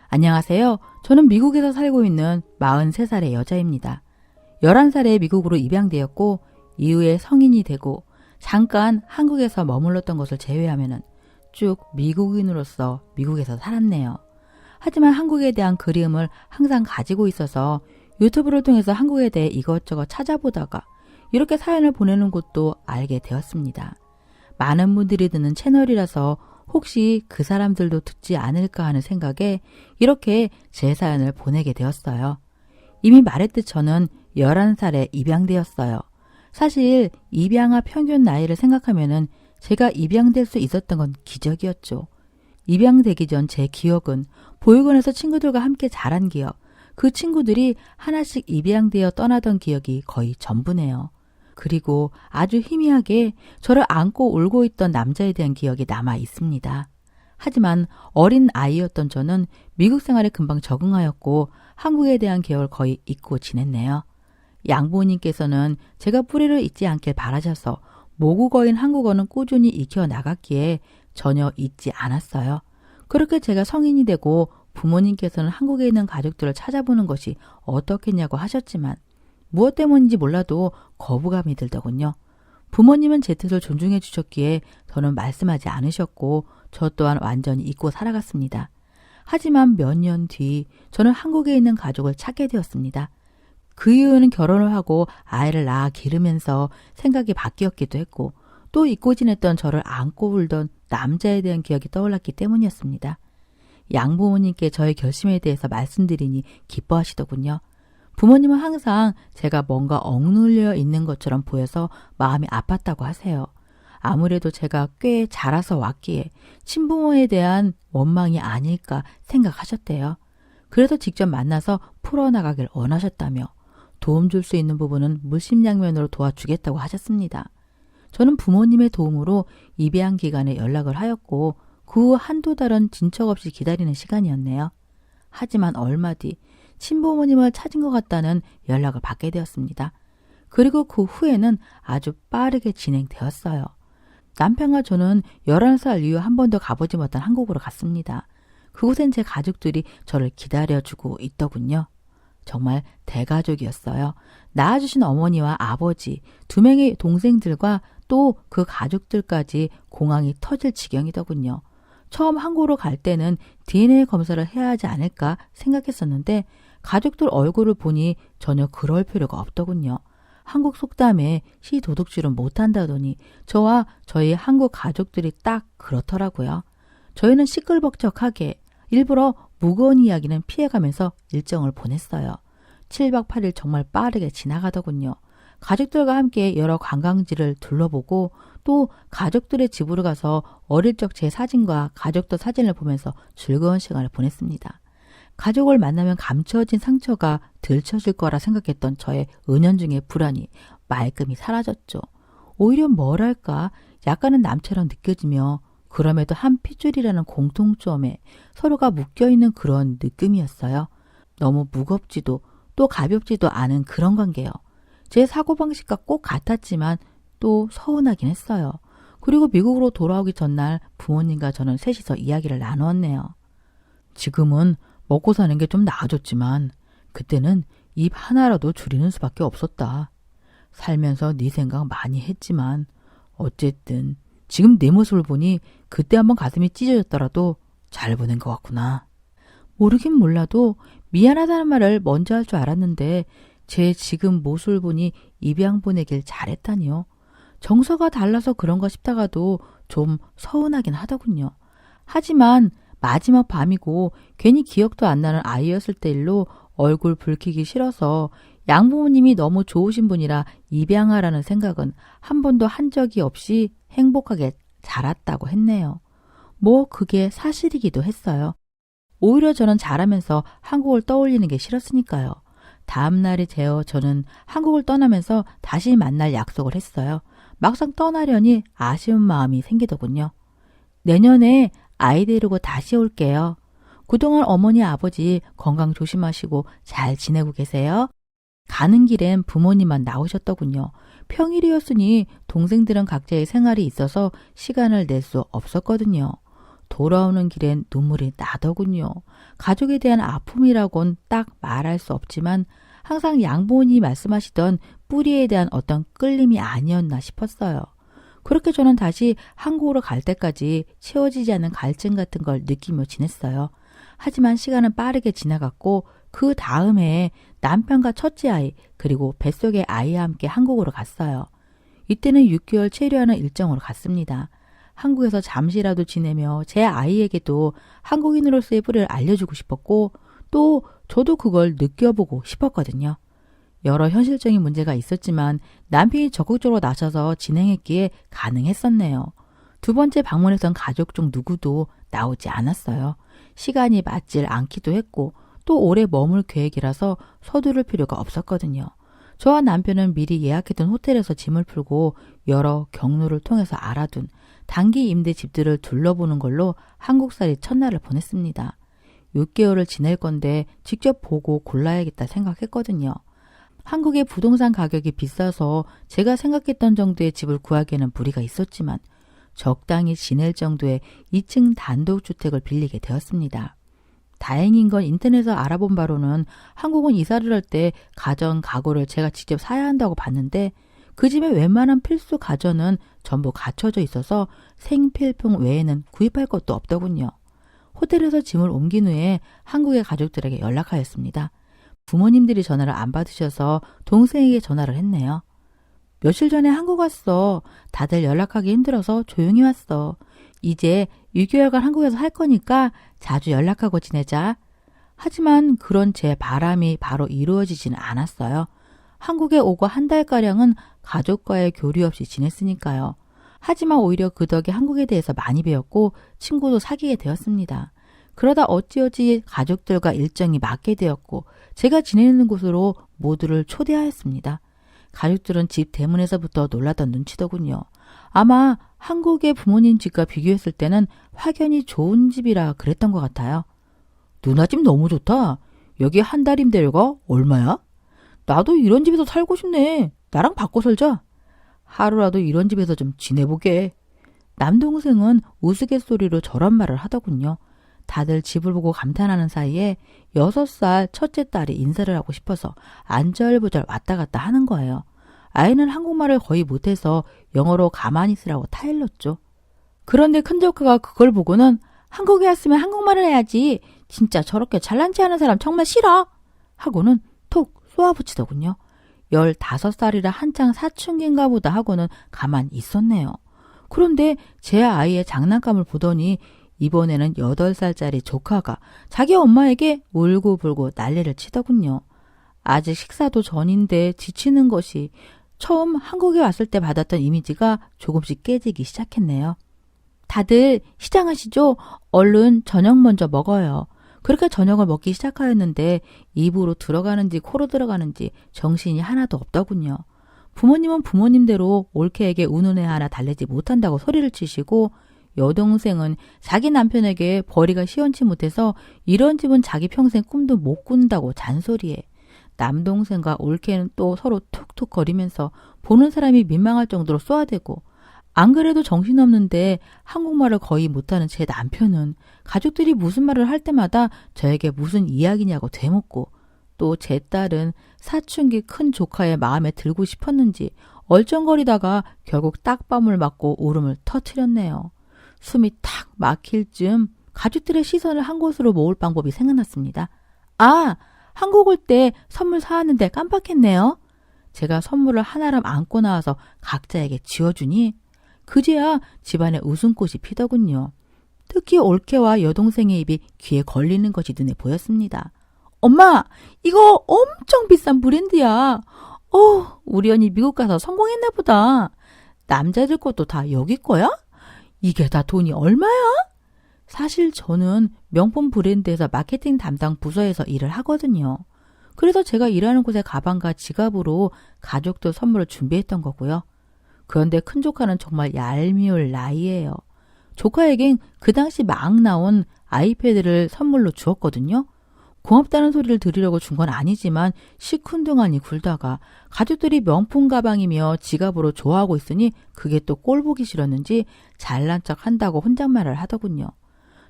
안녕하세요. 저는 미국에서 살고 있는 43살의 여자입니다. 11살에 미국으로 입양되었고 이후에 성인이 되고 잠깐 한국에서 머물렀던 것을 제외하면 쭉 미국인으로서 미국에서 살았네요. 하지만 한국에 대한 그리움을 항상 가지고 있어서 유튜브를 통해서 한국에 대해 이것저것 찾아보다가 이렇게 사연을 보내는 곳도 알게 되었습니다. 많은 분들이 듣는 채널이라서 혹시 그 사람들도 듣지 않을까 하는 생각에 이렇게 제 사연을 보내게 되었어요. 이미 말했듯 저는 11살에 입양되었어요. 사실 입양아 평균 나이를 생각하면은 제가 입양될 수 있었던 건 기적이었죠. 입양되기 전 제 기억은 보육원에서 친구들과 함께 자란 기억, 그 친구들이 하나씩 입양되어 떠나던 기억이 거의 전부네요. 그리고 아주 희미하게 저를 안고 울고 있던 남자에 대한 기억이 남아 있습니다. 하지만 어린 아이였던 저는 미국 생활에 금방 적응하였고 한국에 대한 기억을 거의 잊고 지냈네요. 양부모님께서는 제가 뿌리를 잊지 않길 바라셔서 모국어인 한국어는 꾸준히 익혀 나갔기에 전혀 잊지 않았어요. 그렇게 제가 성인이 되고 부모님께서는 한국에 있는 가족들을 찾아보는 것이 어떻겠냐고 하셨지만 무엇 때문인지 몰라도 거부감이 들더군요. 부모님은 제 뜻을 존중해 주셨기에 저는 말씀하지 않으셨고 저 또한 완전히 잊고 살아갔습니다. 하지만 몇 년 뒤 저는 한국에 있는 가족을 찾게 되었습니다. 그 이유는 결혼을 하고 아이를 낳아 기르면서 생각이 바뀌었기도 했고 또 잊고 지냈던 저를 안고 울던 남자에 대한 기억이 떠올랐기 때문이었습니다. 양부모님께 저의 결심에 대해서 말씀드리니 기뻐하시더군요. 부모님은 항상 제가 뭔가 억눌려 있는 것처럼 보여서 마음이 아팠다고 하세요. 아무래도 제가 꽤 자라서 왔기에 친부모에 대한 원망이 아닐까 생각하셨대요. 그래서 직접 만나서 풀어나가길 원하셨다며 도움 줄 수 있는 부분은 물심양면으로 도와주겠다고 하셨습니다. 저는 부모님의 도움으로 입양 기간에 연락을 하였고 그 후 한두 달은 진척 없이 기다리는 시간이었네요. 하지만 얼마 뒤 친부모님을 찾은 것 같다는 연락을 받게 되었습니다. 그리고 그 후에는 아주 빠르게 진행되었어요. 남편과 저는 11살 이후 한 번도 가보지 못한 한국으로 갔습니다. 그곳엔 제 가족들이 저를 기다려주고 있더군요. 정말 대가족이었어요. 낳아주신 어머니와 아버지, 2명의 동생들과 또 그 가족들까지 공항이 터질 지경이더군요. 처음 한국으로 갈 때는 DNA 검사를 해야 하지 않을까 생각했었는데 가족들 얼굴을 보니 전혀 그럴 필요가 없더군요. 한국 속담에 시 도둑질은 못한다더니 저와 저희 한국 가족들이 딱 그렇더라고요. 저희는 시끌벅적하게 일부러 무거운 이야기는 피해가면서 일정을 보냈어요. 7박 8일 정말 빠르게 지나가더군요. 가족들과 함께 여러 관광지를 둘러보고 또 가족들의 집으로 가서 어릴 적 제 사진과 가족들 사진을 보면서 즐거운 시간을 보냈습니다. 가족을 만나면 감춰진 상처가 들춰질 거라 생각했던 저의 은연중의 불안이 말끔히 사라졌죠. 오히려 뭐랄까 약간은 남처럼 느껴지며 그럼에도 한 핏줄이라는 공통점에 서로가 묶여있는 그런 느낌이었어요. 너무 무겁지도 또 가볍지도 않은 그런 관계요. 제 사고방식과 꼭 같았지만 또 서운하긴 했어요. 그리고 미국으로 돌아오기 전날 부모님과 저는 셋이서 이야기를 나누었네요. 지금은 먹고 사는 게 좀 나아졌지만 그때는 입 하나라도 줄이는 수밖에 없었다. 살면서 네 생각 많이 했지만 어쨌든 지금 내 모습을 보니 그때 한번 가슴이 찢어졌더라도 잘 보낸 것 같구나. 모르긴 몰라도 미안하다는 말을 먼저 할 줄 알았는데 제 지금 모습을 보니 입양 보내길 잘했다니요. 정서가 달라서 그런가 싶다가도 좀 서운하긴 하더군요. 하지만 마지막 밤이고 괜히 기억도 안 나는 아이였을 때 일로 얼굴 붉히기 싫어서 양부모님이 너무 좋으신 분이라 입양하라는 생각은 한 번도 한 적이 없이 행복하게 자랐다고 했네요. 뭐 그게 사실이기도 했어요. 오히려 저는 자라면서 한국을 떠올리는 게 싫었으니까요. 다음 날이 되어 저는 한국을 떠나면서 다시 만날 약속을 했어요. 막상 떠나려니 아쉬운 마음이 생기더군요. 내년에 아이 데리고 다시 올게요. 그동안 어머니 아버지 건강 조심하시고 잘 지내고 계세요? 가는 길엔 부모님만 나오셨더군요. 평일이었으니 동생들은 각자의 생활이 있어서 시간을 낼 수 없었거든요. 돌아오는 길엔 눈물이 나더군요. 가족에 대한 아픔이라곤 딱 말할 수 없지만 항상 양부모님이 말씀하시던 뿌리에 대한 어떤 끌림이 아니었나 싶었어요. 그렇게 저는 다시 한국으로 갈 때까지 채워지지 않는 갈증 같은 걸 느끼며 지냈어요. 하지만 시간은 빠르게 지나갔고 그 다음 해에 남편과 첫째 아이 그리고 뱃속의 아이와 함께 한국으로 갔어요. 이때는 6개월 체류하는 일정으로 갔습니다. 한국에서 잠시라도 지내며 제 아이에게도 한국인으로서의 뿌리를 알려주고 싶었고 또 저도 그걸 느껴보고 싶었거든요. 여러 현실적인 문제가 있었지만 남편이 적극적으로 나서서 진행했기에 가능했었네요. 두 번째 방문했던 가족 중 누구도 나오지 않았어요. 시간이 맞질 않기도 했고 또 오래 머물 계획이라서 서두를 필요가 없었거든요. 저와 남편은 미리 예약했던 호텔에서 짐을 풀고 여러 경로를 통해서 알아둔 단기 임대 집들을 둘러보는 걸로 한국살이 첫날을 보냈습니다. 6개월을 지낼 건데 직접 보고 골라야겠다 생각했거든요. 한국의 부동산 가격이 비싸서 제가 생각했던 정도의 집을 구하기에는 무리가 있었지만 적당히 지낼 정도의 2층 단독주택을 빌리게 되었습니다. 다행인 건 인터넷에서 알아본 바로는 한국은 이사를 할 때 가전 가구를 제가 직접 사야 한다고 봤는데 그 집에 웬만한 필수 가전은 전부 갖춰져 있어서 생필품 외에는 구입할 것도 없더군요. 호텔에서 짐을 옮긴 후에 한국의 가족들에게 연락하였습니다. 부모님들이 전화를 안 받으셔서 동생에게 전화를 했네요. 며칠 전에 한국 왔어. 다들 연락하기 힘들어서 조용히 왔어. 이제 6개월간 한국에서 살 거니까 자주 연락하고 지내자. 하지만 그런 제 바람이 바로 이루어지지는 않았어요. 한국에 오고 한 달가량은 가족과의 교류 없이 지냈으니까요. 하지만 오히려 그 덕에 한국에 대해서 많이 배웠고 친구도 사귀게 되었습니다. 그러다 어찌어찌 가족들과 일정이 맞게 되었고 제가 지내는 곳으로 모두를 초대하였습니다. 가족들은 집 대문에서부터 놀라던 눈치더군요. 아마 한국의 부모님 집과 비교했을 때는 확연히 좋은 집이라 그랬던 것 같아요. 누나 집 너무 좋다. 여기 한 달 임대료가 얼마야? 나도 이런 집에서 살고 싶네. 나랑 바꿔 살자. 하루라도 이런 집에서 좀 지내보게. 남동생은 우스갯소리로 저런 말을 하더군요. 다들 집을 보고 감탄하는 사이에 6살 첫째 딸이 인사를 하고 싶어서 안절부절 왔다 갔다 하는 거예요. 아이는 한국말을 거의 못해서 영어로 가만히 있으라고 타일렀죠. 그런데 큰 조카가 그걸 보고는 한국에 왔으면 한국말을 해야지. 진짜 저렇게 잘난 체 하는 사람 정말 싫어. 하고는 톡 쏘아붙이더군요. 15살이라 한창 사춘기인가 보다 하고는 가만히 있었네요. 그런데 제 아이의 장난감을 보더니 이번에는 8살짜리 조카가 자기 엄마에게 울고불고 난리를 치더군요. 아직 식사도 전인데 지치는 것이 처음 한국에 왔을 때 받았던 이미지가 조금씩 깨지기 시작했네요. 다들 시장하시죠? 얼른 저녁 먼저 먹어요. 그렇게 저녁을 먹기 시작하였는데 입으로 들어가는지 코로 들어가는지 정신이 하나도 없더군요. 부모님은 부모님대로 올케에게 우는 애 하나 달래지 못한다고 소리를 치시고 여동생은 자기 남편에게 벌이가 시원치 못해서 이런 집은 자기 평생 꿈도 못 꾼다고 잔소리해. 남동생과 올케는 또 서로 툭툭 거리면서 보는 사람이 민망할 정도로 쏘아대고 안 그래도 정신없는데 한국말을 거의 못하는 제 남편은 가족들이 무슨 말을 할 때마다 저에게 무슨 이야기냐고 되묻고 또 제 딸은 사춘기 큰 조카의 마음에 들고 싶었는지 얼쩡거리다가 결국 딱밤을 맞고 울음을 터뜨렸네요. 숨이 탁 막힐 즈음 가족들의 시선을 한 곳으로 모을 방법이 생각났습니다. 아! 한국 올 때 선물 사왔는데 깜빡했네요. 제가 선물을 하나람 안고 나와서 각자에게 지어주니 그제야 집안에 웃음꽃이 피더군요. 특히 올케와 여동생의 입이 귀에 걸리는 것이 눈에 보였습니다. 엄마! 이거 엄청 비싼 브랜드야. 우리 언니 미국 가서 성공했나 보다. 남자들 것도 다 여기 거야? 이게 다 돈이 얼마야? 사실 저는 명품 브랜드에서 마케팅 담당 부서에서 일을 하거든요. 그래서 제가 일하는 곳의 가방과 지갑으로 가족들 선물을 준비했던 거고요. 그런데 큰 조카는 정말 얄미울 나이예요. 조카에겐 그 당시 막 나온 아이패드를 선물로 주었거든요. 고맙다는 소리를 들으려고 준 건 아니지만 시큰둥하니 굴다가 가족들이 명품 가방이며 지갑으로 좋아하고 있으니 그게 또 꼴보기 싫었는지 잘난 척 한다고 혼잣말을 하더군요.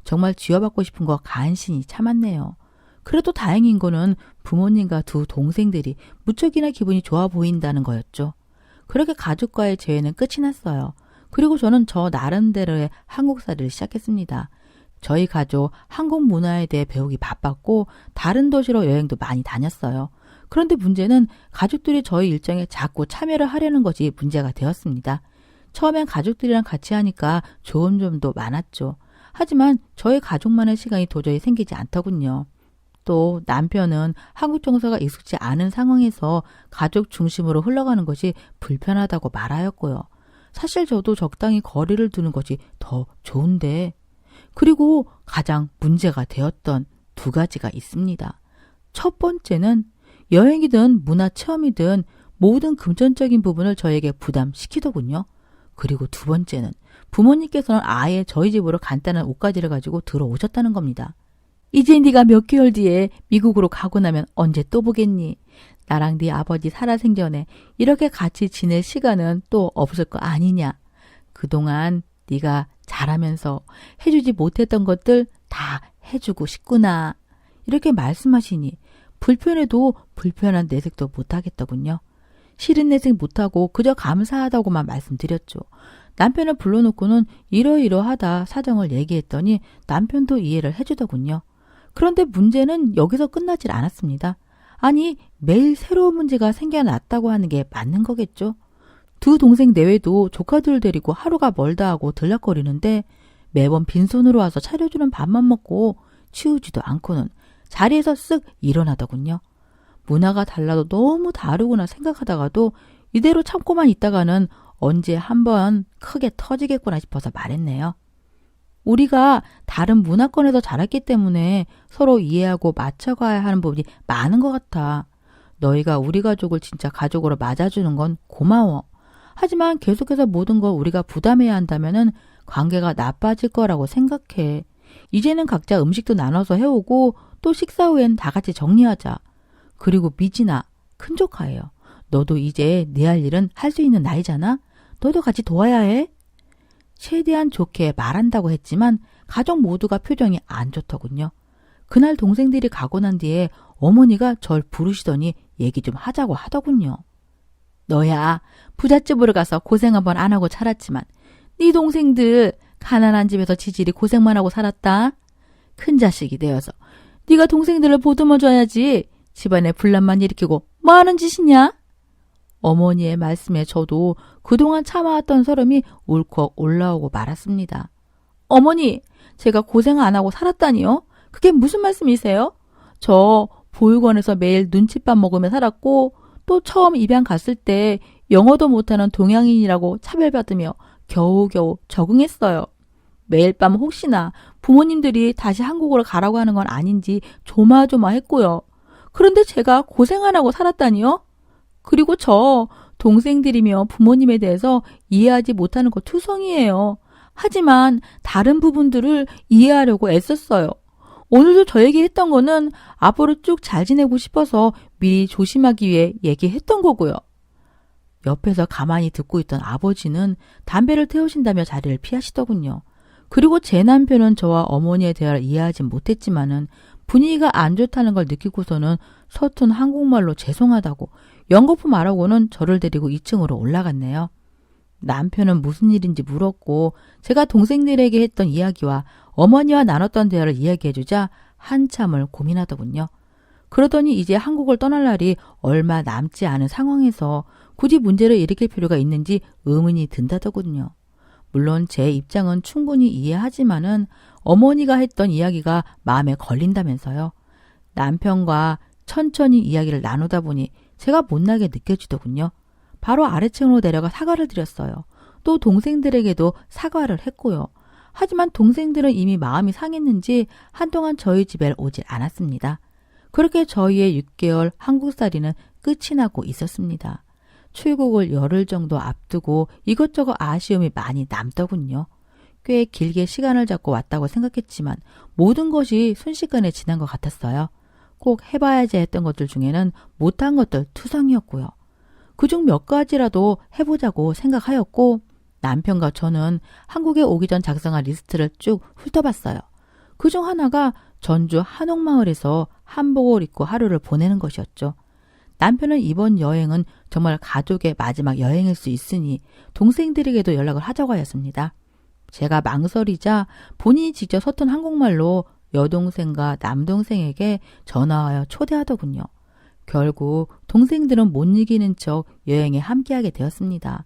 정말 쥐어받고 싶은 거 간신히 참았네요. 그래도 다행인 거는 부모님과 두 동생들이 무척이나 기분이 좋아 보인다는 거였죠. 그렇게 가족과의 재회는 끝이 났어요. 그리고 저는 저 나름대로의 한국살이를 시작했습니다. 저희 가족 한국 문화에 대해 배우기 바빴고 다른 도시로 여행도 많이 다녔어요. 그런데 문제는 가족들이 저희 일정에 자꾸 참여를 하려는 것이 문제가 되었습니다. 처음엔 가족들이랑 같이 하니까 좋은 점도 많았죠. 하지만 저희 가족만의 시간이 도저히 생기지 않더군요. 또 남편은 한국 정서가 익숙지 않은 상황에서 가족 중심으로 흘러가는 것이 불편하다고 말하였고요. 사실 저도 적당히 거리를 두는 것이 더 좋은데, 그리고 가장 문제가 되었던 두 가지가 있습니다. 첫 번째는 여행이든 문화 체험이든 모든 금전적인 부분을 저에게 부담시키더군요. 그리고 두 번째는 부모님께서는 아예 저희 집으로 간단한 옷가지를 가지고 들어오셨다는 겁니다. 이제 네가 몇 개월 뒤에 미국으로 가고 나면 언제 또 보겠니? 나랑 네 아버지 살아생전에 이렇게 같이 지낼 시간은 또 없을 거 아니냐? 그동안 네가 자라면서 해주지 못했던 것들 다 해주고 싶구나. 이렇게 말씀하시니 불편해도 불편한 내색도 못하겠더군요. 싫은 내색 못하고 그저 감사하다고만 말씀드렸죠. 남편을 불러놓고는 이러이러하다 사정을 얘기했더니 남편도 이해를 해주더군요. 그런데 문제는 여기서 끝나질 않았습니다. 아니, 매일 새로운 문제가 생겨났다고 하는 게 맞는 거겠죠? 두 동생 내외도 조카들 데리고 하루가 멀다 하고 들락거리는데 매번 빈손으로 와서 차려주는 밥만 먹고 치우지도 않고는 자리에서 쓱 일어나더군요. 문화가 달라도 너무 다르구나 생각하다가도 이대로 참고만 있다가는 언제 한번 크게 터지겠구나 싶어서 말했네요. 우리가 다른 문화권에서 자랐기 때문에 서로 이해하고 맞춰가야 하는 부분이 많은 것 같아. 너희가 우리 가족을 진짜 가족으로 맞아주는 건 고마워. 하지만 계속해서 모든 걸 우리가 부담해야 한다면은 관계가 나빠질 거라고 생각해. 이제는 각자 음식도 나눠서 해오고 또 식사 후엔 다 같이 정리하자. 그리고 미진아, 큰 조카예요. 너도 이제 내 할 일은 할 수 있는 나이잖아? 너도 같이 도와야 해. 최대한 좋게 말한다고 했지만 가족 모두가 표정이 안 좋더군요. 그날 동생들이 가고 난 뒤에 어머니가 절 부르시더니 얘기 좀 하자고 하더군요. 너야 부잣집으로 가서 고생 한번 안 하고 자랐지만 네 동생들 가난한 집에서 지질이 고생만 하고 살았다. 큰 자식이 되어서 네가 동생들을 보듬어줘야지. 집안에 분란만 일으키고 뭐 하는 짓이냐? 어머니의 말씀에 저도 그동안 참아왔던 서름이 울컥 올라오고 말았습니다. 어머니, 제가 고생 안 하고 살았다니요? 그게 무슨 말씀이세요? 저 보육원에서 매일 눈칫밥 먹으며 살았고 또 처음 입양 갔을 때 영어도 못하는 동양인이라고 차별받으며 겨우겨우 적응했어요. 매일 밤 혹시나 부모님들이 다시 한국으로 가라고 하는 건 아닌지 조마조마했고요. 그런데 제가 고생 안 하고 살았다니요? 그리고 저 동생들이며 부모님에 대해서 이해하지 못하는 거 투성이에요. 하지만 다른 부분들을 이해하려고 애썼어요. 오늘도 저에게 했던 거는 앞으로 쭉 잘 지내고 싶어서 미리 조심하기 위해 얘기했던 거고요. 옆에서 가만히 듣고 있던 아버지는 담배를 태우신다며 자리를 피하시더군요. 그리고 제 남편은 저와 어머니의 대화를 이해하지 못했지만은 분위기가 안 좋다는 걸 느끼고서는 서툰 한국말로 죄송하다고 연거푸 말하고는 저를 데리고 2층으로 올라갔네요. 남편은 무슨 일인지 물었고 제가 동생들에게 했던 이야기와 어머니와 나눴던 대화를 이야기해주자 한참을 고민하더군요. 그러더니 이제 한국을 떠날 날이 얼마 남지 않은 상황에서 굳이 문제를 일으킬 필요가 있는지 의문이 든다더군요. 물론 제 입장은 충분히 이해하지만은 어머니가 했던 이야기가 마음에 걸린다면서요. 남편과 천천히 이야기를 나누다 보니 제가 못나게 느껴지더군요. 바로 아래층으로 내려가 사과를 드렸어요. 또 동생들에게도 사과를 했고요. 하지만 동생들은 이미 마음이 상했는지 한동안 저희 집에 오질 않았습니다. 그렇게 저희의 6개월 한국살이는 끝이 나고 있었습니다. 출국을 열흘 정도 앞두고 이것저것 아쉬움이 많이 남더군요. 꽤 길게 시간을 잡고 왔다고 생각했지만 모든 것이 순식간에 지난 것 같았어요. 꼭 해봐야지 했던 것들 중에는 못한 것들 투성이었고요. 그중 몇 가지라도 해보자고 생각하였고 남편과 저는 한국에 오기 전 작성한 리스트를 쭉 훑어봤어요. 그중 하나가 전주 한옥마을에서 한복을 입고 하루를 보내는 것이었죠. 남편은 이번 여행은 정말 가족의 마지막 여행일 수 있으니 동생들에게도 연락을 하자고 하였습니다. 제가 망설이자 본인이 직접 서툰 한국말로 여동생과 남동생에게 전화하여 초대하더군요. 결국 동생들은 못 이기는 척 여행에 함께하게 되었습니다.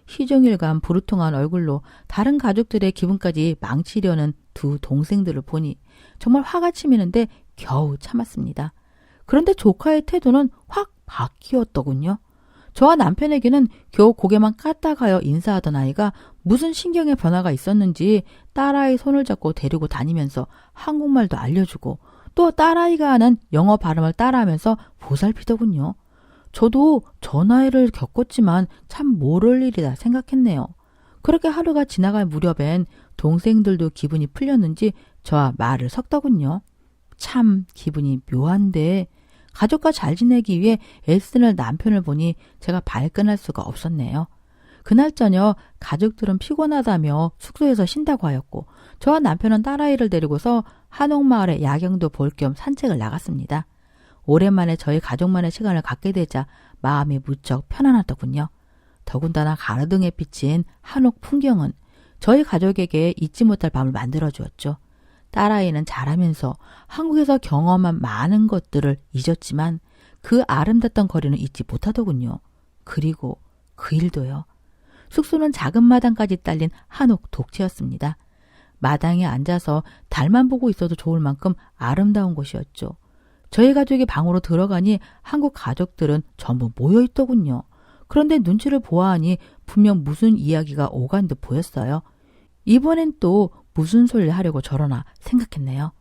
시종일관 부르통한 얼굴로 다른 가족들의 기분까지 망치려는 두 동생들을 보니 정말 화가 치미는데 겨우 참았습니다. 그런데 조카의 태도는 확 바뀌었더군요. 저와 남편에게는 겨우 고개만 까딱하여 인사하던 아이가 무슨 신경의 변화가 있었는지 딸아이 손을 잡고 데리고 다니면서 한국말도 알려주고 또 딸아이가 하는 영어 발음을 따라하면서 보살피더군요. 저도 저 나이를 겪었지만 참 모를 일이다 생각했네요. 그렇게 하루가 지나갈 무렵엔 동생들도 기분이 풀렸는지 저와 말을 섞더군요. 참 기분이 묘한데 가족과 잘 지내기 위해 애쓰는 남편을 보니 제가 발끈할 수가 없었네요. 그날 저녁 가족들은 피곤하다며 숙소에서 쉰다고 하였고 저와 남편은 딸아이를 데리고서 한옥마을의 야경도 볼 겸 산책을 나갔습니다. 오랜만에 저희 가족만의 시간을 갖게 되자 마음이 무척 편안하더군요. 더군다나 가로등에 비친 한옥 풍경은 저희 가족에게 잊지 못할 밤을 만들어주었죠. 딸아이는 자라면서 한국에서 경험한 많은 것들을 잊었지만 그 아름답던 거리는 잊지 못하더군요. 그리고 그 일도요. 숙소는 작은 마당까지 딸린 한옥 독채였습니다. 마당에 앉아서 달만 보고 있어도 좋을 만큼 아름다운 곳이었죠. 저희 가족이 방으로 들어가니 한국 가족들은 전부 모여있더군요. 그런데 눈치를 보아하니 분명 무슨 이야기가 오간 듯 보였어요. 이번엔 또 무슨 소리를 하려고 저러나 생각했네요.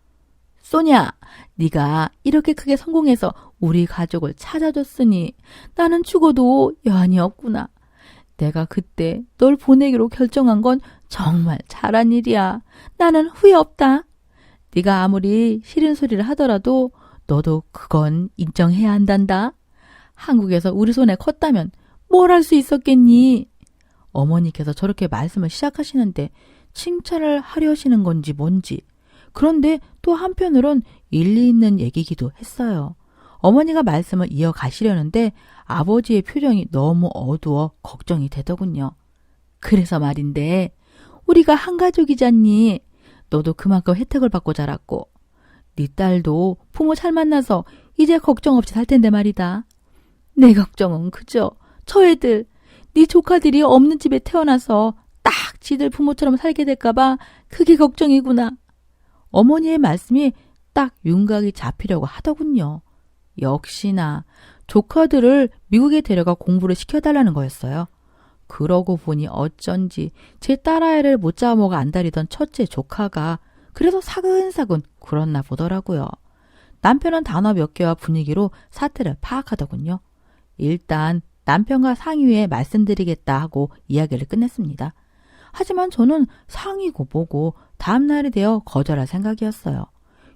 소냐, 네가 이렇게 크게 성공해서 우리 가족을 찾아줬으니 나는 죽어도 여한이 없구나. 내가 그때 널 보내기로 결정한 건 정말 잘한 일이야. 나는 후회 없다. 네가 아무리 싫은 소리를 하더라도 너도 그건 인정해야 한단다. 한국에서 우리 손에 컸다면 뭘 할 수 있었겠니? 어머니께서 저렇게 말씀을 시작하시는데 칭찬을 하려시는 건지 뭔지. 그런데 또 한편으론 일리 있는 얘기기도 했어요. 어머니가 말씀을 이어가시려는데 아버지의 표정이 너무 어두워 걱정이 되더군요. 그래서 말인데 우리가 한 가족이잖니. 너도 그만큼 혜택을 받고 자랐고 네 딸도 부모 잘 만나서 이제 걱정 없이 살 텐데 말이다. 내 걱정은 그저 저 애들, 네 조카들이 없는 집에 태어나서 딱 지들 부모처럼 살게 될까봐 그게 걱정이구나. 어머니의 말씀이 딱 윤곽이 잡히려고 하더군요. 역시나 조카들을 미국에 데려가 공부를 시켜달라는 거였어요. 그러고 보니 어쩐지 제 딸아이를 못 잡아먹어 안달이던 첫째 조카가 그래서 사근사근 굴었나 보더라고요. 남편은 단어 몇 개와 분위기로 사태를 파악하더군요. 일단 남편과 상의해 말씀드리겠다 하고 이야기를 끝냈습니다. 하지만 저는 상의고 뭐고 다음 날이 되어 거절할 생각이었어요.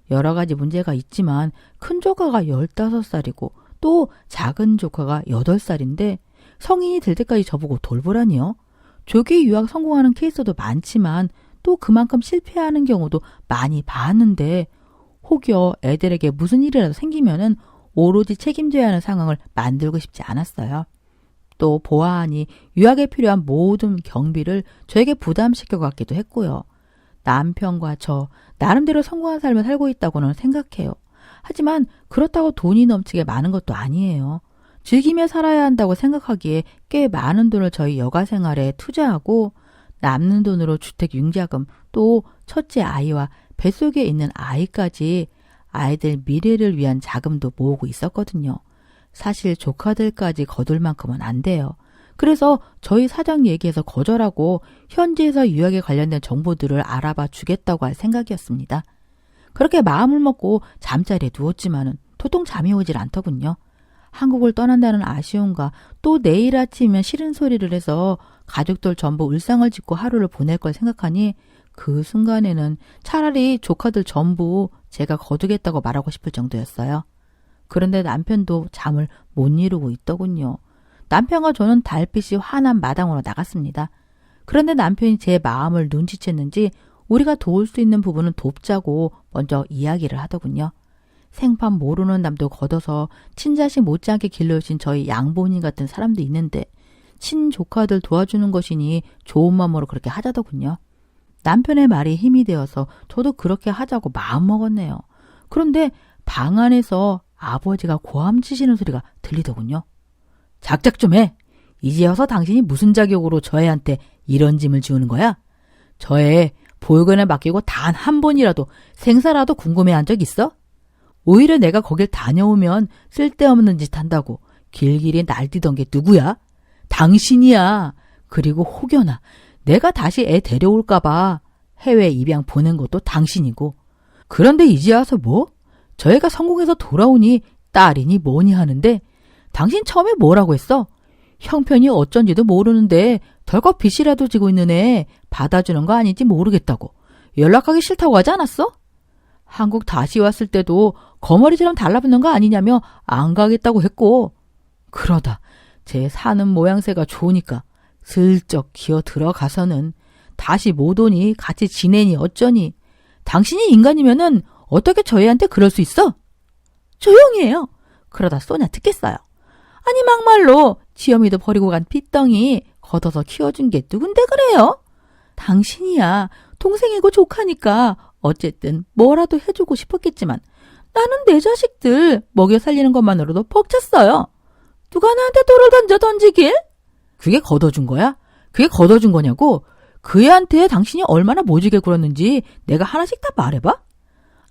여러 가지 문제가 있지만 큰 조카가 15살이고 또 작은 조카가 8살인데 성인이 될 때까지 저보고 돌보라니요. 조기 유학 성공하는 케이스도 많지만 또 그만큼 실패하는 경우도 많이 봤는데 혹여 애들에게 무슨 일이라도 생기면은 오로지 책임져야 하는 상황을 만들고 싶지 않았어요. 또 보아하니 유학에 필요한 모든 경비를 저에게 부담시켜 갖기도 했고요. 남편과 저 나름대로 성공한 삶을 살고 있다고는 생각해요. 하지만 그렇다고 돈이 넘치게 많은 것도 아니에요. 즐기며 살아야 한다고 생각하기에 꽤 많은 돈을 저희 여가 생활에 투자하고 남는 돈으로 주택 융자금 또 첫째 아이와 뱃속에 있는 아이까지 아이들 미래를 위한 자금도 모으고 있었거든요. 사실 조카들까지 거둘 만큼은 안 돼요. 그래서 저희 사장 얘기해서 거절하고 현지에서 유학에 관련된 정보들을 알아봐 주겠다고 할 생각이었습니다. 그렇게 마음을 먹고 잠자리에 누웠지만은 도통 잠이 오질 않더군요. 한국을 떠난다는 아쉬움과 또 내일 아침이면 싫은 소리를 해서 가족들 전부 울상을 짓고 하루를 보낼 걸 생각하니 그 순간에는 차라리 조카들 전부 제가 거두겠다고 말하고 싶을 정도였어요. 그런데 남편도 잠을 못 이루고 있더군요. 남편과 저는 달빛이 환한 마당으로 나갔습니다. 그런데 남편이 제 마음을 눈치챘는지 우리가 도울 수 있는 부분은 돕자고 먼저 이야기를 하더군요. 생판 모르는 남도 걷어서 친자식 못지않게 길러주신 저희 양본인 같은 사람도 있는데 친조카들 도와주는 것이니 좋은 마음으로 그렇게 하자더군요. 남편의 말이 힘이 되어서 저도 그렇게 하자고 마음먹었네요. 그런데 방 안에서 아버지가 고함 치시는 소리가 들리더군요. 작작 좀 해. 이제 와서 당신이 무슨 자격으로 저 애한테 이런 짐을 지우는 거야? 저 애 보육원에 맡기고 단 한 번이라도 생사라도 궁금해한 적 있어? 오히려 내가 거길 다녀오면 쓸데없는 짓 한다고 길길이 날뛰던 게 누구야? 당신이야. 그리고 혹여나 내가 다시 애 데려올까봐 해외 입양 보낸 것도 당신이고. 그런데 이제 와서 뭐? 저 애가 성공해서 돌아오니 딸이니 뭐니 하는데 당신 처음에 뭐라고 했어? 형편이 어쩐지도 모르는데 덜컥 빚이라도 지고 있는 애 받아주는 거 아닌지 모르겠다고. 연락하기 싫다고 하지 않았어? 한국 다시 왔을 때도 거머리처럼 달라붙는 거 아니냐며 안 가겠다고 했고. 그러다 제 사는 모양새가 좋으니까 슬쩍 기어 들어가서는 다시 못 오니 같이 지내니 어쩌니. 당신이 인간이면은 어떻게 저 애한테 그럴 수 있어? 조용히 해요. 그러다 쏘냐 듣겠어요. 아니 막말로 지엄이도 버리고 간 핏덩이 걷어서 키워준 게 누군데 그래요? 당신이야. 동생이고 조카니까 어쨌든 뭐라도 해주고 싶었겠지만 나는 내 자식들 먹여 살리는 것만으로도 벅찼어요. 누가 나한테 돌을 던지길? 그게 걷어준 거야? 그게 걷어준 거냐고? 그 애한테 당신이 얼마나 모지게 굴었는지 내가 하나씩 다 말해봐?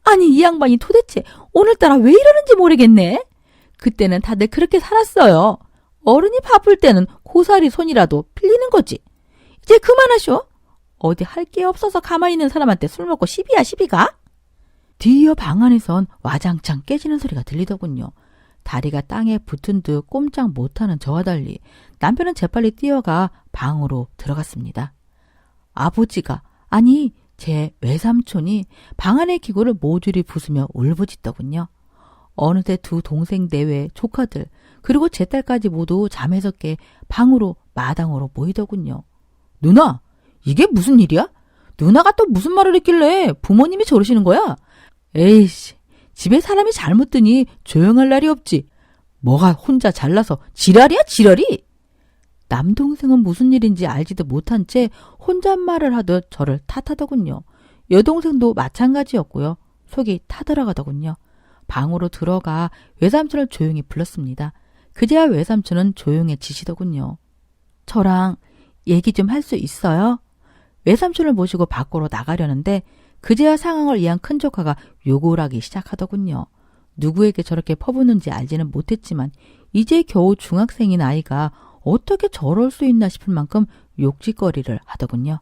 아니 이 양반이 도대체 오늘따라 왜 이러는지 모르겠네. 그때는 다들 그렇게 살았어요. 어른이 바쁠 때는 고사리 손이라도 빌리는 거지. 이제 그만하쇼. 어디 할 게 없어서 가만히 있는 사람한테 술 먹고 시비가? 뒤이어 방 안에선 와장창 깨지는 소리가 들리더군요. 다리가 땅에 붙은 듯 꼼짝 못하는 저와 달리 남편은 재빨리 뛰어가 방으로 들어갔습니다. 아버지가 아니 제 외삼촌이 방 안의 기구를 모조리 부수며 울부짖더군요. 어느새 두 동생 내외 조카들 그리고 제 딸까지 모두 잠에서 깨 방으로 마당으로 모이더군요. 누나 이게 무슨 일이야? 누나가 또 무슨 말을 했길래 부모님이 저러시는 거야? 에이씨 집에 사람이 잘못 드니 조용할 날이 없지. 뭐가 혼자 잘나서 지랄이야 지랄이. 남동생은 무슨 일인지 알지도 못한 채 혼잣말을 하듯 저를 탓하더군요. 여동생도 마찬가지였고요. 속이 타들어가더군요. 방으로 들어가 외삼촌을 조용히 불렀습니다. 그제야 외삼촌은 조용해지시더군요. 저랑 얘기 좀 할 수 있어요? 외삼촌을 모시고 밖으로 나가려는데 그제야 상황을 이해한 큰조카가 욕을 하기 시작하더군요. 누구에게 저렇게 퍼붓는지 알지는 못했지만 이제 겨우 중학생인 아이가 어떻게 저럴 수 있나 싶을 만큼 욕짓거리를 하더군요.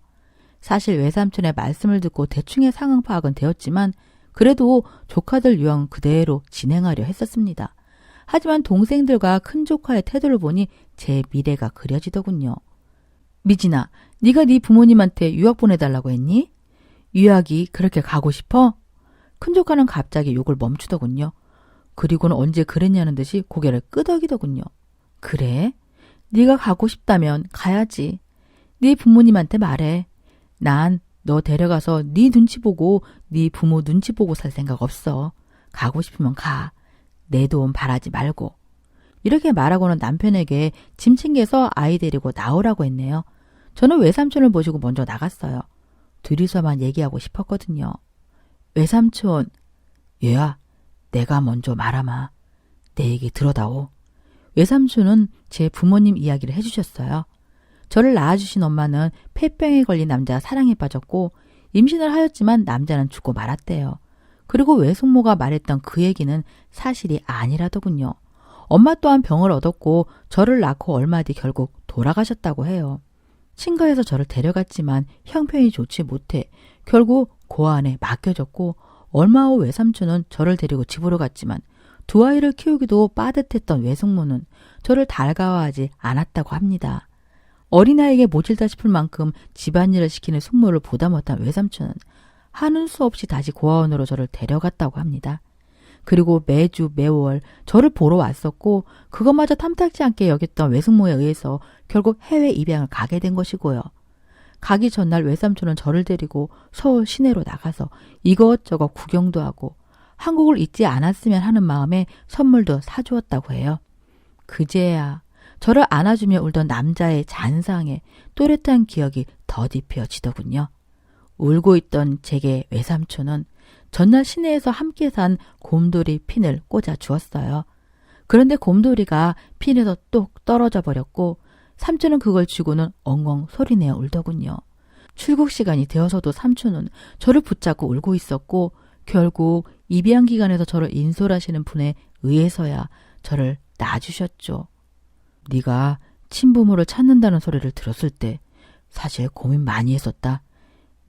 사실 외삼촌의 말씀을 듣고 대충의 상황 파악은 되었지만 그래도 조카들 유형 그대로 진행하려 했었습니다. 하지만 동생들과 큰조카의 태도를 보니 제 미래가 그려지더군요. 미진아, 네가 네 부모님한테 유학 보내달라고 했니? 유학이 그렇게 가고 싶어? 큰조카는 갑자기 욕을 멈추더군요. 그리고는 언제 그랬냐는 듯이 고개를 끄덕이더군요. 그래? 네가 가고 싶다면 가야지. 네 부모님한테 말해. 난 너 데려가서 네 눈치 보고 네 부모 눈치 보고 살 생각 없어. 가고 싶으면 가. 내 도움 바라지 말고. 이렇게 말하고는 남편에게 짐 챙겨서 아이 데리고 나오라고 했네요. 저는 외삼촌을 모시고 먼저 나갔어요. 둘이서만 얘기하고 싶었거든요. 외삼촌, 얘야, 내가 먼저 말하마. 내 얘기 들어다오. 외삼촌은 제 부모님 이야기를 해주셨어요. 저를 낳아주신 엄마는 폐병에 걸린 남자 사랑에 빠졌고 임신을 하였지만 남자는 죽고 말았대요. 그리고 외숙모가 말했던 그 얘기는 사실이 아니라더군요. 엄마 또한 병을 얻었고 저를 낳고 얼마 뒤 결국 돌아가셨다고 해요. 친가에서 저를 데려갔지만 형편이 좋지 못해 결국 고아원에 맡겨졌고 얼마 후 외삼촌은 저를 데리고 집으로 갔지만 두 아이를 키우기도 빠듯했던 외숙모는 저를 달가워하지 않았다고 합니다. 어린아이에게 모질다 싶을 만큼 집안일을 시키는 숙모를 보다 못한 외삼촌은 하는 수 없이 다시 고아원으로 저를 데려갔다고 합니다. 그리고 매주 매월 저를 보러 왔었고 그것마저 탐탁지 않게 여겼던 외숙모에 의해서 결국 해외 입양을 가게 된 것이고요. 가기 전날 외삼촌은 저를 데리고 서울 시내로 나가서 이것저것 구경도 하고 한국을 잊지 않았으면 하는 마음에 선물도 사주었다고 해요. 그제야 저를 안아주며 울던 남자의 잔상에 또렷한 기억이 더딥혀지더군요. 울고 있던 제게 외삼촌은 전날 시내에서 함께 산 곰돌이 핀을 꽂아 주었어요. 그런데 곰돌이가 핀에서 똑 떨어져 버렸고 삼촌은 그걸 쥐고는 엉엉 소리내어 울더군요. 출국 시간이 되어서도 삼촌은 저를 붙잡고 울고 있었고 결국 입양기관에서 저를 인솔하시는 분에 의해서야 저를 놔주셨죠. 네가 친부모를 찾는다는 소리를 들었을 때 사실 고민 많이 했었다.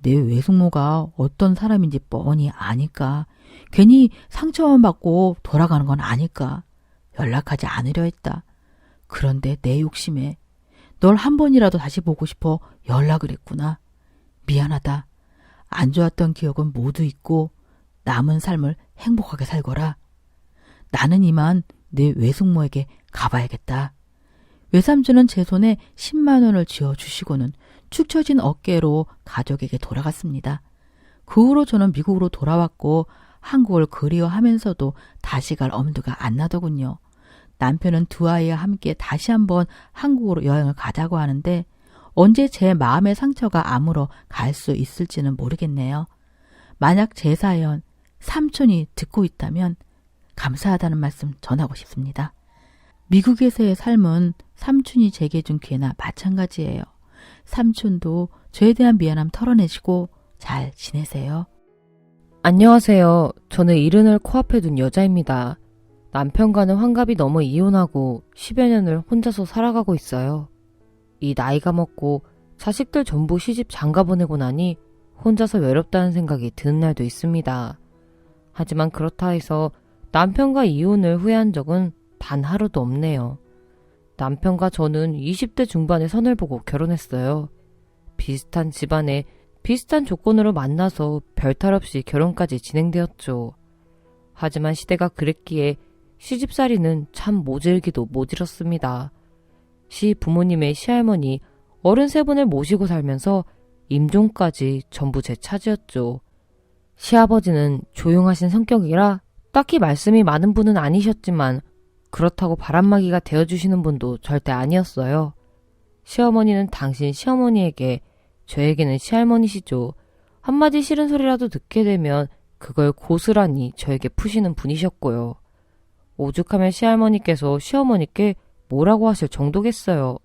내 외숙모가 어떤 사람인지 뻔히 아니까 괜히 상처만 받고 돌아가는 건 아닐까 연락하지 않으려 했다. 그런데 내 욕심에 널 한 번이라도 다시 보고 싶어 연락을 했구나. 미안하다. 안 좋았던 기억은 모두 잊고 남은 삶을 행복하게 살거라. 나는 이만 내 외숙모에게 가봐야겠다. 외삼촌은 제 손에 10만 원을 쥐어주시고는 축 처진 어깨로 가족에게 돌아갔습니다. 그 후로 저는 미국으로 돌아왔고 한국을 그리워하면서도 다시 갈 엄두가 안 나더군요. 남편은 두 아이와 함께 다시 한번 한국으로 여행을 가자고 하는데 언제 제 마음의 상처가 아물어 갈 수 있을지는 모르겠네요. 만약 제 사연 삼촌이 듣고 있다면 감사하다는 말씀 전하고 싶습니다. 미국에서의 삶은 삼촌이 제게 준 기회나 마찬가지예요. 삼촌도 저에 대한 미안함 털어내시고 잘 지내세요. 안녕하세요. 저는 이른을 코앞에 둔 여자입니다. 남편과는 환갑이 넘어 이혼하고 10여 년을 혼자서 살아가고 있어요. 이 나이가 먹고 자식들 전부 시집 장가 보내고 나니 혼자서 외롭다는 생각이 드는 날도 있습니다. 하지만 그렇다 해서 남편과 이혼을 후회한 적은 단 하루도 없네요. 남편과 저는 20대 중반의 선을 보고 결혼했어요. 비슷한 집안에 비슷한 조건으로 만나서 별탈 없이 결혼까지 진행되었죠. 하지만 시대가 그랬기에 시집살이는 참 모질기도 모질었습니다. 시부모님의 시할머니 33분을 모시고 살면서 임종까지 전부 제 차지였죠. 시아버지는 조용하신 성격이라 딱히 말씀이 많은 분은 아니셨지만 그렇다고 바람막이가 되어주시는 분도 절대 아니었어요. 시어머니는 당신 시어머니에게 저에게는 시할머니시죠. 한마디 싫은 소리라도 듣게 되면 그걸 고스란히 저에게 푸시는 분이셨고요. 오죽하면 시할머니께서 시어머니께 뭐라고 하실 정도겠어요.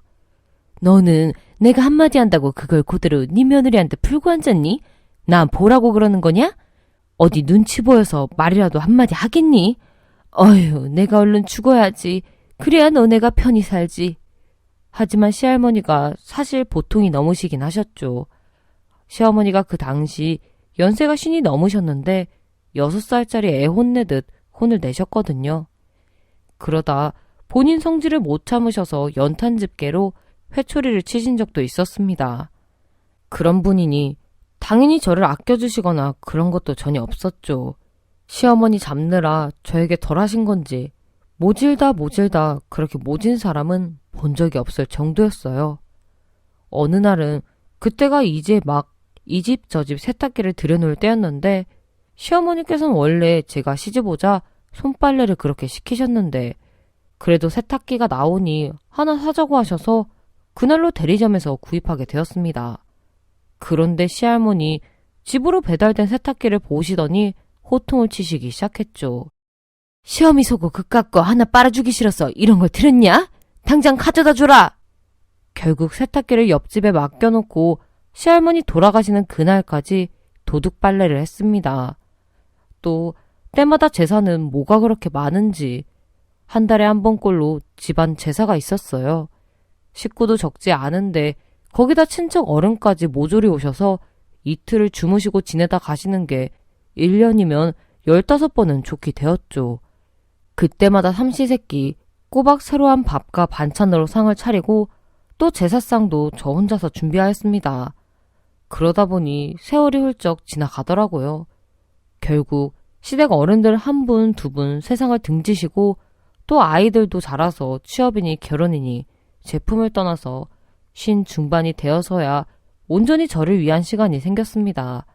너는 내가 한마디 한다고 그걸 그대로 네 며느리한테 풀고 앉았니? 난 보라고 그러는 거냐? 어디 눈치 보여서 말이라도 한마디 하겠니? 어휴, 내가 얼른 죽어야지. 그래야 너네가 편히 살지. 하지만 시할머니가 사실 보통이 넘으시긴 하셨죠. 시어머니가 그 당시 연세가 50이 넘으셨는데 6살짜리 애 혼내듯 혼을 내셨거든요. 그러다 본인 성질을 못 참으셔서 연탄 집게로 회초리를 치신 적도 있었습니다. 그런 분이니 당연히 저를 아껴주시거나 그런 것도 전혀 없었죠. 시어머니 잡느라 저에게 덜 하신 건지 모질다 그렇게 모진 사람은 본 적이 없을 정도였어요. 어느 날은 그때가 이제 막 이 집 저 집 세탁기를 들여놓을 때였는데 시어머니께서는 원래 제가 시집 오자 손빨래를 그렇게 시키셨는데 그래도 세탁기가 나오니 하나 사자고 하셔서 그날로 대리점에서 구입하게 되었습니다. 그런데 시할머니 집으로 배달된 세탁기를 보시더니 호통을 치시기 시작했죠. 시어미 속옷 그깟 거 하나 빨아주기 싫어서 이런 걸 들였냐? 당장 가져다 줘라! 결국 세탁기를 옆집에 맡겨놓고 시할머니 돌아가시는 그날까지 도둑 빨래를 했습니다. 또 때마다 제사는 뭐가 그렇게 많은지 한 달에 한 번꼴로 집안 제사가 있었어요. 식구도 적지 않은데 거기다 친척 어른까지 모조리 오셔서 이틀을 주무시고 지내다 가시는 게 1년이면 15번은 좋게 되었죠. 그때마다 삼시세끼 꼬박 새로운 밥과 반찬으로 상을 차리고 또 제사상도 저 혼자서 준비하였습니다. 그러다 보니 세월이 훌쩍 지나가더라고요. 결국 시댁 어른들 한 분, 두 분 세상을 등지시고 또 아이들도 자라서 취업이니 결혼이니 제품을 떠나서 쉰 중반이 되어서야 온전히 저를 위한 시간이 생겼습니다.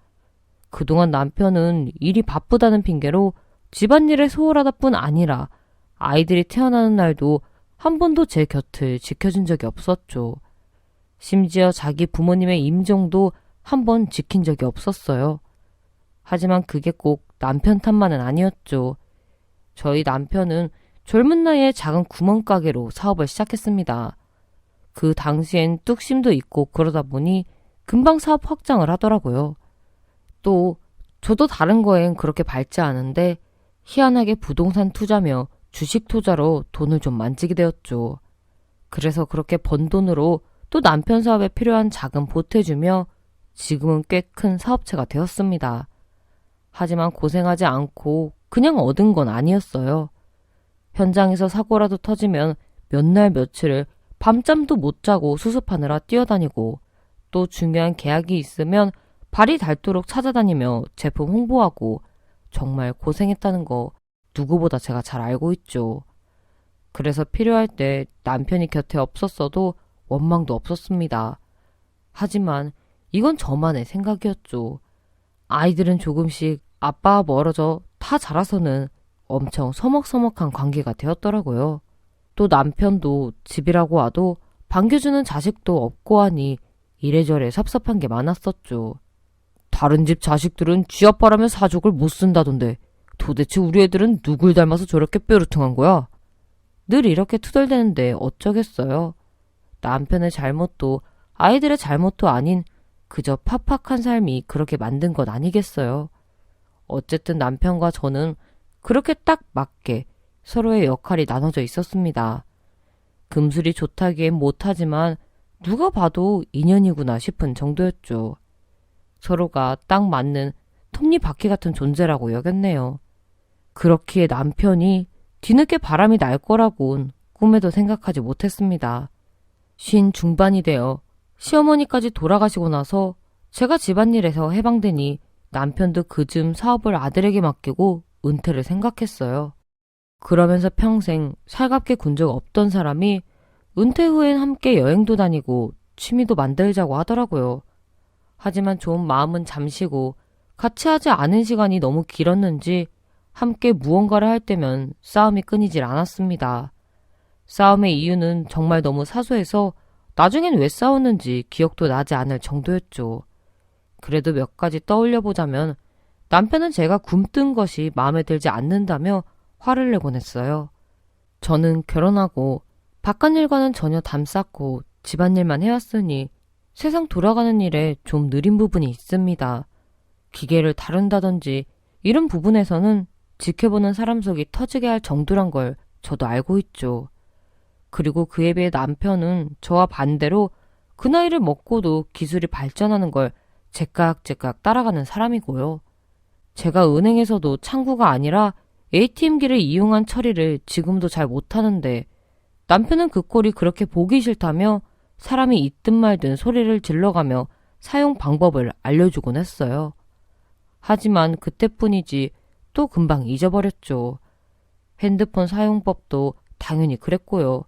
그동안 남편은 일이 바쁘다는 핑계로 집안일에 소홀하다 뿐 아니라 아이들이 태어나는 날도 한 번도 제 곁을 지켜준 적이 없었죠. 심지어 자기 부모님의 임종도 한 번 지킨 적이 없었어요. 하지만 그게 꼭 남편 탓만은 아니었죠. 저희 남편은 젊은 나이에 작은 구멍가게로 사업을 시작했습니다. 그 당시엔 뚝심도 있고 그러다 보니 금방 사업 확장을 하더라고요. 또 저도 다른 거엔 그렇게 밝지 않은데 희한하게 부동산 투자며 주식 투자로 돈을 좀 만지게 되었죠. 그래서 그렇게 번 돈으로 또 남편 사업에 필요한 자금 보태주며 지금은 꽤 큰 사업체가 되었습니다. 하지만 고생하지 않고 그냥 얻은 건 아니었어요. 현장에서 사고라도 터지면 몇 날 며칠을 밤잠도 못 자고 수습하느라 뛰어다니고 또 중요한 계약이 있으면 발이 닳도록 찾아다니며 제품 홍보하고 정말 고생했다는 거 누구보다 제가 잘 알고 있죠. 그래서 필요할 때 남편이 곁에 없었어도 원망도 없었습니다. 하지만 이건 저만의 생각이었죠. 아이들은 조금씩 아빠와 멀어져 다 자라서는 엄청 서먹서먹한 관계가 되었더라고요. 또 남편도 집이라고 와도 반겨주는 자식도 없고 하니 이래저래 섭섭한 게 많았었죠. 다른 집 자식들은 쥐 아빠라면 사족을 못 쓴다던데 도대체 우리 애들은 누굴 닮아서 저렇게 뾰루퉁한 거야? 늘 이렇게 투덜대는데 어쩌겠어요. 남편의 잘못도 아이들의 잘못도 아닌 그저 팍팍한 삶이 그렇게 만든 것 아니겠어요. 어쨌든 남편과 저는 그렇게 딱 맞게 서로의 역할이 나눠져 있었습니다. 금술이 좋다기엔 못하지만 누가 봐도 인연이구나 싶은 정도였죠. 서로가 딱 맞는 톱니바퀴 같은 존재라고 여겼네요. 그렇기에 남편이 뒤늦게 바람이 날 거라곤 꿈에도 생각하지 못했습니다. 50 중반이 되어 시어머니까지 돌아가시고 나서 제가 집안일에서 해방되니 남편도 그즘 사업을 아들에게 맡기고 은퇴를 생각했어요. 그러면서 평생 살갑게 군 적 없던 사람이 은퇴 후엔 함께 여행도 다니고 취미도 만들자고 하더라고요. 하지만 좋은 마음은 잠시고 같이 하지 않은 시간이 너무 길었는지 함께 무언가를 할 때면 싸움이 끊이질 않았습니다. 싸움의 이유는 정말 너무 사소해서 나중엔 왜 싸웠는지 기억도 나지 않을 정도였죠. 그래도 몇 가지 떠올려 보자면 남편은 제가 굼뜬 것이 마음에 들지 않는다며 화를 내곤 했어요. 저는 결혼하고 바깥일과는 전혀 담쌓고 집안일만 해왔으니 세상 돌아가는 일에 좀 느린 부분이 있습니다. 기계를 다룬다든지 이런 부분에서는 지켜보는 사람 속이 터지게 할 정도란 걸 저도 알고 있죠. 그리고 그에 비해 남편은 저와 반대로 그 나이를 먹고도 기술이 발전하는 걸 제깍제깍 따라가는 사람이고요. 제가 은행에서도 창구가 아니라 ATM기를 이용한 처리를 지금도 잘 못하는데 남편은 그 꼴이 그렇게 보기 싫다며 사람이 있든 말든 소리를 질러가며 사용 방법을 알려주곤 했어요. 하지만 그때뿐이지 또 금방 잊어버렸죠. 핸드폰 사용법도 당연히 그랬고요.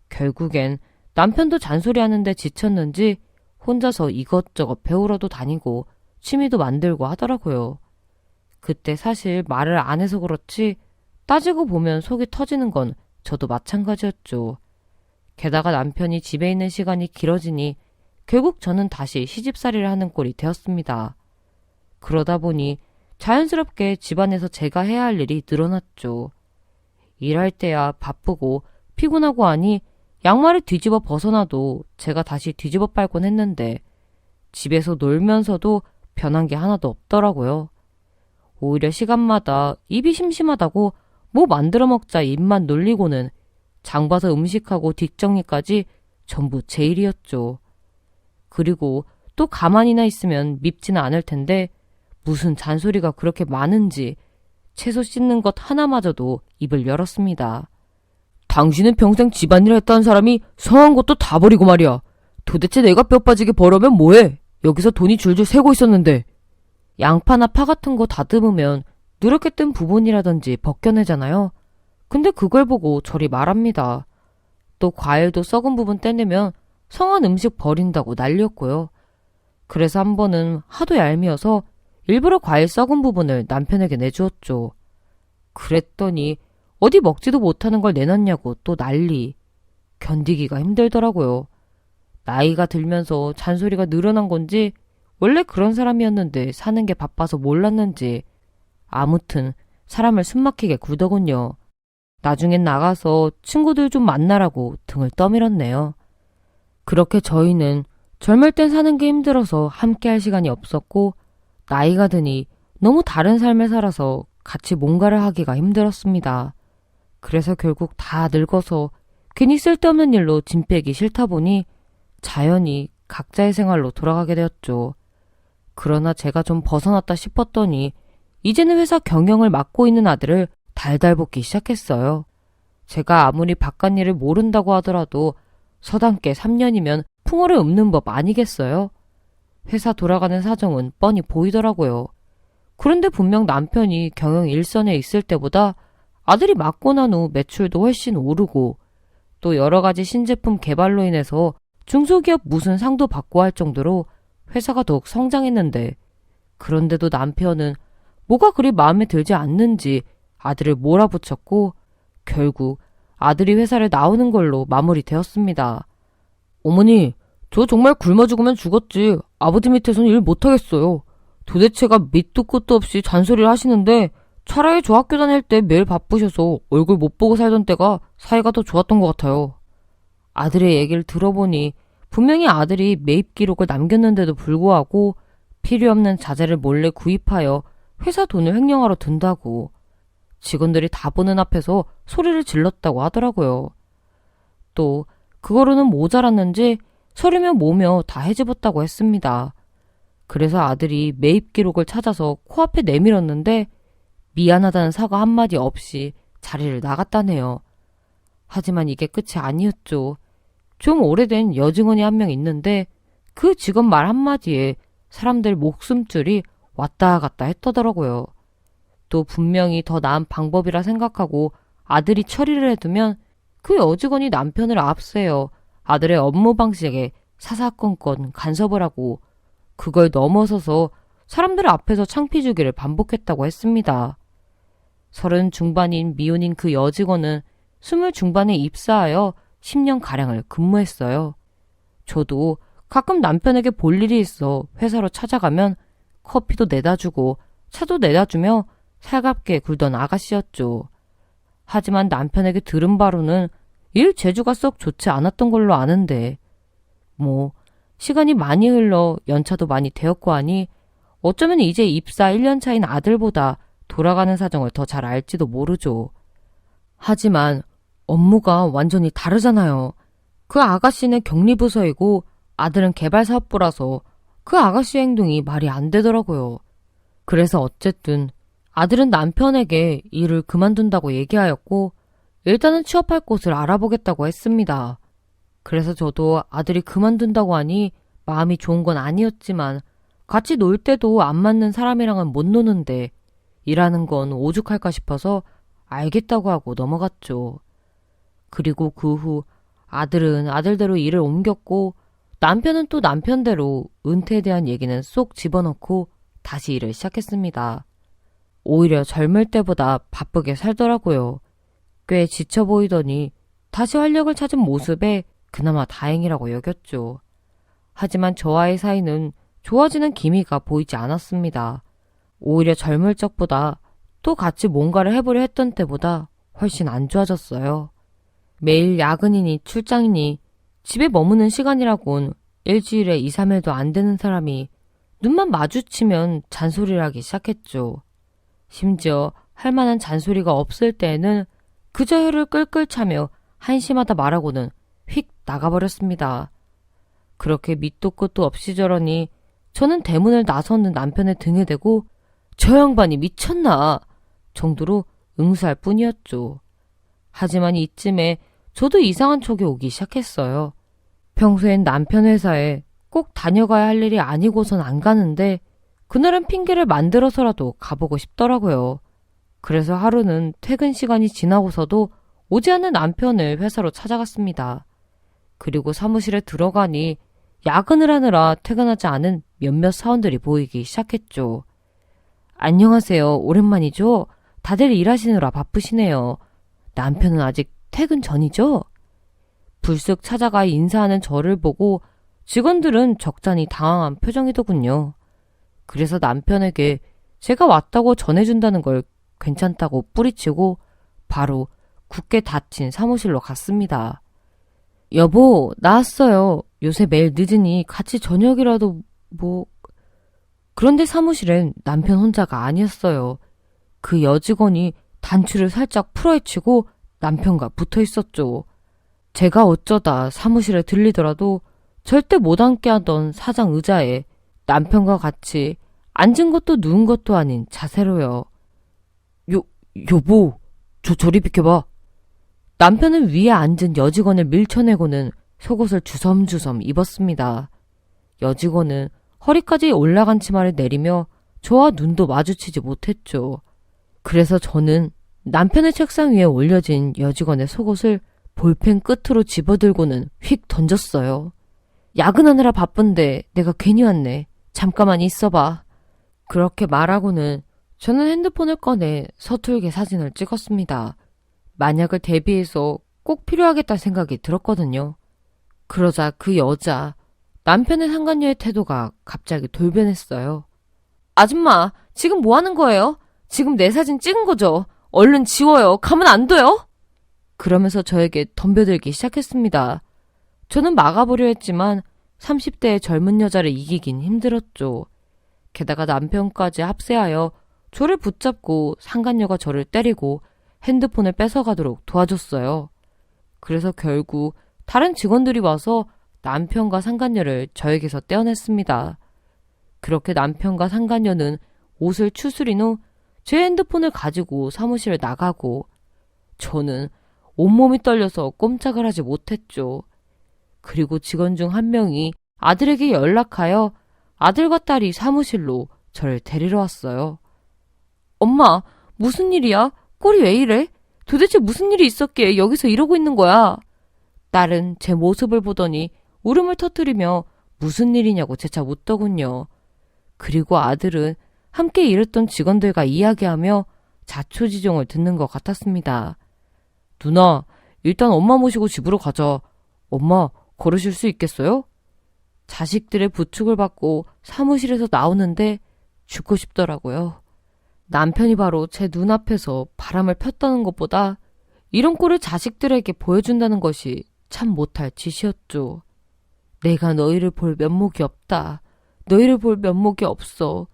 결국엔 남편도 잔소리하는데 지쳤는지 혼자서 이것저것 배우러도 다니고 취미도 만들고 하더라고요. 그때 사실 말을 안 해서 그렇지 따지고 보면 속이 터지는 건 저도 마찬가지였죠. 게다가 남편이 집에 있는 시간이 길어지니 결국 저는 다시 시집살이를 하는 꼴이 되었습니다. 그러다 보니 자연스럽게 집안에서 제가 해야 할 일이 늘어났죠. 일할 때야 바쁘고 피곤하고 하니 양말을 뒤집어 벗어놔도 제가 다시 뒤집어 빨곤 했는데 집에서 놀면서도 변한 게 하나도 없더라고요. 오히려 시간마다 입이 심심하다고 뭐 만들어 먹자 입만 놀리고는 장 봐서 음식하고 뒷정리까지 전부 제 일이었죠. 그리고 또 가만히나 있으면 밉지는 않을 텐데 무슨 잔소리가 그렇게 많은지 채소 씻는 것 하나마저도 입을 열었습니다. 당신은 평생 집안일 했다는 사람이 성한 것도 다 버리고 말이야. 도대체 내가 뼈 빠지게 벌어면 뭐해? 여기서 돈이 줄줄 새고 있었는데. 양파나 파 같은 거 다듬으면 누렇게 뜬 부분이라든지 벗겨내잖아요. 근데 그걸 보고 저리 말합니다. 또 과일도 썩은 부분 떼내면 성한 음식 버린다고 난리였고요. 그래서 한 번은 하도 얄미워서 일부러 과일 썩은 부분을 남편에게 내주었죠. 그랬더니 어디 먹지도 못하는 걸 내놨냐고 또 난리. 견디기가 힘들더라고요. 나이가 들면서 잔소리가 늘어난 건지 원래 그런 사람이었는데 사는 게 바빠서 몰랐는지 아무튼 사람을 숨막히게 굴더군요. 나중엔 나가서 친구들 좀 만나라고 등을 떠밀었네요. 그렇게 저희는 젊을 땐 사는 게 힘들어서 함께 할 시간이 없었고 나이가 드니 너무 다른 삶을 살아서 같이 뭔가를 하기가 힘들었습니다. 그래서 결국 다 늙어서 괜히 쓸데없는 일로 짐 빼기 싫다 보니 자연히 각자의 생활로 돌아가게 되었죠. 그러나 제가 좀 벗어났다 싶었더니 이제는 회사 경영을 맡고 있는 아들을 달달 볶기 시작했어요. 제가 아무리 바깥 일을 모른다고 하더라도 서당께 3년이면 풍어를 읊는 법 아니겠어요? 회사 돌아가는 사정은 뻔히 보이더라고요. 그런데 분명 남편이 경영 일선에 있을 때보다 아들이 맡고 난 후 매출도 훨씬 오르고 또 여러 가지 신제품 개발로 인해서 중소기업 무슨 상도 받고 할 정도로 회사가 더욱 성장했는데 그런데도 남편은 뭐가 그리 마음에 들지 않는지 아들을 몰아붙였고 결국 아들이 회사를 나오는 걸로 마무리되었습니다. 어머니, 저 정말 굶어 죽으면 죽었지. 아버지 밑에선 일 못하겠어요. 도대체가 밑도 끝도 없이 잔소리를 하시는데 차라리 저 학교 다닐 때 매일 바쁘셔서 얼굴 못 보고 살던 때가 사이가 더 좋았던 것 같아요. 아들의 얘기를 들어보니 분명히 아들이 매입 기록을 남겼는데도 불구하고 필요 없는 자재를 몰래 구입하여 회사 돈을 횡령하러 든다고 직원들이 다 보는 앞에서 소리를 질렀다고 하더라고요. 또 그거로는 모자랐는지 서류며 뭐며 다 헤집었다고 했습니다. 그래서 아들이 매입 기록을 찾아서 코앞에 내밀었는데 미안하다는 사과 한마디 없이 자리를 나갔다네요. 하지만 이게 끝이 아니었죠. 좀 오래된 여직원이 한 명 있는데 그 직원 말 한마디에 사람들 목숨줄이 왔다 갔다 했더더라고요. 또 분명히 더 나은 방법이라 생각하고 아들이 처리를 해두면 그 여직원이 남편을 앞세워 아들의 업무 방식에 사사건건 간섭을 하고 그걸 넘어서서 사람들 앞에서 창피 주기를 반복했다고 했습니다. 30 중반인 미혼인 그 여직원은 20 중반에 입사하여 10년가량을 근무했어요. 저도 가끔 남편에게 볼 일이 있어 회사로 찾아가면 커피도 내다주고 차도 내다주며 살갑게 굴던 아가씨였죠. 하지만 남편에게 들은 바로는 일 재주가 썩 좋지 않았던 걸로 아는데 시간이 많이 흘러 연차도 많이 되었고 하니 어쩌면 이제 입사 1년 차인 아들보다 돌아가는 사정을 더 잘 알지도 모르죠. 하지만 업무가 완전히 다르잖아요. 그 아가씨는 격리부서이고 아들은 개발사업부라서 그 아가씨 행동이 말이 안 되더라고요. 그래서 어쨌든 아들은 남편에게 일을 그만둔다고 얘기하였고 일단은 취업할 곳을 알아보겠다고 했습니다. 그래서 저도 아들이 그만둔다고 하니 마음이 좋은 건 아니었지만 같이 놀 때도 안 맞는 사람이랑은 못 노는데 일하는 건 오죽할까 싶어서 알겠다고 하고 넘어갔죠. 그리고 그 후 아들은 아들대로 일을 옮겼고 남편은 또 남편대로 은퇴에 대한 얘기는 쏙 집어넣고 다시 일을 시작했습니다. 오히려 젊을 때보다 바쁘게 살더라고요. 꽤 지쳐 보이더니 다시 활력을 찾은 모습에 그나마 다행이라고 여겼죠. 하지만 저와의 사이는 좋아지는 기미가 보이지 않았습니다. 오히려 젊을 적보다 또 같이 뭔가를 해보려 했던 때보다 훨씬 안 좋아졌어요. 매일 야근이니 출장이니 집에 머무는 시간이라곤 일주일에 2, 3일도 안 되는 사람이 눈만 마주치면 잔소리를 하기 시작했죠. 심지어 할 만한 잔소리가 없을 때에는 그저 혀를 끌끌 차며 한심하다 말하고는 휙 나가버렸습니다. 그렇게 밑도 끝도 없이 저러니 저는 대문을 나서는 남편의 등에 대고 저 양반이 미쳤나 정도로 응수할 뿐이었죠. 하지만 이쯤에 저도 이상한 촉이 오기 시작했어요. 평소엔 남편 회사에 꼭 다녀가야 할 일이 아니고선 안 가는데 그날은 핑계를 만들어서라도 가보고 싶더라고요. 그래서 하루는 퇴근 시간이 지나고서도 오지 않는 남편을 회사로 찾아갔습니다. 그리고 사무실에 들어가니 야근을 하느라 퇴근하지 않은 몇몇 사원들이 보이기 시작했죠. 안녕하세요. 오랜만이죠? 다들 일하시느라 바쁘시네요. 남편은 아직 퇴근 전이죠? 불쑥 찾아가 인사하는 저를 보고 직원들은 적잖이 당황한 표정이더군요. 그래서 남편에게 제가 왔다고 전해준다는 걸 괜찮다고 뿌리치고 바로 굳게 닫힌 사무실로 갔습니다. 여보, 나왔어요. 요새 매일 늦으니 같이 저녁이라도 뭐... 그런데 사무실엔 남편 혼자가 아니었어요. 그 여직원이 단추를 살짝 풀어헤치고 남편과 붙어 있었죠. 제가 어쩌다 사무실에 들리더라도 절대 못 앉게 하던 사장 의자에 남편과 같이 앉은 것도 누운 것도 아닌 자세로요. 여보, 저리 비켜봐. 남편은 위에 앉은 여직원을 밀쳐내고는 속옷을 주섬주섬 입었습니다. 여직원은 허리까지 올라간 치마를 내리며 저와 눈도 마주치지 못했죠. 그래서 저는 남편의 책상 위에 올려진 여직원의 속옷을 볼펜 끝으로 집어들고는 휙 던졌어요. 야근하느라 바쁜데 내가 괜히 왔네. 잠깐만 있어봐. 그렇게 말하고는 저는 핸드폰을 꺼내 서툴게 사진을 찍었습니다. 만약을 대비해서 꼭 필요하겠다 생각이 들었거든요. 그러자 그 여자, 남편의 상간녀의 태도가 갑자기 돌변했어요. 아줌마, 지금 뭐 하는 거예요? 지금 내 사진 찍은 거죠? 얼른 지워요. 가면 안 돼요? 그러면서 저에게 덤벼들기 시작했습니다. 저는 막아보려 했지만 30대의 젊은 여자를 이기긴 힘들었죠. 게다가 남편까지 합세하여 저를 붙잡고 상간녀가 저를 때리고 핸드폰을 뺏어가도록 도와줬어요. 그래서 결국 다른 직원들이 와서 남편과 상간녀를 저에게서 떼어냈습니다. 그렇게 남편과 상간녀는 옷을 추스린 후 제 핸드폰을 가지고 사무실을 나가고 저는 온몸이 떨려서 꼼짝을 하지 못했죠. 그리고 직원 중 한 명이 아들에게 연락하여 아들과 딸이 사무실로 저를 데리러 왔어요. 엄마, 무슨 일이야? 꼴이 왜 이래? 도대체 무슨 일이 있었기에 여기서 이러고 있는 거야? 딸은 제 모습을 보더니 울음을 터뜨리며 무슨 일이냐고 재차 묻더군요. 그리고 아들은 함께 일했던 직원들과 이야기하며 자초지종을 듣는 것 같았습니다. 누나, 일단 엄마 모시고 집으로 가자. 엄마, 걸으실 수 있겠어요? 자식들의 부축을 받고 사무실에서 나오는데 죽고 싶더라고요. 남편이 바로 제 눈앞에서 바람을 폈다는 것보다 이런 꼴을 자식들에게 보여준다는 것이 참 못할 짓이었죠. 내가 너희를 볼 면목이 없다. 너희를 볼 면목이 없어.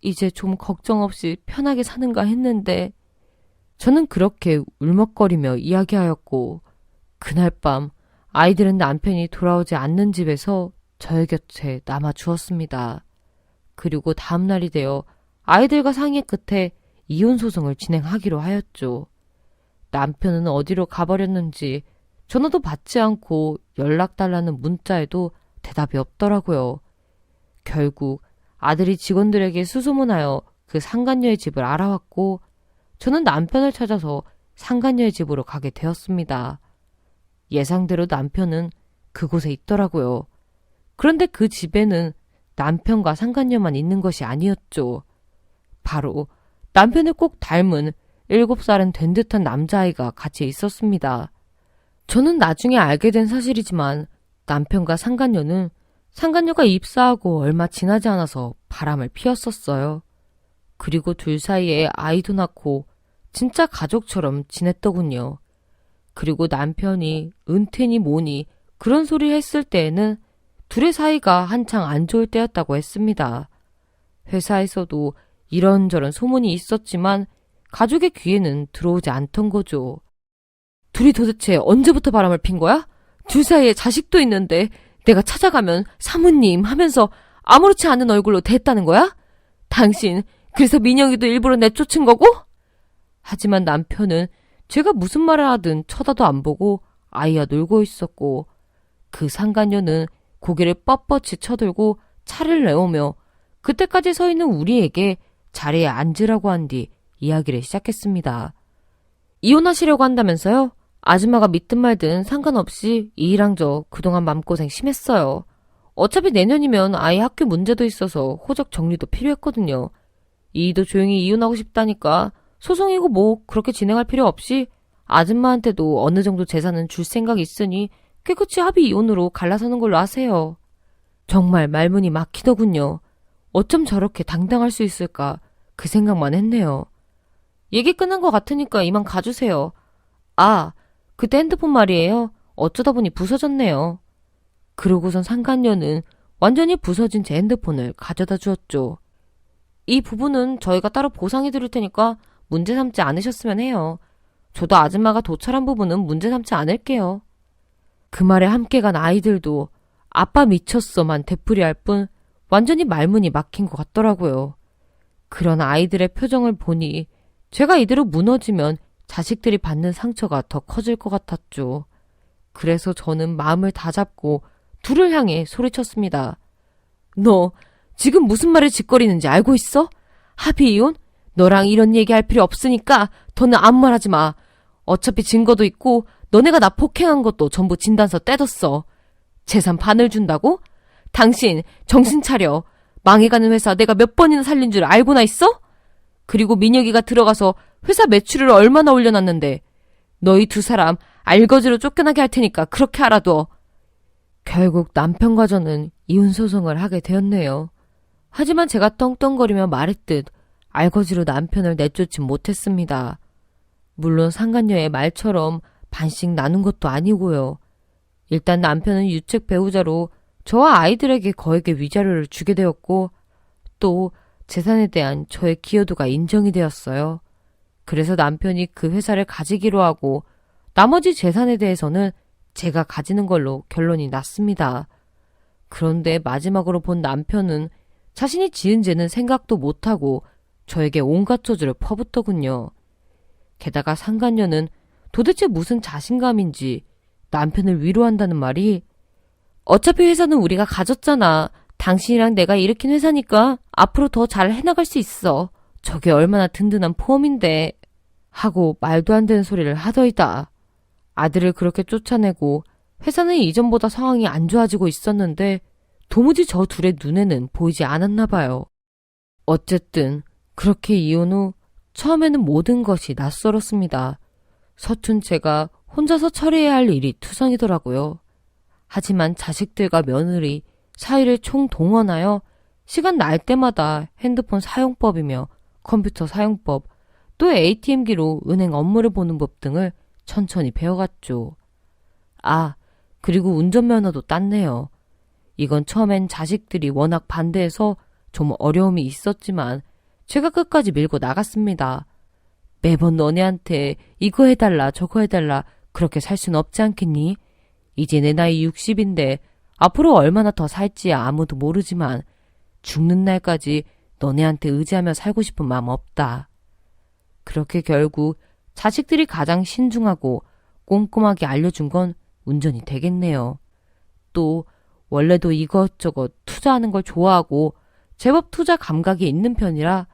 이제 좀 걱정 없이 편하게 사는가 했는데 저는 그렇게 울먹거리며 이야기하였고 그날 밤 아이들은 남편이 돌아오지 않는 집에서 저의 곁에 남아 주었습니다. 그리고 다음 날이 되어 아이들과 상의 끝에 이혼 소송을 진행하기로 하였죠. 남편은 어디로 가버렸는지 전화도 받지 않고 연락 달라는 문자에도 대답이 없더라고요. 결국 아들이 직원들에게 수소문하여 그 상간녀의 집을 알아왔고 저는 남편을 찾아서 상간녀의 집으로 가게 되었습니다. 예상대로 남편은 그곳에 있더라고요. 그런데 그 집에는 남편과 상간녀만 있는 것이 아니었죠. 바로 남편을 꼭 닮은 7살은 된 듯한 남자아이가 같이 있었습니다. 저는 나중에 알게 된 사실이지만 남편과 상간녀가 입사하고 얼마 지나지 않아서 바람을 피웠었어요. 그리고 둘 사이에 아이도 낳고 진짜 가족처럼 지냈더군요. 그리고 남편이 은퇴니 뭐니 그런 소리 했을 때에는 둘의 사이가 한창 안 좋을 때였다고 했습니다. 회사에서도 이런저런 소문이 있었지만 가족의 귀에는 들어오지 않던 거죠. 둘이 도대체 언제부터 바람을 핀 거야? 둘 사이에 자식도 있는데 내가 찾아가면 사모님 하면서 아무렇지 않은 얼굴로 대했다는 거야? 당신 그래서 민영이도 일부러 내쫓은 거고? 하지만 남편은 제가 무슨 말을 하든 쳐다도 안 보고 아이와 놀고 있었고 그 상간녀는 고개를 뻣뻣이 쳐들고 차를 내오며 그때까지 서 있는 우리에게 자리에 앉으라고 한 뒤 이야기를 시작했습니다. 이혼하시려고 한다면서요? 아줌마가 믿든 말든 상관없이 이 일랑 저 그동안 맘고생 심했어요. 어차피 내년이면 아이 학교 문제도 있어서 호적 정리도 필요했거든요. 이도 조용히 이혼하고 싶다니까 소송이고 뭐 그렇게 진행할 필요 없이 아줌마한테도 어느 정도 재산은 줄 생각이 있으니 깨끗이 합의 이혼으로 갈라서는 걸로 하세요. 정말 말문이 막히더군요. 어쩜 저렇게 당당할 수 있을까 그 생각만 했네요. 얘기 끝난 것 같으니까 이만 가주세요. 아, 그때 핸드폰 말이에요. 어쩌다 보니 부서졌네요. 그러고선 상간녀는 완전히 부서진 제 핸드폰을 가져다 주었죠. 이 부분은 저희가 따로 보상해 드릴 테니까 문제 삼지 않으셨으면 해요. 저도 아줌마가 도찰한 부분은 문제 삼지 않을게요. 그 말에 함께 간 아이들도 아빠 미쳤어만 되풀이할 뿐 완전히 말문이 막힌 것 같더라고요. 그런 아이들의 표정을 보니 제가 이대로 무너지면 자식들이 받는 상처가 더 커질 것 같았죠. 그래서 저는 마음을 다잡고 둘을 향해 소리쳤습니다. 너 지금 무슨 말을 짓거리는지 알고 있어? 합의 이혼? 너랑 이런 얘기할 필요 없으니까 더는 아무 말 하지 마. 어차피 증거도 있고 너네가 나 폭행한 것도 전부 진단서 떼뒀어. 재산 반을 준다고? 당신 정신 차려. 망해가는 회사 내가 몇 번이나 살린 줄 알고나 있어? 그리고 민혁이가 들어가서 회사 매출을 얼마나 올려놨는데 너희 두 사람 알거지로 쫓겨나게 할 테니까 그렇게 알아둬. 결국 남편과 저는 이혼소송을 하게 되었네요. 하지만 제가 떵떵거리며 말했듯 알거지로 남편을 내쫓지 못했습니다. 물론 상간녀의 말처럼 반씩 나눈 것도 아니고요. 일단 남편은 유책 배우자로 저와 아이들에게 거액의 위자료를 주게 되었고 또 재산에 대한 저의 기여도가 인정이 되었어요. 그래서 남편이 그 회사를 가지기로 하고 나머지 재산에 대해서는 제가 가지는 걸로 결론이 났습니다. 그런데 마지막으로 본 남편은 자신이 지은 죄는 생각도 못하고 저에게 온갖 저주를 퍼붓더군요. 게다가 상간녀는 도대체 무슨 자신감인지 남편을 위로한다는 말이 어차피 회사는 우리가 가졌잖아. 당신이랑 내가 일으킨 회사니까 앞으로 더 잘 해나갈 수 있어. 저게 얼마나 든든한 포험인데 하고 말도 안 되는 소리를 하더이다. 아들을 그렇게 쫓아내고 회사는 이전보다 상황이 안 좋아지고 있었는데 도무지 저 둘의 눈에는 보이지 않았나 봐요. 어쨌든 그렇게 이혼 후 처음에는 모든 것이 낯설었습니다. 서툰 제가 혼자서 처리해야 할 일이 투성이더라고요. 하지만 자식들과 며느리, 사위를 총동원하여 시간 날 때마다 핸드폰 사용법이며 컴퓨터 사용법, 또 ATM기로 은행 업무를 보는 법 등을 천천히 배워갔죠. 아, 그리고 운전면허도 땄네요. 이건 처음엔 자식들이 워낙 반대해서 좀 어려움이 있었지만 제가 끝까지 밀고 나갔습니다. 매번 너네한테 이거 해달라 저거 해달라 그렇게 살 순 없지 않겠니? 이제 내 나이 60인데 앞으로 얼마나 더 살지 아무도 모르지만 죽는 날까지 너네한테 의지하며 살고 싶은 마음 없다. 그렇게 결국 자식들이 가장 신중하고 꼼꼼하게 알려준 건 운전이 되겠네요. 또 원래도 이것저것 투자하는 걸 좋아하고 제법 투자 감각이 있는 편이라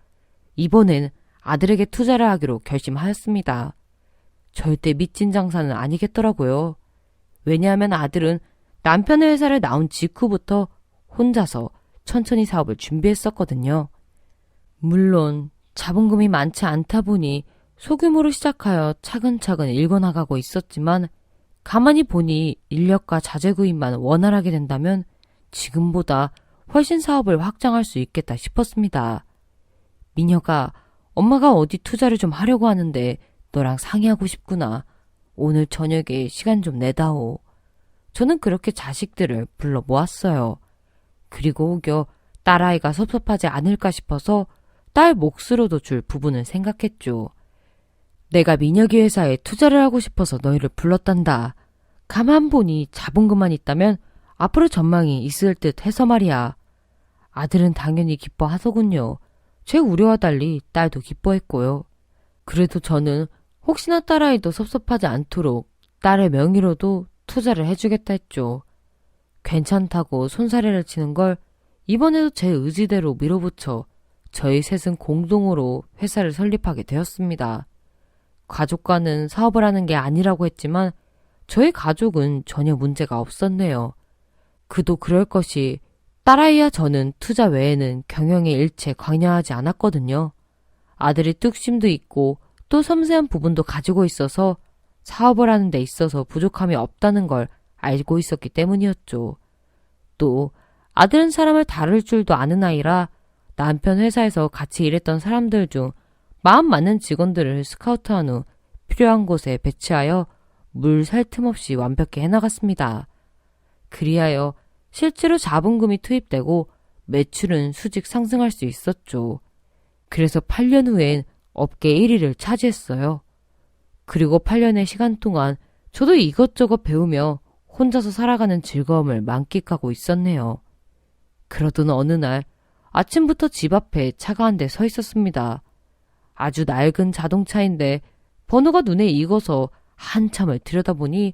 이번엔 아들에게 투자를 하기로 결심하였습니다. 절대 미친 장사는 아니겠더라고요. 왜냐하면 아들은 남편의 회사를 나온 직후부터 혼자서 천천히 사업을 준비했었거든요. 물론 자본금이 많지 않다 보니 소규모로 시작하여 차근차근 일궈나가고 있었지만 가만히 보니 인력과 자재 구입만 원활하게 된다면 지금보다 훨씬 사업을 확장할 수 있겠다 싶었습니다. 미녀가 엄마가 어디 투자를 좀 하려고 하는데 너랑 상의하고 싶구나. 오늘 저녁에 시간 좀 내다오. 저는 그렇게 자식들을 불러 모았어요. 그리고 오겨 딸아이가 섭섭하지 않을까 싶어서 딸 몫으로도 줄 부분을 생각했죠. 내가 민혁이 회사에 투자를 하고 싶어서 너희를 불렀단다. 가만 보니 자본금만 있다면 앞으로 전망이 있을 듯 해서 말이야. 아들은 당연히 기뻐하더군요. 제 우려와 달리 딸도 기뻐했고요. 그래도 저는 혹시나 딸아이도 섭섭하지 않도록 딸의 명의로도 투자를 해주겠다 했죠. 괜찮다고 손사래를 치는 걸 이번에도 제 의지대로 밀어붙여 저희 셋은 공동으로 회사를 설립하게 되었습니다. 가족과는 사업을 하는 게 아니라고 했지만 저희 가족은 전혀 문제가 없었네요. 그도 그럴 것이 딸아이와 저는 투자 외에는 경영에 일체 관여하지 않았거든요. 아들이 뚝심도 있고 또 섬세한 부분도 가지고 있어서 사업을 하는 데 있어서 부족함이 없다는 걸 알고 있었기 때문이었죠. 또 아들은 사람을 다룰 줄도 아는 아이라 남편 회사에서 같이 일했던 사람들 중 마음 맞는 직원들을 스카우트한 후 필요한 곳에 배치하여 물 살 틈 없이 완벽히 해나갔습니다. 그리하여 실제로 자본금이 투입되고 매출은 수직 상승할 수 있었죠. 그래서 8년 후엔 업계 1위를 차지했어요. 그리고 8년의 시간 동안 저도 이것저것 배우며 혼자서 살아가는 즐거움을 만끽하고 있었네요. 그러던 어느 날 아침부터 집 앞에 차가 한 대 서 있었습니다. 아주 낡은 자동차인데 번호가 눈에 익어서 한참을 들여다보니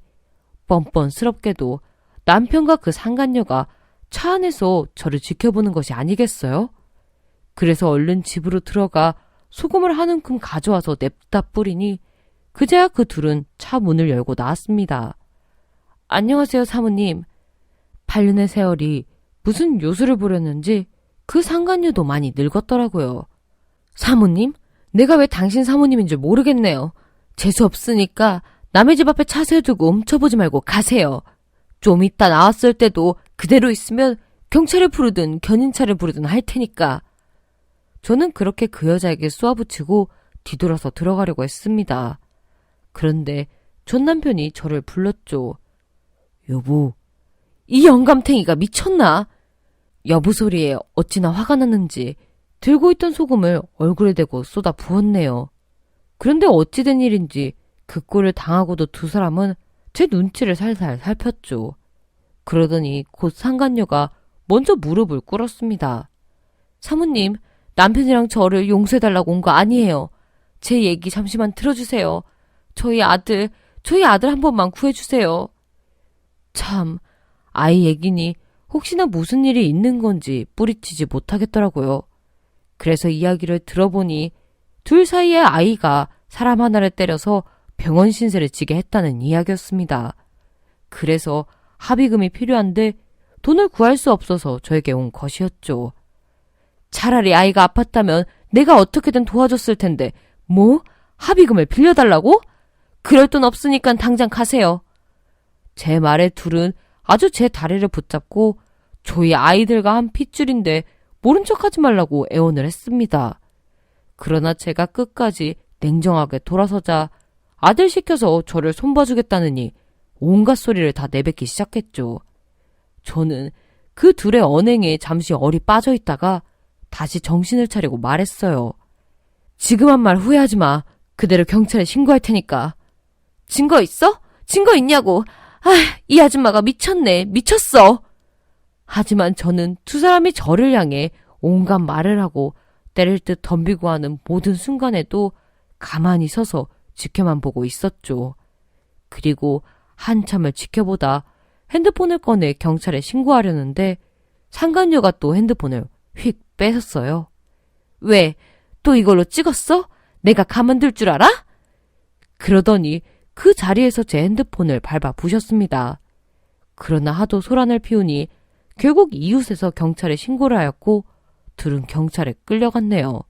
뻔뻔스럽게도 남편과 그 상간녀가 차 안에서 저를 지켜보는 것이 아니겠어요? 그래서 얼른 집으로 들어가 소금을 한 움큼 가져와서 냅다 뿌리니 그제야 그 둘은 차 문을 열고 나왔습니다. 안녕하세요, 사모님. 8년의 세월이 무슨 요술을 부렸는지 그 상간녀도 많이 늙었더라고요. 사모님? 내가 왜 당신 사모님인 줄 모르겠네요. 재수 없으니까 남의 집 앞에 차 세워두고 훔쳐보지 말고 가세요. 좀 이따 나왔을 때도 그대로 있으면 경찰을 부르든 견인차를 부르든 할 테니까. 저는 그렇게 그 여자에게 쏘아붙이고 뒤돌아서 들어가려고 했습니다. 그런데 전 남편이 저를 불렀죠. 여보, 이 영감탱이가 미쳤나? 여보 소리에 어찌나 화가 났는지 들고 있던 소금을 얼굴에 대고 쏟아 부었네요. 그런데 어찌 된 일인지 그 꼴을 당하고도 두 사람은 제 눈치를 살살 살폈죠. 그러더니 곧 상간녀가 먼저 무릎을 꿇었습니다. 사모님, 남편이랑 저를 용서해달라고 온 거 아니에요. 제 얘기 잠시만 들어주세요. 저희 아들 한 번만 구해주세요. 참, 아이 얘기니 혹시나 무슨 일이 있는 건지 뿌리치지 못하겠더라고요. 그래서 이야기를 들어보니 둘 사이에 아이가 사람 하나를 때려서 병원 신세를 지게 했다는 이야기였습니다. 그래서 합의금이 필요한데 돈을 구할 수 없어서 저에게 온 것이었죠. 차라리 아이가 아팠다면 내가 어떻게든 도와줬을 텐데 뭐? 합의금을 빌려달라고? 그럴 돈 없으니까 당장 가세요. 제 말에 둘은 아주 제 다리를 붙잡고 저희 아이들과 한 핏줄인데 모른 척하지 말라고 애원을 했습니다. 그러나 제가 끝까지 냉정하게 돌아서자 아들 시켜서 저를 손봐주겠다느니 온갖 소리를 다 내뱉기 시작했죠. 저는 그 둘의 언행에 잠시 얼이 빠져 있다가 다시 정신을 차리고 말했어요. 지금 한 말 후회하지 마. 그대로 경찰에 신고할 테니까. 증거 있어? 증거 있냐고. 이 아줌마가 미쳤네. 미쳤어. 하지만 저는 두 사람이 저를 향해 온갖 말을 하고 때릴 듯 덤비고 하는 모든 순간에도 가만히 서서 지켜만 보고 있었죠. 그리고 한참을 지켜보다 핸드폰을 꺼내 경찰에 신고하려는데 상간녀가 또 핸드폰을 휙 뺏었어요. 왜? 또 이걸로 찍었어? 내가 가만둘 줄 알아? 그러더니 그 자리에서 제 핸드폰을 밟아 부셨습니다. 그러나 하도 소란을 피우니 결국 이웃에서 경찰에 신고를 하였고 둘은 경찰에 끌려갔네요.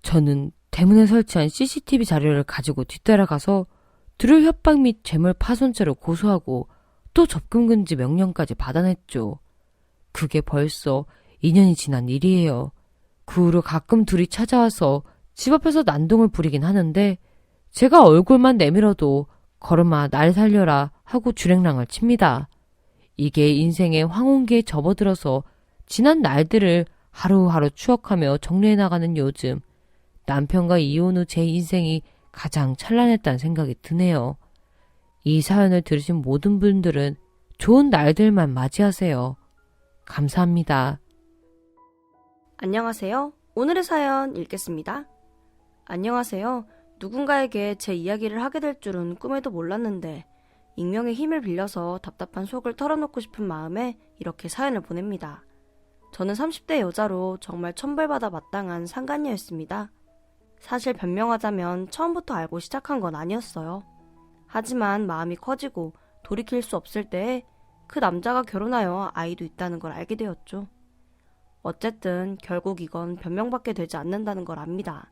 저는 대문에 설치한 CCTV 자료를 가지고 뒤따라가서 둘을 협박 및 재물 파손죄로 고소하고 또 접근금지 명령까지 받아냈죠. 그게 벌써 2년이 지난 일이에요. 그 후로 가끔 둘이 찾아와서 집 앞에서 난동을 부리긴 하는데 제가 얼굴만 내밀어도 걸음아 날 살려라 하고 주랭랑을 칩니다. 이게 인생의 황혼기에 접어들어서 지난 날들을 하루하루 추억하며 정리해 나가는 요즘 남편과 이혼 후 제 인생이 가장 찬란했다는 생각이 드네요. 이 사연을 들으신 모든 분들은 좋은 날들만 맞이하세요. 감사합니다. 안녕하세요. 오늘의 사연 읽겠습니다. 안녕하세요. 누군가에게 제 이야기를 하게 될 줄은 꿈에도 몰랐는데 익명의 힘을 빌려서 답답한 속을 털어놓고 싶은 마음에 이렇게 사연을 보냅니다. 저는 30대 여자로 정말 천벌받아 마땅한 상간녀였습니다. 사실 변명하자면 처음부터 알고 시작한 건 아니었어요. 하지만 마음이 커지고 돌이킬 수 없을 때에 그 남자가 결혼하여 아이도 있다는 걸 알게 되었죠. 어쨌든 결국 이건 변명밖에 되지 않는다는 걸 압니다.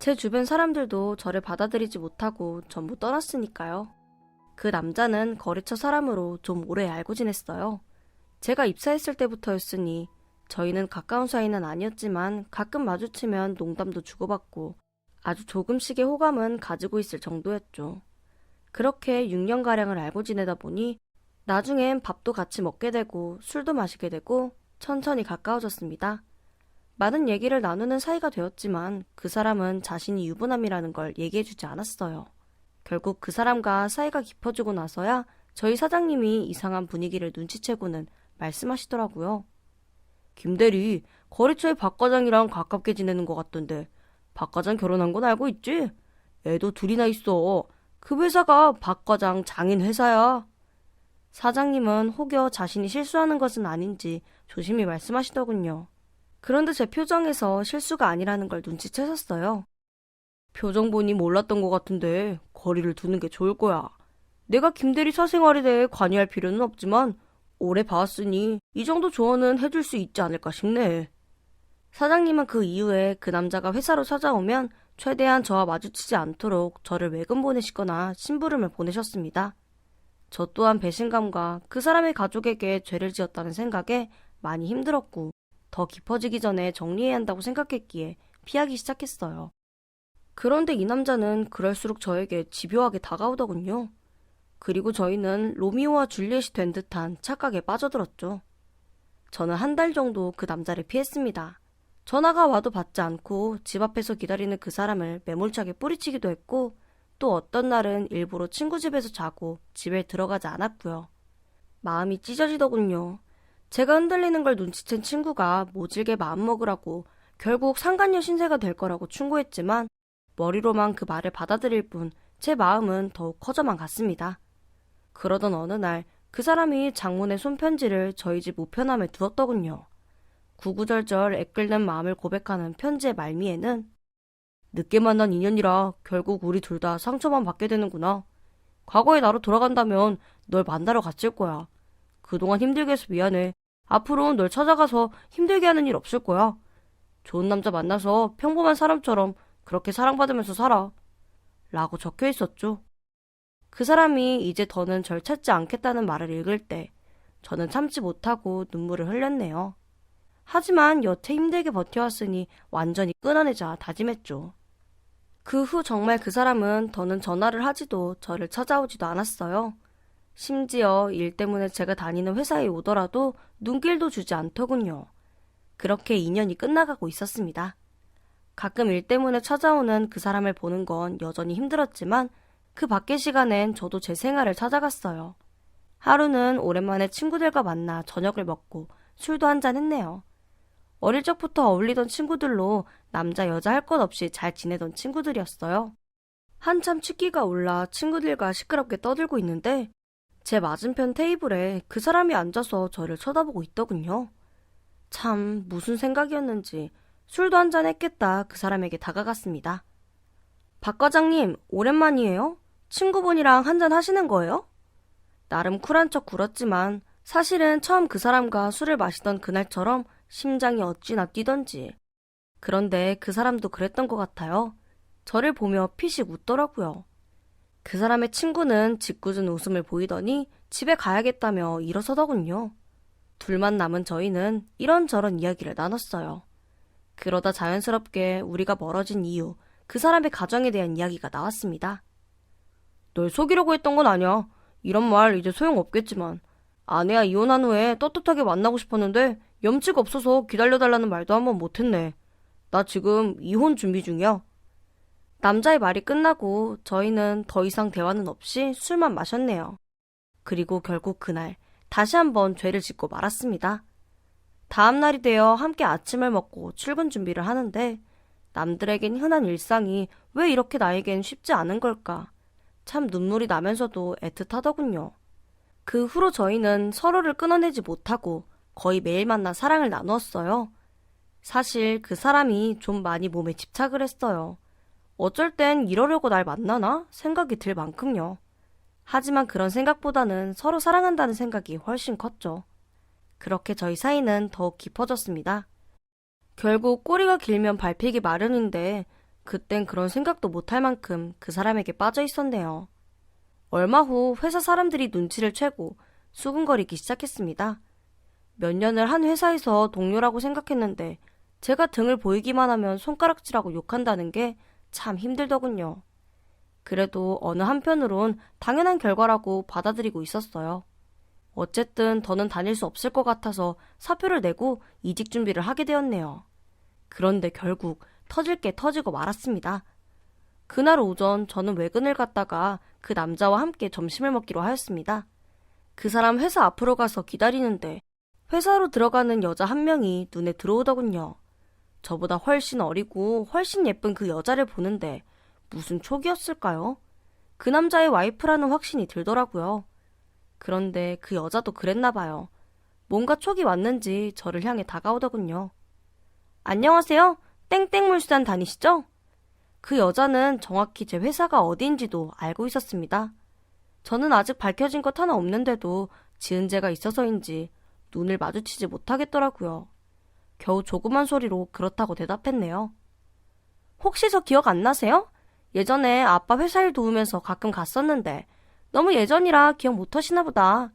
제 주변 사람들도 저를 받아들이지 못하고 전부 떠났으니까요. 그 남자는 거래처 사람으로 좀 오래 알고 지냈어요. 제가 입사했을 때부터였으니 저희는 가까운 사이는 아니었지만 가끔 마주치면 농담도 주고받고 아주 조금씩의 호감은 가지고 있을 정도였죠. 그렇게 6년가량을 알고 지내다 보니 나중엔 밥도 같이 먹게 되고 술도 마시게 되고 천천히 가까워졌습니다. 많은 얘기를 나누는 사이가 되었지만 그 사람은 자신이 유부남이라는 걸 얘기해주지 않았어요. 결국 그 사람과 사이가 깊어지고 나서야 저희 사장님이 이상한 분위기를 눈치채고는 말씀하시더라고요. 김대리, 거래처의 박 과장이랑 가깝게 지내는 것 같던데 박 과장 결혼한 건 알고 있지? 애도 둘이나 있어. 그 회사가 박 과장 장인 회사야. 사장님은 혹여 자신이 실수하는 것은 아닌지 조심히 말씀하시더군요. 그런데 제 표정에서 실수가 아니라는 걸 눈치채셨어요. 표정 보니 몰랐던 것 같은데 거리를 두는 게 좋을 거야. 내가 김대리 사생활에 대해 관여할 필요는 없지만 오래 봐왔으니 이 정도 조언은 해줄 수 있지 않을까 싶네. 사장님은 그 이후에 그 남자가 회사로 찾아오면 최대한 저와 마주치지 않도록 저를 외근 보내시거나 심부름을 보내셨습니다. 저 또한 배신감과 그 사람의 가족에게 죄를 지었다는 생각에 많이 힘들었고 더 깊어지기 전에 정리해야 한다고 생각했기에 피하기 시작했어요. 그런데 이 남자는 그럴수록 저에게 집요하게 다가오더군요. 그리고 저희는 로미오와 줄리엣이 된 듯한 착각에 빠져들었죠. 저는 한 달 정도 그 남자를 피했습니다. 전화가 와도 받지 않고 집 앞에서 기다리는 그 사람을 매몰차게 뿌리치기도 했고 또 어떤 날은 일부러 친구 집에서 자고 집에 들어가지 않았고요. 마음이 찢어지더군요. 제가 흔들리는 걸 눈치챈 친구가 모질게 마음먹으라고 결국 상간녀 신세가 될 거라고 충고했지만 머리로만 그 말을 받아들일 뿐 제 마음은 더욱 커져만 갔습니다. 그러던 어느 날 그 사람이 장문의 손편지를 저희 집 우편함에 두었더군요. 구구절절 애끓는 마음을 고백하는 편지의 말미에는 늦게 만난 인연이라 결국 우리 둘 다 상처만 받게 되는구나. 과거의 나로 돌아간다면 널 만나러 갔을 거야. 그동안 힘들게 해서 미안해. 앞으로는 널 찾아가서 힘들게 하는 일 없을 거야. 좋은 남자 만나서 평범한 사람처럼 그렇게 사랑받으면서 살아. 라고 적혀 있었죠. 그 사람이 이제 더는 절 찾지 않겠다는 말을 읽을 때 저는 참지 못하고 눈물을 흘렸네요. 하지만 여태 힘들게 버텨왔으니 완전히 끊어내자 다짐했죠. 그 후 정말 그 사람은 더는 전화를 하지도 저를 찾아오지도 않았어요. 심지어 일 때문에 제가 다니는 회사에 오더라도 눈길도 주지 않더군요. 그렇게 인연이 끝나가고 있었습니다. 가끔 일 때문에 찾아오는 그 사람을 보는 건 여전히 힘들었지만 그 밖의 시간엔 저도 제 생활을 찾아갔어요. 하루는 오랜만에 친구들과 만나 저녁을 먹고 술도 한잔 했네요. 어릴 적부터 어울리던 친구들로 남자 여자 할 것 없이 잘 지내던 친구들이었어요. 한참 취기가 올라 친구들과 시끄럽게 떠들고 있는데 제 맞은편 테이블에 그 사람이 앉아서 저를 쳐다보고 있더군요. 참 무슨 생각이었는지 술도 한잔 했겠다 그 사람에게 다가갔습니다. 박 과장님, 오랜만이에요? 친구분이랑 한잔 하시는 거예요? 나름 쿨한 척 굴었지만 사실은 처음 그 사람과 술을 마시던 그날처럼 심장이 어찌나 뛰던지. 그런데 그 사람도 그랬던 것 같아요. 저를 보며 피식 웃더라고요. 그 사람의 친구는 짓궂은 웃음을 보이더니 집에 가야겠다며 일어서더군요. 둘만 남은 저희는 이런저런 이야기를 나눴어요. 그러다 자연스럽게 우리가 멀어진 이유, 그 사람의 가정에 대한 이야기가 나왔습니다. 널 속이려고 했던 건 아니야. 이런 말 이제 소용없겠지만 아내와 이혼한 후에 떳떳하게 만나고 싶었는데 염치가 없어서 기다려달라는 말도 한번 못했네. 나 지금 이혼 준비 중이야. 남자의 말이 끝나고 저희는 더 이상 대화는 없이 술만 마셨네요. 그리고 결국 그날 다시 한번 죄를 짓고 말았습니다. 다음 날이 되어 함께 아침을 먹고 출근 준비를 하는데 남들에겐 흔한 일상이 왜 이렇게 나에겐 쉽지 않은 걸까? 참 눈물이 나면서도 애틋하더군요. 그 후로 저희는 서로를 끊어내지 못하고 거의 매일 만나 사랑을 나누었어요. 사실 그 사람이 좀 많이 몸에 집착을 했어요. 어쩔 땐 이러려고 날 만나나 생각이 들 만큼요. 하지만 그런 생각보다는 서로 사랑한다는 생각이 훨씬 컸죠. 그렇게 저희 사이는 더욱 깊어졌습니다. 결국 꼬리가 길면 밟히기 마련인데 그땐 그런 생각도 못할 만큼 그 사람에게 빠져 있었네요. 얼마 후 회사 사람들이 눈치를 채고 수군거리기 시작했습니다. 몇 년을 한 회사에서 동료라고 생각했는데 제가 등을 보이기만 하면 손가락질하고 욕한다는 게 참 힘들더군요. 그래도 어느 한편으론 당연한 결과라고 받아들이고 있었어요. 어쨌든 더는 다닐 수 없을 것 같아서 사표를 내고 이직 준비를 하게 되었네요. 그런데 결국 터질 게 터지고 말았습니다. 그날 오전 저는 외근을 갔다가 그 남자와 함께 점심을 먹기로 하였습니다. 그 사람 회사 앞으로 가서 기다리는데 회사로 들어가는 여자 한 명이 눈에 들어오더군요. 저보다 훨씬 어리고 훨씬 예쁜 그 여자를 보는데 무슨 촉이었을까요? 그 남자의 와이프라는 확신이 들더라고요. 그런데 그 여자도 그랬나 봐요. 뭔가 촉이 왔는지 저를 향해 다가오더군요. 안녕하세요. 땡땡물수단 다니시죠? 그 여자는 정확히 제 회사가 어디인지도 알고 있었습니다. 저는 아직 밝혀진 것 하나 없는데도 지은 죄가 있어서인지 눈을 마주치지 못하겠더라고요. 겨우 조그만 소리로 그렇다고 대답했네요. 혹시 저 기억 안 나세요? 예전에 아빠 회사 일 도우면서 가끔 갔었는데 너무 예전이라 기억 못 하시나 보다.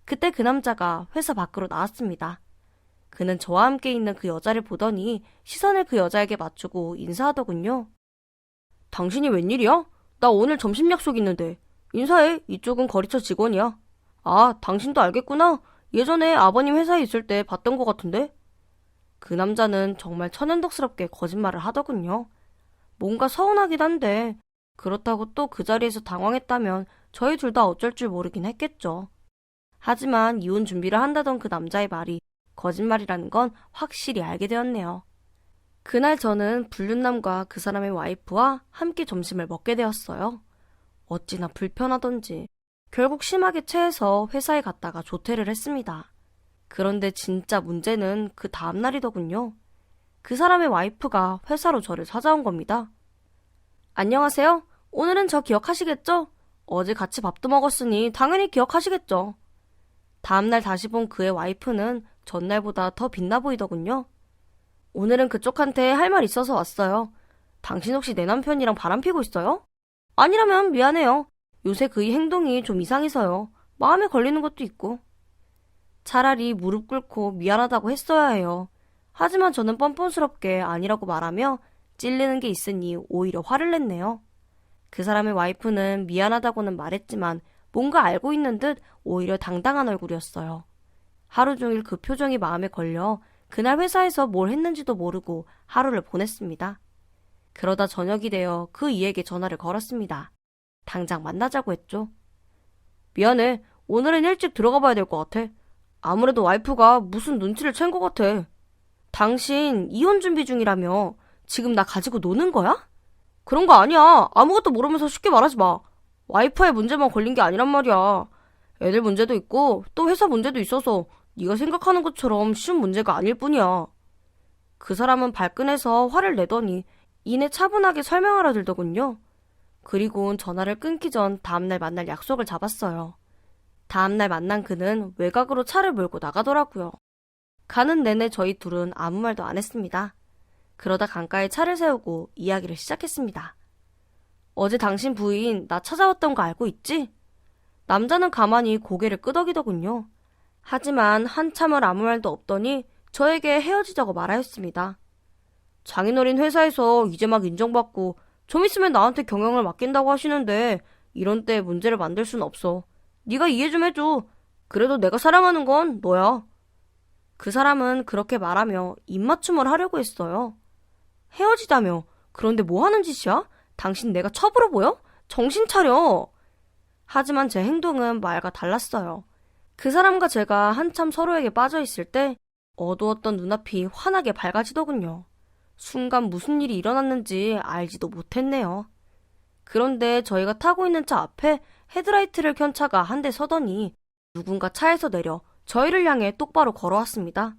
그때 그 남자가 회사 밖으로 나왔습니다. 그는 저와 함께 있는 그 여자를 보더니 시선을 그 여자에게 맞추고 인사하더군요. 당신이 웬일이야? 나 오늘 점심 약속 있는데. 인사해. 이쪽은 거래처 직원이야. 아, 당신도 알겠구나. 예전에 아버님 회사에 있을 때 봤던 것 같은데. 그 남자는 정말 천연덕스럽게 거짓말을 하더군요. 뭔가 서운하긴 한데 그렇다고 또 그 자리에서 당황했다면 저희 둘 다 어쩔 줄 모르긴 했겠죠. 하지만 이혼 준비를 한다던 그 남자의 말이 거짓말이라는 건 확실히 알게 되었네요. 그날 저는 불륜남과 그 사람의 와이프와 함께 점심을 먹게 되었어요. 어찌나 불편하던지 결국 심하게 체해서 회사에 갔다가 조퇴를 했습니다. 그런데 진짜 문제는 그 다음날이더군요. 그 사람의 와이프가 회사로 저를 찾아온 겁니다. 안녕하세요. 오늘은 저 기억하시겠죠? 어제 같이 밥도 먹었으니 당연히 기억하시겠죠. 다음날 다시 본 그의 와이프는 전날보다 더 빛나 보이더군요. 오늘은 그쪽한테 할 말 있어서 왔어요. 당신 혹시 내 남편이랑 바람피고 있어요? 아니라면 미안해요. 요새 그의 행동이 좀 이상해서요. 마음에 걸리는 것도 있고. 차라리 무릎 꿇고 미안하다고 했어야 해요. 하지만 저는 뻔뻔스럽게 아니라고 말하며 찔리는 게 있으니 오히려 화를 냈네요. 그 사람의 와이프는 미안하다고는 말했지만 뭔가 알고 있는 듯 오히려 당당한 얼굴이었어요. 하루 종일 그 표정이 마음에 걸려 그날 회사에서 뭘 했는지도 모르고 하루를 보냈습니다. 그러다 저녁이 되어 그 이에게 전화를 걸었습니다. 당장 만나자고 했죠. 미안해. 오늘은 일찍 들어가 봐야 될 것 같아. 아무래도 와이프가 무슨 눈치를 챈 것 같아. 당신 이혼 준비 중이라며 지금 나 가지고 노는 거야? 그런 거 아니야. 아무것도 모르면서 쉽게 말하지 마. 와이프의 문제만 걸린 게 아니란 말이야. 애들 문제도 있고 또 회사 문제도 있어서 네가 생각하는 것처럼 쉬운 문제가 아닐 뿐이야. 그 사람은 발끈해서 화를 내더니 이내 차분하게 설명하려 들더군요. 그리고는 전화를 끊기 전 다음날 만날 약속을 잡았어요. 다음날 만난 그는 외곽으로 차를 몰고 나가더라고요. 가는 내내 저희 둘은 아무 말도 안 했습니다. 그러다 강가에 차를 세우고 이야기를 시작했습니다. 어제 당신 부인 나 찾아왔던 거 알고 있지? 남자는 가만히 고개를 끄덕이더군요. 하지만 한참을 아무 말도 없더니 저에게 헤어지자고 말하였습니다. 장인어린 회사에서 이제 막 인정받고 좀 있으면 나한테 경영을 맡긴다고 하시는데 이런 때 문제를 만들 순 없어. 네가 이해 좀 해줘. 그래도 내가 사랑하는 건 너야. 그 사람은 그렇게 말하며 입맞춤을 하려고 했어요. 헤어지다며. 그런데 뭐 하는 짓이야? 당신 내가 첩으로 보여? 정신 차려. 하지만 제 행동은 말과 달랐어요. 그 사람과 제가 한참 서로에게 빠져있을 때 어두웠던 눈앞이 환하게 밝아지더군요. 순간 무슨 일이 일어났는지 알지도 못했네요. 그런데 저희가 타고 있는 차 앞에 헤드라이트를 켠 차가 한 대 서더니 누군가 차에서 내려 저희를 향해 똑바로 걸어왔습니다.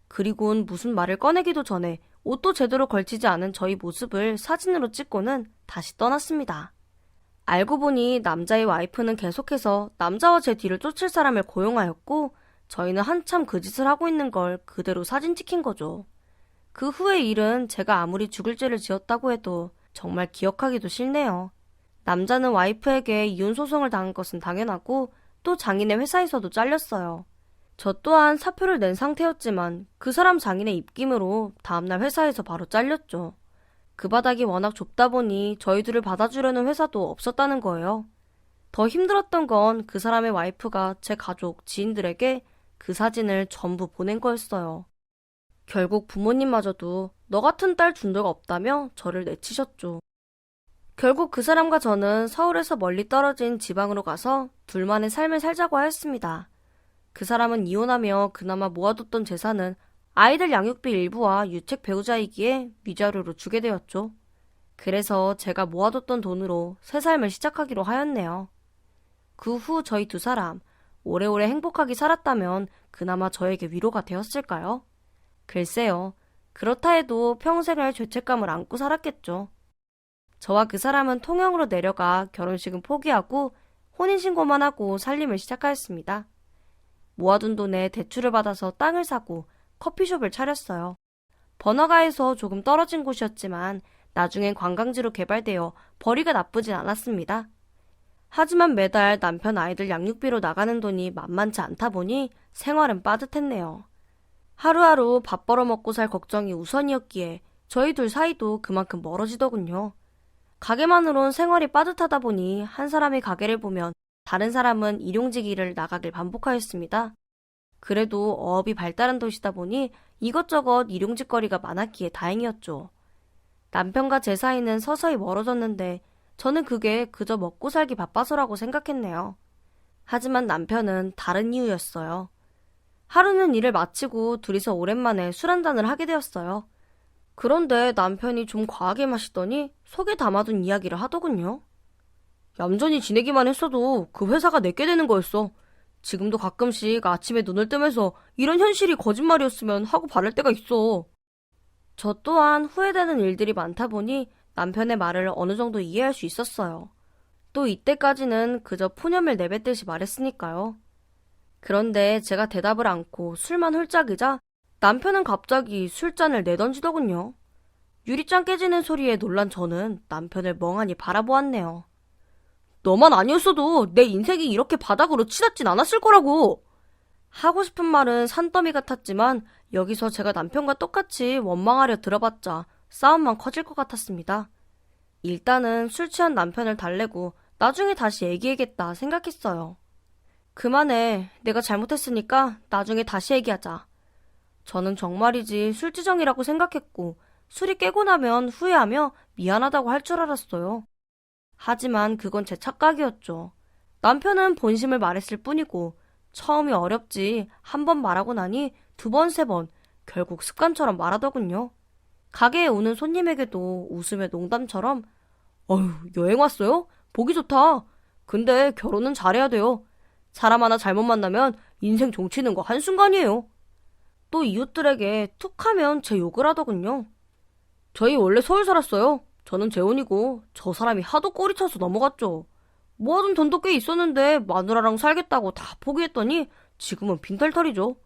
그리곤 무슨 말을 꺼내기도 전에 옷도 제대로 걸치지 않은 저희 모습을 사진으로 찍고는 다시 떠났습니다. 알고 보니 남자의 와이프는 계속해서 남자와 제 뒤를 쫓을 사람을 고용하였고 저희는 한참 그 짓을 하고 있는 걸 그대로 사진 찍힌 거죠. 그 후의 일은 제가 아무리 죽을 죄를 지었다고 해도 정말 기억하기도 싫네요. 남자는 와이프에게 이혼 소송을 당한 것은 당연하고 또 장인의 회사에서도 잘렸어요. 저 또한 사표를 낸 상태였지만 그 사람 장인의 입김으로 다음날 회사에서 바로 잘렸죠. 그 바닥이 워낙 좁다 보니 저희들을 받아주려는 회사도 없었다는 거예요. 더 힘들었던 건 그 사람의 와이프가 제 가족, 지인들에게 그 사진을 전부 보낸 거였어요. 결국 부모님마저도 너 같은 딸 준 적 없다며 저를 내치셨죠. 결국 그 사람과 저는 서울에서 멀리 떨어진 지방으로 가서 둘만의 삶을 살자고 하였습니다. 그 사람은 이혼하며 그나마 모아뒀던 재산은 아이들 양육비 일부와 유책 배우자이기에 위자료로 주게 되었죠. 그래서 제가 모아뒀던 돈으로 새 삶을 시작하기로 하였네요. 그 후 저희 두 사람 오래오래 행복하게 살았다면 그나마 저에게 위로가 되었을까요? 글쎄요. 그렇다 해도 평생을 죄책감을 안고 살았겠죠. 저와 그 사람은 통영으로 내려가 결혼식은 포기하고 혼인신고만 하고 살림을 시작하였습니다. 모아둔 돈에 대출을 받아서 땅을 사고 커피숍을 차렸어요. 번화가에서 조금 떨어진 곳이었지만 나중엔 관광지로 개발되어 벌이가 나쁘진 않았습니다. 하지만 매달 남편 아이들 양육비로 나가는 돈이 만만치 않다 보니 생활은 빠듯했네요. 하루하루 밥 벌어먹고 살 걱정이 우선이었기에 저희 둘 사이도 그만큼 멀어지더군요. 가게만으론 생활이 빠듯하다 보니 한 사람이 가게를 보면 다른 사람은 일용직 일을 나가길 반복하였습니다. 그래도 어업이 발달한 도시다 보니 이것저것 일용직거리가 많았기에 다행이었죠. 남편과 제 사이는 서서히 멀어졌는데 저는 그게 그저 먹고 살기 바빠서라고 생각했네요. 하지만 남편은 다른 이유였어요. 하루는 일을 마치고 둘이서 오랜만에 술 한잔을 하게 되었어요. 그런데 남편이 좀 과하게 마시더니 속에 담아둔 이야기를 하더군요. 얌전히 지내기만 했어도 그 회사가 내게 되는 거였어. 지금도 가끔씩 아침에 눈을 뜨면서 이런 현실이 거짓말이었으면 하고 바랄 때가 있어. 저 또한 후회되는 일들이 많다 보니 남편의 말을 어느 정도 이해할 수 있었어요. 또 이때까지는 그저 푸념을 내뱉듯이 말했으니까요. 그런데 제가 대답을 않고 술만 훌쩍이자 남편은 갑자기 술잔을 내던지더군요. 유리잔 깨지는 소리에 놀란 저는 남편을 멍하니 바라보았네요. 너만 아니었어도 내 인생이 이렇게 바닥으로 치닫진 않았을 거라고. 하고 싶은 말은 산더미 같았지만 여기서 제가 남편과 똑같이 원망하려 들어봤자 싸움만 커질 것 같았습니다. 일단은 술 취한 남편을 달래고 나중에 다시 얘기해야겠다 생각했어요. 그만해. 내가 잘못했으니까 나중에 다시 얘기하자. 저는 정말이지 술지정이라고 생각했고 술이 깨고 나면 후회하며 미안하다고 할 줄 알았어요. 하지만 그건 제 착각이었죠. 남편은 본심을 말했을 뿐이고 처음이 어렵지 한 번 말하고 나니 두 번, 세 번 결국 습관처럼 말하더군요. 가게에 오는 손님에게도 웃으며 농담처럼 어휴 여행 왔어요? 보기 좋다. 근데 결혼은 잘해야 돼요. 사람 하나 잘못 만나면 인생 종치는 거 한순간이에요. 또 이웃들에게 툭 하면 제 욕을 하더군요. 저희 원래 서울 살았어요. 저는 재혼이고 저 사람이 하도 꼬리쳐서 넘어갔죠. 모아둔 돈도 꽤 있었는데 마누라랑 살겠다고 다 포기했더니 지금은 빈털털이죠.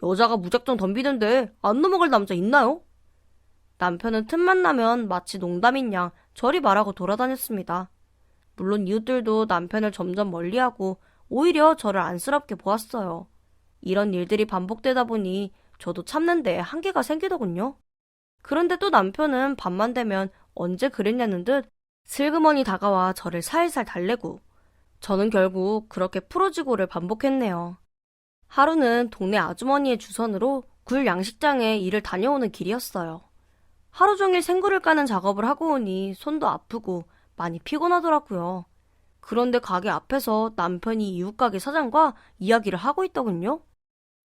여자가 무작정 덤비는데 안 넘어갈 남자 있나요? 남편은 틈만 나면 마치 농담인 양 저리 말하고 돌아다녔습니다. 물론 이웃들도 남편을 점점 멀리하고 오히려 저를 안쓰럽게 보았어요. 이런 일들이 반복되다 보니 저도 참는데 한계가 생기더군요. 그런데 또 남편은 밤만 되면 언제 그랬냐는 듯 슬그머니 다가와 저를 살살 달래고 저는 결국 그렇게 풀어지고를 반복했네요. 하루는 동네 아주머니의 주선으로 굴 양식장에 일을 다녀오는 길이었어요. 하루 종일 생굴을 까는 작업을 하고 오니 손도 아프고 많이 피곤하더라고요. 그런데 가게 앞에서 남편이 이웃 가게 사장과 이야기를 하고 있더군요.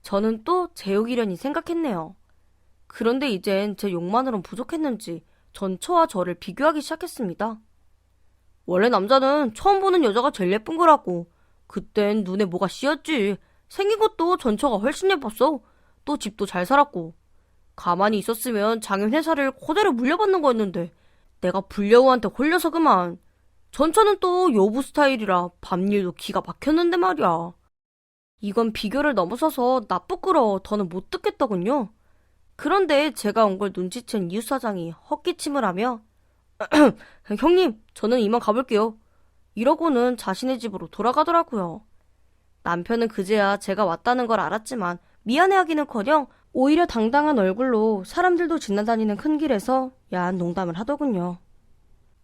저는 또 제 욕이려니 생각했네요. 그런데 이젠 제 욕만으론 부족했는지 전처와 저를 비교하기 시작했습니다. 원래 남자는 처음 보는 여자가 제일 예쁜 거라고. 그땐 눈에 뭐가 씌었지. 생긴 것도 전처가 훨씬 예뻤어. 또 집도 잘 살았고. 가만히 있었으면 장인 회사를 그대로 물려받는 거였는데 내가 불려우한테 홀려서 그만. 전처는 또 여부 스타일이라 밤일도 기가 막혔는데 말이야. 이건 비교를 넘어서서 나 부끄러워 더는 못 듣겠더군요. 그런데 제가 온 걸 눈치챈 이웃사장이 헛기침을 하며 형님, 저는 이만 가볼게요. 이러고는 자신의 집으로 돌아가더라고요. 남편은 그제야 제가 왔다는 걸 알았지만 미안해하기는커녕 오히려 당당한 얼굴로 사람들도 지나다니는 큰 길에서 야한 농담을 하더군요.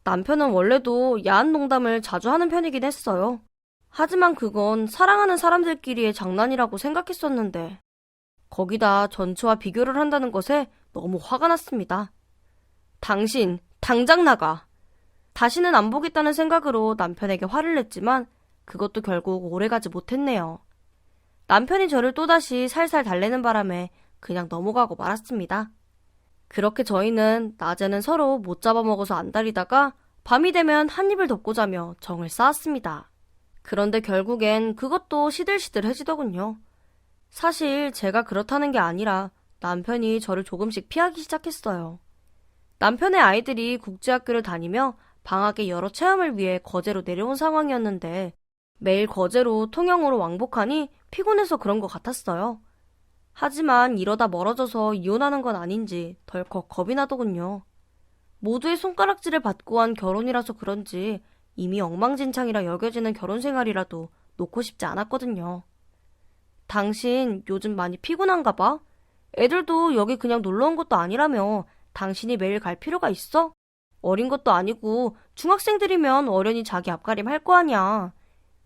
남편은 원래도 야한 농담을 자주 하는 편이긴 했어요. 하지만 그건 사랑하는 사람들끼리의 장난이라고 생각했었는데 거기다 전처와 비교를 한다는 것에 너무 화가 났습니다. 당신, 당장 나가. 다시는 안 보겠다는 생각으로 남편에게 화를 냈지만 그것도 결국 오래가지 못했네요. 남편이 저를 또다시 살살 달래는 바람에 그냥 넘어가고 말았습니다. 그렇게 저희는 낮에는 서로 못 잡아먹어서 안달이다가 밤이 되면 한 입을 덮고 자며 정을 쌓았습니다. 그런데 결국엔 그것도 시들시들해지더군요. 사실 제가 그렇다는 게 아니라 남편이 저를 조금씩 피하기 시작했어요. 남편의 아이들이 국제학교를 다니며 방학에 여러 체험을 위해 거제로 내려온 상황이었는데 매일 거제로 통영으로 왕복하니 피곤해서 그런 것 같았어요. 하지만 이러다 멀어져서 이혼하는 건 아닌지 덜컥 겁이 나더군요. 모두의 손가락질을 받고 한 결혼이라서 그런지 이미 엉망진창이라 여겨지는 결혼 생활이라도 놓고 싶지 않았거든요. 당신 요즘 많이 피곤한가 봐? 애들도 여기 그냥 놀러 온 것도 아니라며 당신이 매일 갈 필요가 있어? 어린 것도 아니고 중학생들이면 어련히 자기 앞가림 할 거 아니야.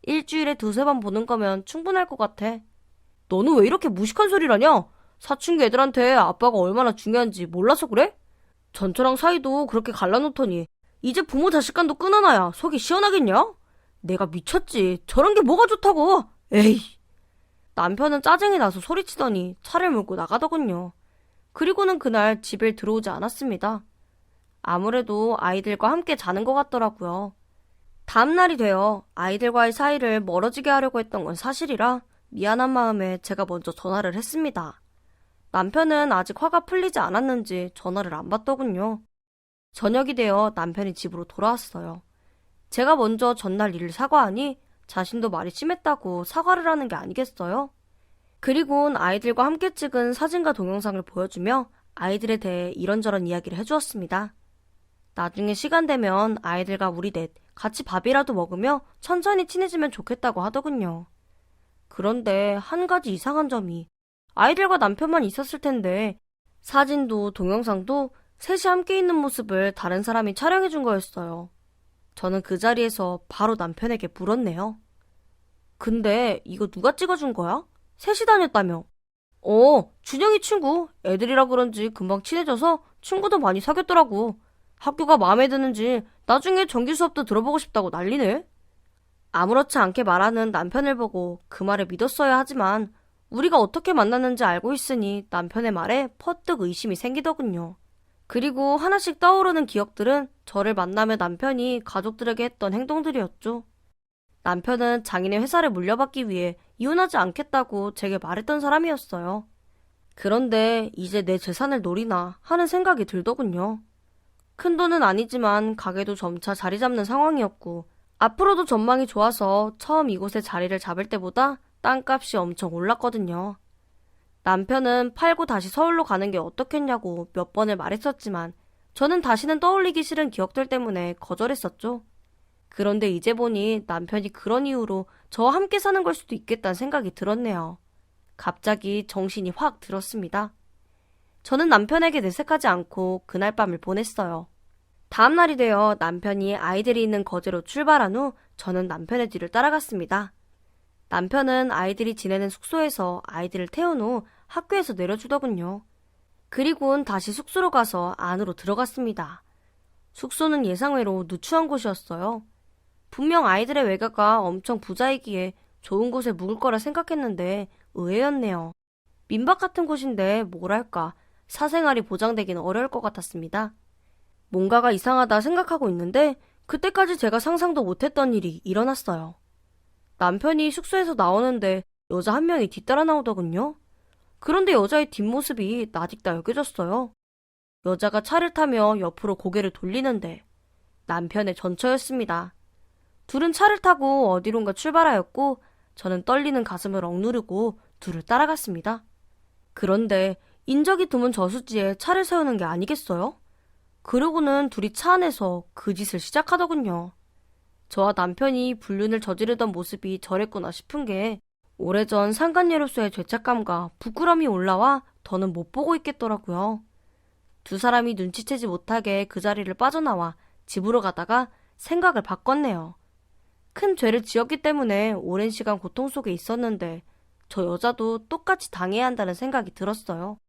일주일에 두세 번 보는 거면 충분할 것 같아. 너는 왜 이렇게 무식한 소리를 하냐? 사춘기 애들한테 아빠가 얼마나 중요한지 몰라서 그래? 전처랑 사이도 그렇게 갈라놓더니 이제 부모 자식간도 끊어놔야 속이 시원하겠냐? 내가 미쳤지. 저런 게 뭐가 좋다고. 에이. 남편은 짜증이 나서 소리치더니 차를 몰고 나가더군요. 그리고는 그날 집에 들어오지 않았습니다. 아무래도 아이들과 함께 자는 것 같더라고요. 다음날이 되어 아이들과의 사이를 멀어지게 하려고 했던 건 사실이라 미안한 마음에 제가 먼저 전화를 했습니다. 남편은 아직 화가 풀리지 않았는지 전화를 안 받더군요. 저녁이 되어 남편이 집으로 돌아왔어요. 제가 먼저 전날 일을 사과하니 자신도 말이 심했다고 사과를 하는 게 아니겠어요? 그리곤 아이들과 함께 찍은 사진과 동영상을 보여주며 아이들에 대해 이런저런 이야기를 해주었습니다. 나중에 시간 되면 아이들과 우리 넷 같이 밥이라도 먹으며 천천히 친해지면 좋겠다고 하더군요. 그런데 한 가지 이상한 점이 아이들과 남편만 있었을 텐데 사진도 동영상도 셋이 함께 있는 모습을 다른 사람이 촬영해 준 거였어요. 저는 그 자리에서 바로 남편에게 물었네요. 근데 이거 누가 찍어준 거야? 셋이 다녔다며. 준영이 친구. 애들이라 그런지 금방 친해져서 친구도 많이 사귀었더라고. 학교가 마음에 드는지 나중에 정규 수업도 들어보고 싶다고 난리네. 아무렇지 않게 말하는 남편을 보고 그 말을 믿었어야 하지만 우리가 어떻게 만났는지 알고 있으니 남편의 말에 퍼뜩 의심이 생기더군요. 그리고 하나씩 떠오르는 기억들은 저를 만나며 남편이 가족들에게 했던 행동들이었죠. 남편은 장인의 회사를 물려받기 위해 이혼하지 않겠다고 제게 말했던 사람이었어요. 그런데 이제 내 재산을 노리나 하는 생각이 들더군요. 큰돈은 아니지만 가게도 점차 자리 잡는 상황이었고 앞으로도 전망이 좋아서 처음 이곳에 자리를 잡을 때보다 땅값이 엄청 올랐거든요. 남편은 팔고 다시 서울로 가는 게 어떻겠냐고 몇 번을 말했었지만 저는 다시는 떠올리기 싫은 기억들 때문에 거절했었죠. 그런데 이제 보니 남편이 그런 이유로 저와 함께 사는 걸 수도 있겠다는 생각이 들었네요. 갑자기 정신이 확 들었습니다. 저는 남편에게 내색하지 않고 그날 밤을 보냈어요. 다음 날이 되어 남편이 아이들이 있는 거제로 출발한 후 저는 남편의 뒤를 따라갔습니다. 남편은 아이들이 지내는 숙소에서 아이들을 태운 후 학교에서 내려주더군요. 그리고는 다시 숙소로 가서 안으로 들어갔습니다. 숙소는 예상외로 누추한 곳이었어요. 분명 아이들의 외가가 엄청 부자이기에 좋은 곳에 묵을 거라 생각했는데 의외였네요. 민박 같은 곳인데 뭐랄까 사생활이 보장되기는 어려울 것 같았습니다. 뭔가가 이상하다 생각하고 있는데 그때까지 제가 상상도 못했던 일이 일어났어요. 남편이 숙소에서 나오는데 여자 한 명이 뒤따라 나오더군요. 그런데 여자의 뒷모습이 낯익다 여겨졌어요. 여자가 차를 타며 옆으로 고개를 돌리는데 남편의 전처였습니다. 둘은 차를 타고 어디론가 출발하였고 저는 떨리는 가슴을 억누르고 둘을 따라갔습니다. 그런데 인적이 드문 저수지에 차를 세우는 게 아니겠어요? 그러고는 둘이 차 안에서 그 짓을 시작하더군요. 저와 남편이 불륜을 저지르던 모습이 저랬구나 싶은 게 오래전 상간녀로서의 죄책감과 부끄러움이 올라와 더는 못 보고 있겠더라고요. 두 사람이 눈치채지 못하게 그 자리를 빠져나와 집으로 가다가 생각을 바꿨네요. 큰 죄를 지었기 때문에 오랜 시간 고통 속에 있었는데 저 여자도 똑같이 당해야 한다는 생각이 들었어요.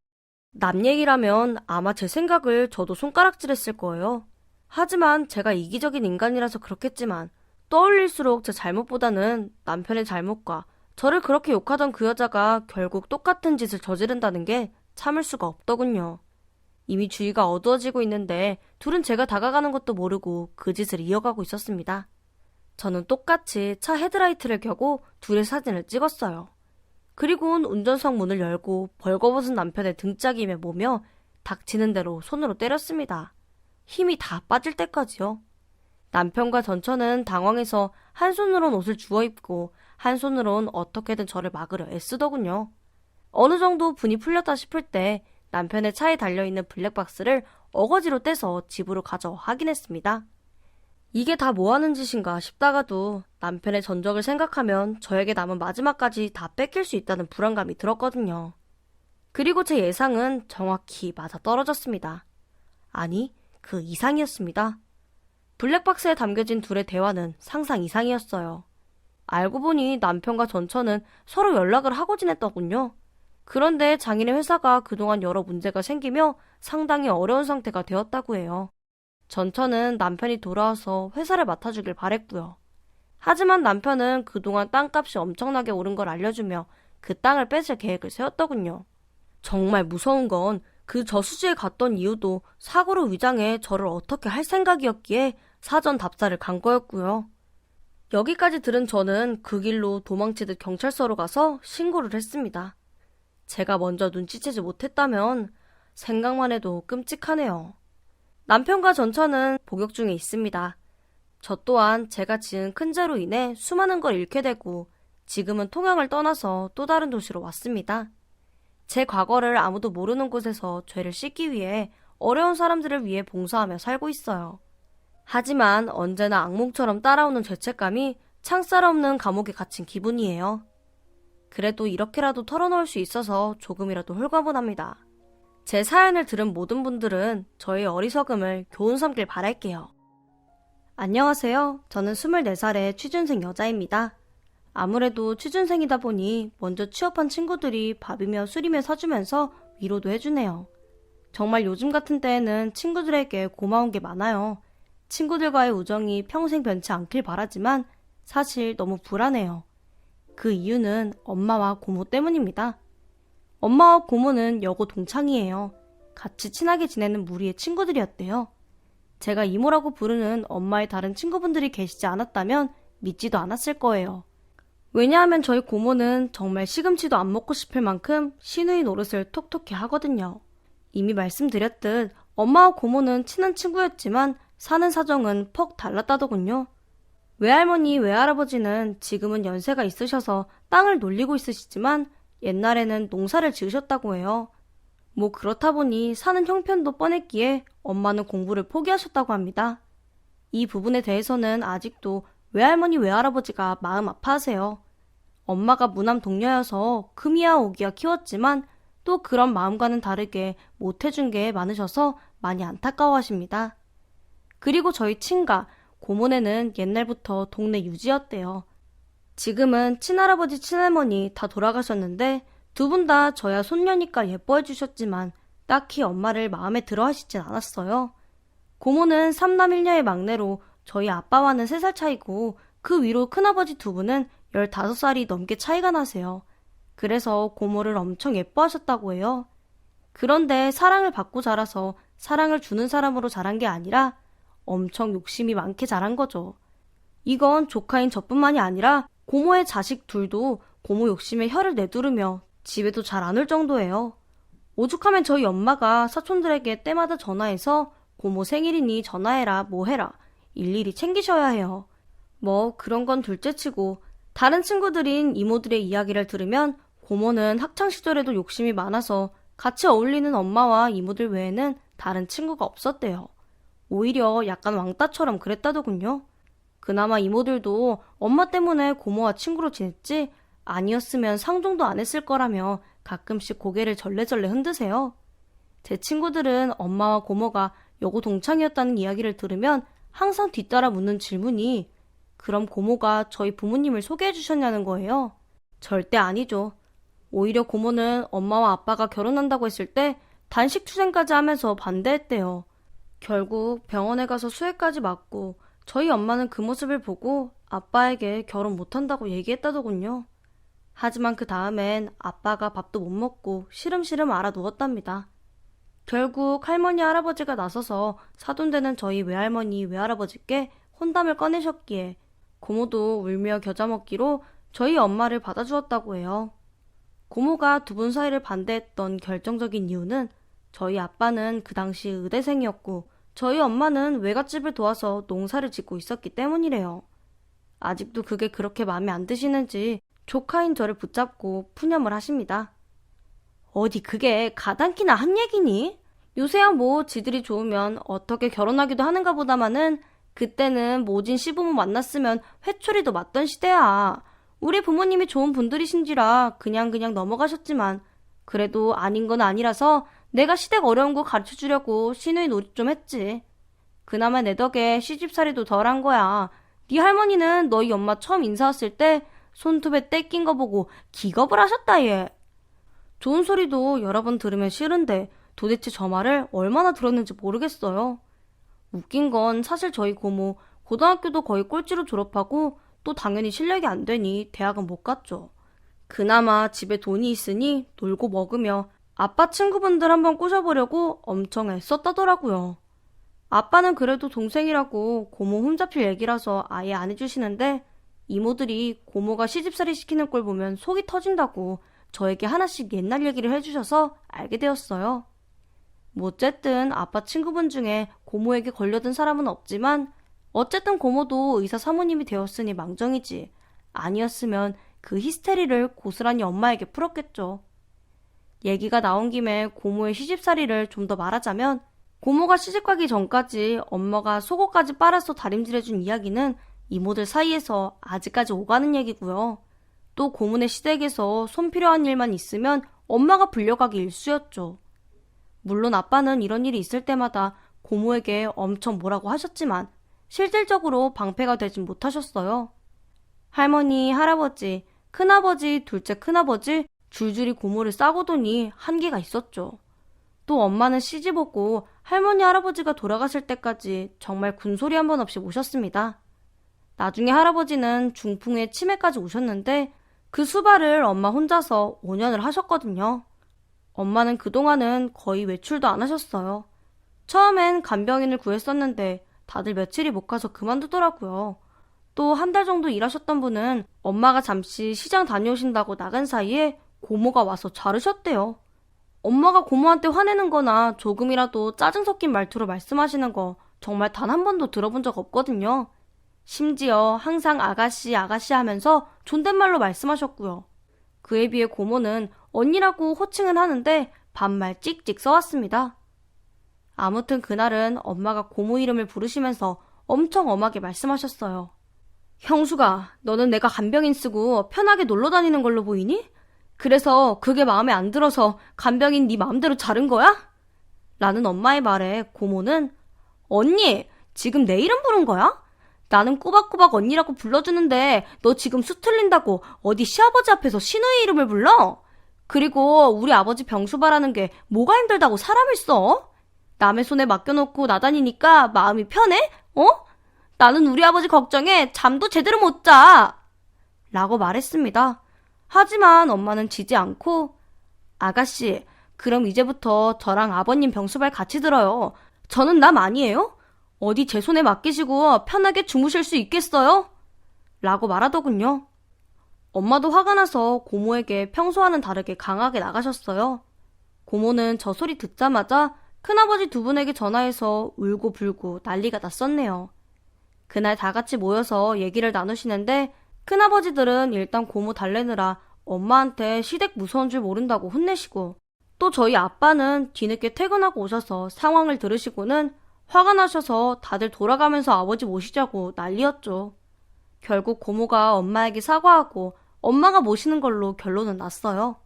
남 얘기라면 아마 제 생각을 저도 손가락질했을 거예요. 하지만 제가 이기적인 인간이라서 그렇겠지만 떠올릴수록 제 잘못보다는 남편의 잘못과 저를 그렇게 욕하던 그 여자가 결국 똑같은 짓을 저지른다는 게 참을 수가 없더군요. 이미 주위가 어두워지고 있는데 둘은 제가 다가가는 것도 모르고 그 짓을 이어가고 있었습니다. 저는 똑같이 차 헤드라이트를 켜고 둘의 사진을 찍었어요. 그리고는 운전석 문을 열고 벌거벗은 남편의 등짝임에 모며 닥치는 대로 손으로 때렸습니다. 힘이 다 빠질 때까지요. 남편과 전처는 당황해서 한 손으론 옷을 주워 입고 한 손으론 어떻게든 저를 막으려 애쓰더군요. 어느 정도 분이 풀렸다 싶을 때 남편의 차에 달려있는 블랙박스를 어거지로 떼서 집으로 가져 확인했습니다. 이게 다 뭐하는 짓인가 싶다가도 남편의 전적을 생각하면 저에게 남은 마지막까지 다 뺏길 수 있다는 불안감이 들었거든요. 그리고 제 예상은 정확히 맞아 떨어졌습니다. 아니, 그 이상이었습니다. 블랙박스에 담겨진 둘의 대화는 상상 이상이었어요. 알고 보니 남편과 전처는 서로 연락을 하고 지냈더군요. 그런데 장인의 회사가 그동안 여러 문제가 생기며 상당히 어려운 상태가 되었다고 해요. 전처는 남편이 돌아와서 회사를 맡아주길 바랬고요. 하지만 남편은 그동안 땅값이 엄청나게 오른 걸 알려주며 그 땅을 뺏을 계획을 세웠더군요. 정말 무서운 건 그 저수지에 갔던 이유도 사고로 위장해 저를 어떻게 할 생각이었기에 사전 답사를 간 거였고요. 여기까지 들은 저는 그 길로 도망치듯 경찰서로 가서 신고를 했습니다. 제가 먼저 눈치채지 못했다면 생각만 해도 끔찍하네요. 남편과 전처는 복역 중에 있습니다. 저 또한 제가 지은 큰 죄로 인해 수많은 걸 잃게 되고 지금은 통영을 떠나서 또 다른 도시로 왔습니다. 제 과거를 아무도 모르는 곳에서 죄를 씻기 위해 어려운 사람들을 위해 봉사하며 살고 있어요. 하지만 언제나 악몽처럼 따라오는 죄책감이 창살 없는 감옥에 갇힌 기분이에요. 그래도 이렇게라도 털어놓을 수 있어서 조금이라도 홀가분합니다. 제 사연을 들은 모든 분들은 저의 어리석음을 교훈 삼길 바랄게요. 안녕하세요. 저는 24살의 취준생 여자입니다. 아무래도 취준생이다 보니 먼저 취업한 친구들이 밥이며 술이며 사주면서 위로도 해주네요. 정말 요즘 같은 때에는 친구들에게 고마운 게 많아요. 친구들과의 우정이 평생 변치 않길 바라지만 사실 너무 불안해요. 그 이유는 엄마와 고모 때문입니다. 엄마와 고모는 여고 동창이에요. 같이 친하게 지내는 무리의 친구들이었대요. 제가 이모라고 부르는 엄마의 다른 친구분들이 계시지 않았다면 믿지도 않았을 거예요. 왜냐하면 저희 고모는 정말 시금치도 안 먹고 싶을 만큼 시누이 노릇을 톡톡히 하거든요. 이미 말씀드렸듯 엄마와 고모는 친한 친구였지만 사는 사정은 퍽 달랐다더군요. 외할머니, 외할아버지는 지금은 연세가 있으셔서 땅을 놀리고 있으시지만 옛날에는 농사를 지으셨다고 해요. 뭐 그렇다 보니 사는 형편도 뻔했기에 엄마는 공부를 포기하셨다고 합니다. 이 부분에 대해서는 아직도 외할머니, 외할아버지가 마음 아파하세요. 엄마가 무남 동녀여서 금이야 오기야 키웠지만 또 그런 마음과는 다르게 못해준 게 많으셔서 많이 안타까워하십니다. 그리고 저희 친가, 고모네는 옛날부터 동네 유지였대요. 지금은 친할아버지, 친할머니 다 돌아가셨는데 두 분 다 저야 손녀니까 예뻐해 주셨지만 딱히 엄마를 마음에 들어 하시진 않았어요. 고모는 3남 1녀의 막내로 저희 아빠와는 3살 차이고 그 위로 큰아버지 두 분은 15살이 넘게 차이가 나세요. 그래서 고모를 엄청 예뻐하셨다고 해요. 그런데 사랑을 받고 자라서 사랑을 주는 사람으로 자란 게 아니라 엄청 욕심이 많게 자란 거죠. 이건 조카인 저뿐만이 아니라 고모의 자식 둘도 고모 욕심에 혀를 내두르며 집에도 잘 안 올 정도예요. 오죽하면 저희 엄마가 사촌들에게 때마다 전화해서 고모 생일이니 전화해라 뭐 해라 일일이 챙기셔야 해요. 뭐 그런 건 둘째치고 다른 친구들인 이모들의 이야기를 들으면 고모는 학창시절에도 욕심이 많아서 같이 어울리는 엄마와 이모들 외에는 다른 친구가 없었대요. 오히려 약간 왕따처럼 그랬다더군요. 그나마 이모들도 엄마 때문에 고모와 친구로 지냈지 아니었으면 상종도 안 했을 거라며 가끔씩 고개를 절레절레 흔드세요. 제 친구들은 엄마와 고모가 여고 동창이었다는 이야기를 들으면 항상 뒤따라 묻는 질문이 그럼 고모가 저희 부모님을 소개해 주셨냐는 거예요. 절대 아니죠. 오히려 고모는 엄마와 아빠가 결혼한다고 했을 때 단식 투쟁까지 하면서 반대했대요. 결국 병원에 가서 수액까지 맞고 저희 엄마는 그 모습을 보고 아빠에게 결혼 못한다고 얘기했다더군요. 하지만 그 다음엔 아빠가 밥도 못 먹고 시름시름 알아누웠답니다. 결국 할머니 할아버지가 나서서 사돈되는 저희 외할머니 외할아버지께 혼담을 꺼내셨기에 고모도 울며 겨자 먹기로 저희 엄마를 받아주었다고 해요. 고모가 두 분 사이를 반대했던 결정적인 이유는 저희 아빠는 그 당시 의대생이었고 저희 엄마는 외갓집을 도와서 농사를 짓고 있었기 때문이래요. 아직도 그게 그렇게 마음에 안 드시는지 조카인 저를 붙잡고 푸념을 하십니다. 어디 그게 가당키나 한 얘기니? 요새야 뭐 지들이 좋으면 어떻게 결혼하기도 하는가 보다마는 그때는 모진 시부모 만났으면 회초리도 맞던 시대야. 우리 부모님이 좋은 분들이신지라 그냥 넘어가셨지만 그래도 아닌 건 아니라서 내가 시댁 어려운 거 가르쳐주려고 시누이 노릇 좀 했지. 그나마 내 덕에 시집살이도 덜 한 거야. 네 할머니는 너희 엄마 처음 인사 왔을 때 손톱에 때 낀 거 보고 기겁을 하셨다 얘. 좋은 소리도 여러 번 들으면 싫은데 도대체 저 말을 얼마나 들었는지 모르겠어요. 웃긴 건 사실 저희 고모 고등학교도 거의 꼴찌로 졸업하고 또 당연히 실력이 안 되니 대학은 못 갔죠. 그나마 집에 돈이 있으니 놀고 먹으며 아빠 친구분들 한번 꼬셔보려고 엄청 애썼다더라고요. 아빠는 그래도 동생이라고 고모 흠잡힐 얘기라서 아예 안 해주시는데 이모들이 고모가 시집살이 시키는 꼴 보면 속이 터진다고 저에게 하나씩 옛날 얘기를 해주셔서 알게 되었어요. 뭐 어쨌든 아빠 친구분 중에 고모에게 걸려든 사람은 없지만 어쨌든 고모도 의사 사모님이 되었으니 망정이지. 아니었으면 그 히스테리를 고스란히 엄마에게 풀었겠죠. 얘기가 나온 김에 고모의 시집살이를 좀 더 말하자면 고모가 시집가기 전까지 엄마가 속옷까지 빨아서 다림질해준 이야기는 이모들 사이에서 아직까지 오가는 얘기고요. 또 고모네 시댁에서 손 필요한 일만 있으면 엄마가 불려가기 일쑤였죠. 물론 아빠는 이런 일이 있을 때마다 고모에게 엄청 뭐라고 하셨지만 실질적으로 방패가 되진 못하셨어요. 할머니, 할아버지, 큰아버지, 둘째 큰아버지 줄줄이 고모를 싸고더니 한계가 있었죠. 또 엄마는 시집 오고 할머니, 할아버지가 돌아가실 때까지 정말 군소리 한 번 없이 모셨습니다. 나중에 할아버지는 중풍에 치매까지 오셨는데 그 수발을 엄마 혼자서 5년을 하셨거든요. 엄마는 그동안은 거의 외출도 안 하셨어요. 처음엔 간병인을 구했었는데 다들 며칠이 못 가서 그만두더라고요. 또 한 달 정도 일하셨던 분은 엄마가 잠시 시장 다녀오신다고 나간 사이에 고모가 와서 자르셨대요. 엄마가 고모한테 화내는 거나 조금이라도 짜증 섞인 말투로 말씀하시는 거 정말 단 한 번도 들어본 적 없거든요. 심지어 항상 아가씨 하면서 존댓말로 말씀하셨고요. 그에 비해 고모는 언니라고 호칭은 하는데 반말 찍찍 써왔습니다. 아무튼 그날은 엄마가 고모 이름을 부르시면서 엄청 엄하게 말씀하셨어요. 형수가 너는 내가 간병인 쓰고 편하게 놀러 다니는 걸로 보이니? 그래서 그게 마음에 안 들어서 간병인 네 마음대로 자른 거야? 라는 엄마의 말에 고모는 언니 지금 내 이름 부른 거야? 나는 꼬박꼬박 언니라고 불러주는데 너 지금 수 틀린다고 어디 시아버지 앞에서 시누이 이름을 불러? 그리고 우리 아버지 병수바라는 게 뭐가 힘들다고 사람을 써? 남의 손에 맡겨놓고 나다니니까 마음이 편해? 나는 우리 아버지 걱정에 잠도 제대로 못 자. 라고 말했습니다. 하지만 엄마는 지지 않고 아가씨, 그럼 이제부터 저랑 아버님 병수발 같이 들어요. 저는 남 아니에요? 어디 제 손에 맡기시고 편하게 주무실 수 있겠어요? 라고 말하더군요. 엄마도 화가 나서 고모에게 평소와는 다르게 강하게 나가셨어요. 고모는 저 소리 듣자마자 큰아버지 두 분에게 전화해서 울고 불고 난리가 났었네요. 그날 다 같이 모여서 얘기를 나누시는데 큰아버지들은 일단 고모 달래느라 엄마한테 시댁 무서운 줄 모른다고 혼내시고, 또 저희 아빠는 뒤늦게 퇴근하고 오셔서 상황을 들으시고는 화가 나셔서 다들 돌아가면서 아버지 모시자고 난리였죠. 결국 고모가 엄마에게 사과하고 엄마가 모시는 걸로 결론은 났어요.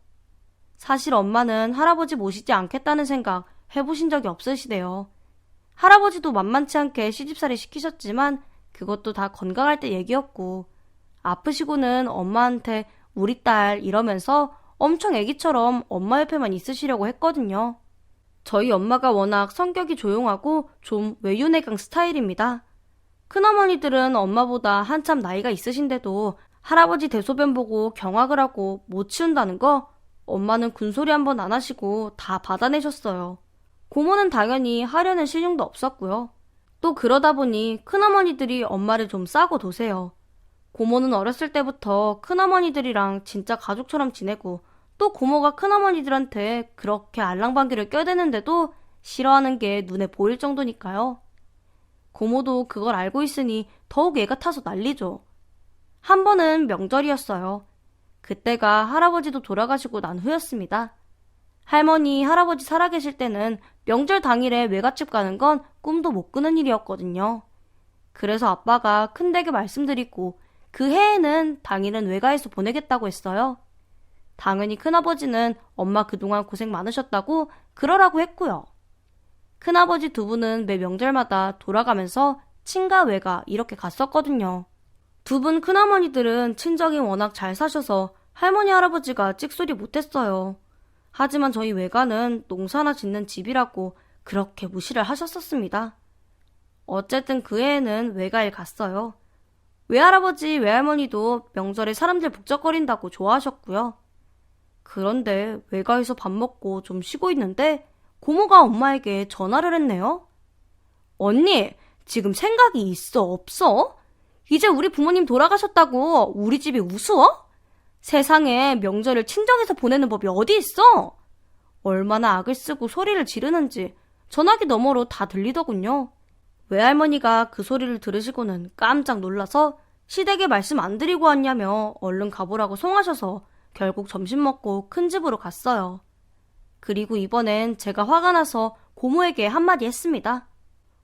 사실 엄마는 할아버지 모시지 않겠다는 생각 해보신 적이 없으시대요. 할아버지도 만만치 않게 시집살이 시키셨지만 그것도 다 건강할 때 얘기였고, 아프시고는 엄마한테 우리 딸 이러면서 엄청 애기처럼 엄마 옆에만 있으시려고 했거든요. 저희 엄마가 워낙 성격이 조용하고 좀 외유내강 스타일입니다. 큰어머니들은 엄마보다 한참 나이가 있으신데도 할아버지 대소변 보고 경악을 하고 못 치운다는 거 엄마는 군소리 한 번 안 하시고 다 받아내셨어요. 고모는 당연히 하려는 신용도 없었고요. 또 그러다 보니 큰어머니들이 엄마를 좀 싸고 도세요. 고모는 어렸을 때부터 큰어머니들이랑 진짜 가족처럼 지내고, 또 고모가 큰어머니들한테 그렇게 알랑방귀를 껴대는데도 싫어하는 게 눈에 보일 정도니까요. 고모도 그걸 알고 있으니 더욱 애가 타서 난리죠. 한 번은 명절이었어요. 그때가 할아버지도 돌아가시고 난 후였습니다. 할머니, 할아버지 살아계실 때는 명절 당일에 외갓집 가는 건 꿈도 못 꾸는 일이었거든요. 그래서 아빠가 큰댁에 말씀드리고 그 해에는 당일은 외가에서 보내겠다고 했어요. 당연히 큰아버지는 엄마 그동안 고생 많으셨다고 그러라고 했고요. 큰아버지 두 분은 매 명절마다 돌아가면서 친가 외가 이렇게 갔었거든요. 두 분 큰어머니들은 친정이 워낙 잘 사셔서 할머니 할아버지가 찍소리 못했어요. 하지만 저희 외가는 농사나 짓는 집이라고 그렇게 무시를 하셨었습니다. 어쨌든 그 해에는 외가에 갔어요. 외할아버지 외할머니도 명절에 사람들 북적거린다고 좋아하셨고요. 그런데 외가에서 밥 먹고 좀 쉬고 있는데 고모가 엄마에게 전화를 했네요. 언니, 지금 생각이 있어, 없어? 이제 우리 부모님 돌아가셨다고 우리 집이 우스워? 세상에 명절을 친정에서 보내는 법이 어디 있어? 얼마나 악을 쓰고 소리를 지르는지 전화기 너머로 다 들리더군요. 외할머니가 그 소리를 들으시고는 깜짝 놀라서 시댁에 말씀 안 드리고 왔냐며 얼른 가보라고 송하셔서 결국 점심 먹고 큰 집으로 갔어요. 그리고 이번엔 제가 화가 나서 고모에게 한마디 했습니다.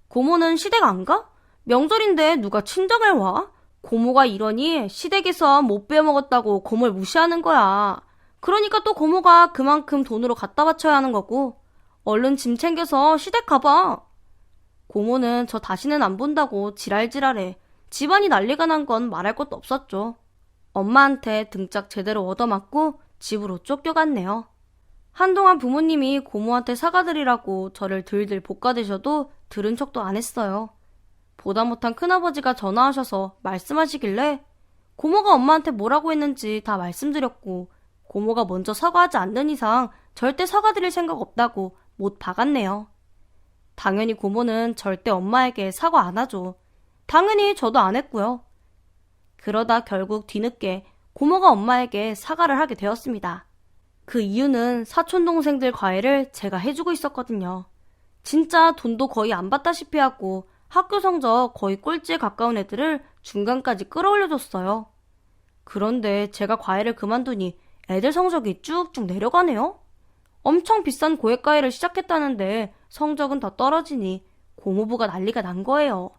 고모는 시댁 안 가? 명절인데 누가 친정을 와? 고모가 이러니 시댁에서 못 빼먹었다고 고모를 무시하는 거야. 그러니까 또 고모가 그만큼 돈으로 갖다 바쳐야 하는 거고, 얼른 짐 챙겨서 시댁 가봐. 고모는 저 다시는 안 본다고 지랄지랄해 집안이 난리가 난 건 말할 것도 없었죠. 엄마한테 등짝 제대로 얻어맞고 집으로 쫓겨갔네요. 한동안 부모님이 고모한테 사과드리라고 저를 들들 볶아대셔도 들은 척도 안 했어요. 보다 못한 큰아버지가 전화하셔서 말씀하시길래 고모가 엄마한테 뭐라고 했는지 다 말씀드렸고, 고모가 먼저 사과하지 않는 이상 절대 사과드릴 생각 없다고 못 박았네요. 당연히 고모는 절대 엄마에게 사과 안 하죠. 당연히 저도 안 했고요. 그러다 결국 뒤늦게 고모가 엄마에게 사과를 하게 되었습니다. 그 이유는 사촌동생들 과외를 제가 해주고 있었거든요. 진짜 돈도 거의 안 받다시피 하고 학교 성적 거의 꼴찌에 가까운 애들을 중간까지 끌어올려줬어요. 그런데 제가 과외를 그만두니 애들 성적이 쭉쭉 내려가네요. 엄청 비싼 고액과외를 시작했다는데 성적은 더 떨어지니 고모부가 난리가 난 거예요.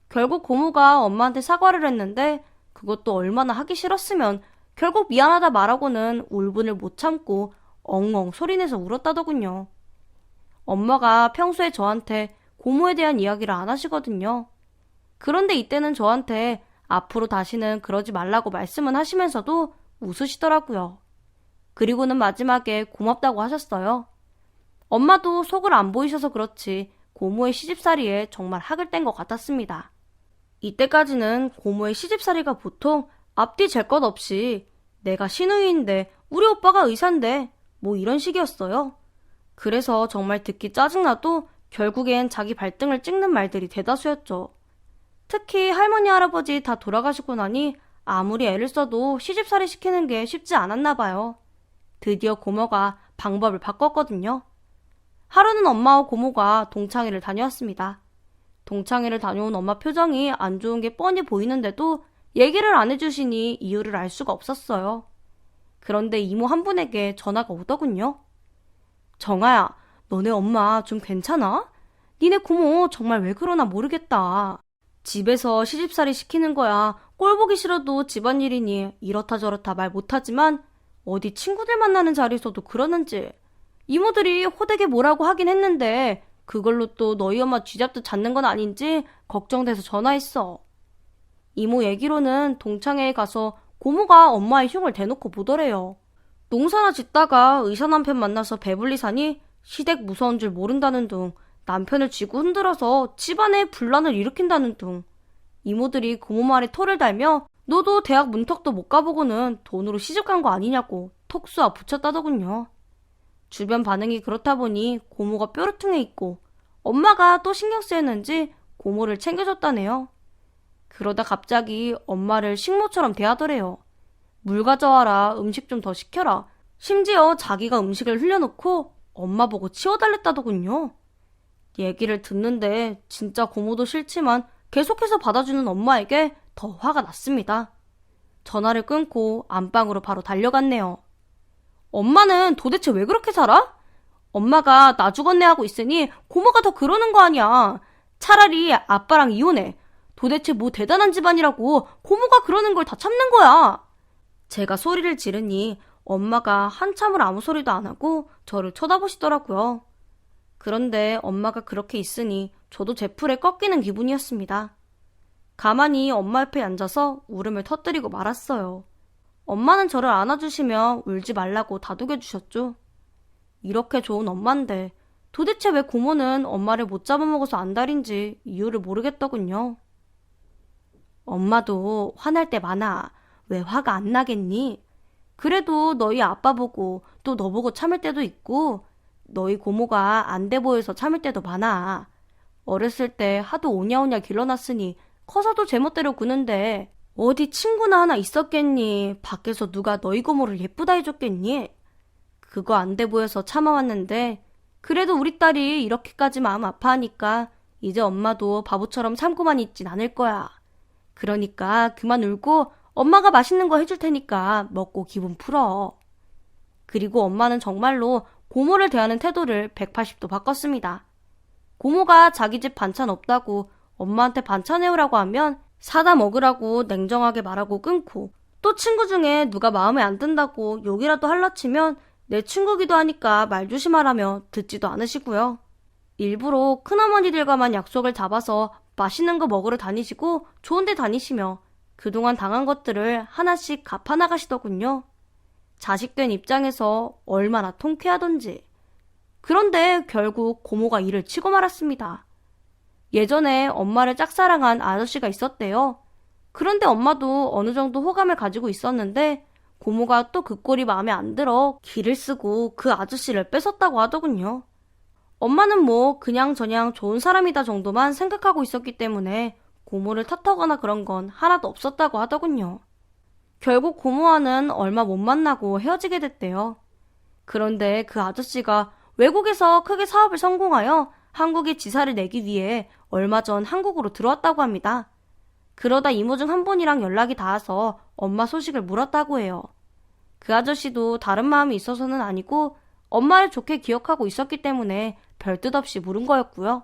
결국 고모가 엄마한테 사과를 했는데 그것도 얼마나 하기 싫었으면 결국 미안하다 말하고는 울분을 못 참고 엉엉 소리내서 울었다더군요. 엄마가 평소에 저한테 고모에 대한 이야기를 안 하시거든요. 그런데 이때는 저한테 앞으로 다시는 그러지 말라고 말씀은 하시면서도 웃으시더라고요. 그리고는 마지막에 고맙다고 하셨어요. 엄마도 속을 안 보이셔서 그렇지 고모의 시집살이에 정말 학을 뗀 것 같았습니다. 이때까지는 고모의 시집살이가 보통 앞뒤 잴 것 없이 내가 시누이인데 우리 오빠가 의사인데 뭐 이런 식이었어요. 그래서 정말 듣기 짜증나도 결국엔 자기 발등을 찍는 말들이 대다수였죠. 특히 할머니 할아버지 다 돌아가시고 나니 아무리 애를 써도 시집살이 시키는 게 쉽지 않았나 봐요. 드디어 고모가 방법을 바꿨거든요. 하루는 엄마와 고모가 동창회를 다녀왔습니다. 동창회를 다녀온 엄마 표정이 안 좋은 게 뻔히 보이는데도 얘기를 안 해주시니 이유를 알 수가 없었어요. 그런데 이모 한 분에게 전화가 오더군요. 정아야, 너네 엄마 좀 괜찮아? 니네 고모 정말 왜 그러나 모르겠다. 집에서 시집살이 시키는 거야. 꼴 보기 싫어도 집안일이니 이렇다 저렇다 말 못하지만 어디 친구들 만나는 자리에서도 그러는지. 이모들이 호되게 뭐라고 하긴 했는데 그걸로 또 너희 엄마 쥐잡듯 잡는 건 아닌지 걱정돼서 전화했어. 이모 얘기로는 동창회에 가서 고모가 엄마의 흉을 대놓고 보더래요. 농사나 짓다가 의사 남편 만나서 배불리 사니 시댁 무서운 줄 모른다는 둥, 남편을 쥐고 흔들어서 집안에 분란을 일으킨다는 둥. 이모들이 고모 말에 토를 달며 너도 대학 문턱도 못 가보고는 돈으로 시집간 거 아니냐고 톡 쏘아 붙였다더군요. 주변 반응이 그렇다 보니 고모가 뾰루퉁해 있고 엄마가 또 신경 쓰였는지 고모를 챙겨줬다네요. 그러다 갑자기 엄마를 식모처럼 대하더래요. 물 가져와라, 음식 좀 더 시켜라. 심지어 자기가 음식을 흘려놓고 엄마 보고 치워달랬다더군요. 얘기를 듣는데 진짜 고모도 싫지만 계속해서 받아주는 엄마에게 더 화가 났습니다. 전화를 끊고 안방으로 바로 달려갔네요. 엄마는 도대체 왜 그렇게 살아? 엄마가 나 죽었네 하고 있으니 고모가 더 그러는 거 아니야. 차라리 아빠랑 이혼해. 도대체 뭐 대단한 집안이라고 고모가 그러는 걸 다 참는 거야. 제가 소리를 지르니 엄마가 한참을 아무 소리도 안 하고 저를 쳐다보시더라고요. 그런데 엄마가 그렇게 있으니 저도 제 풀에 꺾이는 기분이었습니다. 가만히 엄마 옆에 앉아서 울음을 터뜨리고 말았어요. 엄마는 저를 안아주시며 울지 말라고 다독여주셨죠. 이렇게 좋은 엄마인데 도대체 왜 고모는 엄마를 못 잡아먹어서 안달인지 이유를 모르겠더군요. 엄마도 화날 때 많아. 왜 화가 안 나겠니? 그래도 너희 아빠 보고 또 너 보고 참을 때도 있고 너희 고모가 안 돼 보여서 참을 때도 많아. 어렸을 때 하도 오냐오냐 길러놨으니 커서도 제멋대로 구는데 어디 친구나 하나 있었겠니? 밖에서 누가 너희 고모를 예쁘다 해줬겠니? 그거 안 돼 보여서 참아왔는데 그래도 우리 딸이 이렇게까지 마음 아파하니까 이제 엄마도 바보처럼 참고만 있진 않을 거야. 그러니까 그만 울고 엄마가 맛있는 거 해줄 테니까 먹고 기분 풀어. 그리고 엄마는 정말로 고모를 대하는 태도를 180도 바꿨습니다. 고모가 자기 집 반찬 없다고 엄마한테 반찬 해오라고 하면 사다 먹으라고 냉정하게 말하고 끊고 또 친구 중에 누가 마음에 안 든다고 욕이라도 할라치면 내 친구기도 하니까 말 조심하라며 듣지도 않으시고요. 일부러 큰어머니들과만 약속을 잡아서 맛있는 거 먹으러 다니시고 좋은 데 다니시며 그동안 당한 것들을 하나씩 갚아나가시더군요. 자식된 입장에서 얼마나 통쾌하던지. 그런데 결국 고모가 이를 치고 말았습니다. 예전에 엄마를 짝사랑한 아저씨가 있었대요. 그런데 엄마도 어느 정도 호감을 가지고 있었는데 고모가 또 그 꼴이 마음에 안 들어 기를 쓰고 그 아저씨를 뺏었다고 하더군요. 엄마는 뭐 그냥저냥 좋은 사람이다 정도만 생각하고 있었기 때문에 고모를 탓하거나 그런 건 하나도 없었다고 하더군요. 결국 고모와는 얼마 못 만나고 헤어지게 됐대요. 그런데 그 아저씨가 외국에서 크게 사업을 성공하여 한국에 지사를 내기 위해 얼마 전 한국으로 들어왔다고 합니다. 그러다 이모 중 한 분이랑 연락이 닿아서 엄마 소식을 물었다고 해요. 그 아저씨도 다른 마음이 있어서는 아니고 엄마를 좋게 기억하고 있었기 때문에 별뜻 없이 물은 거였고요.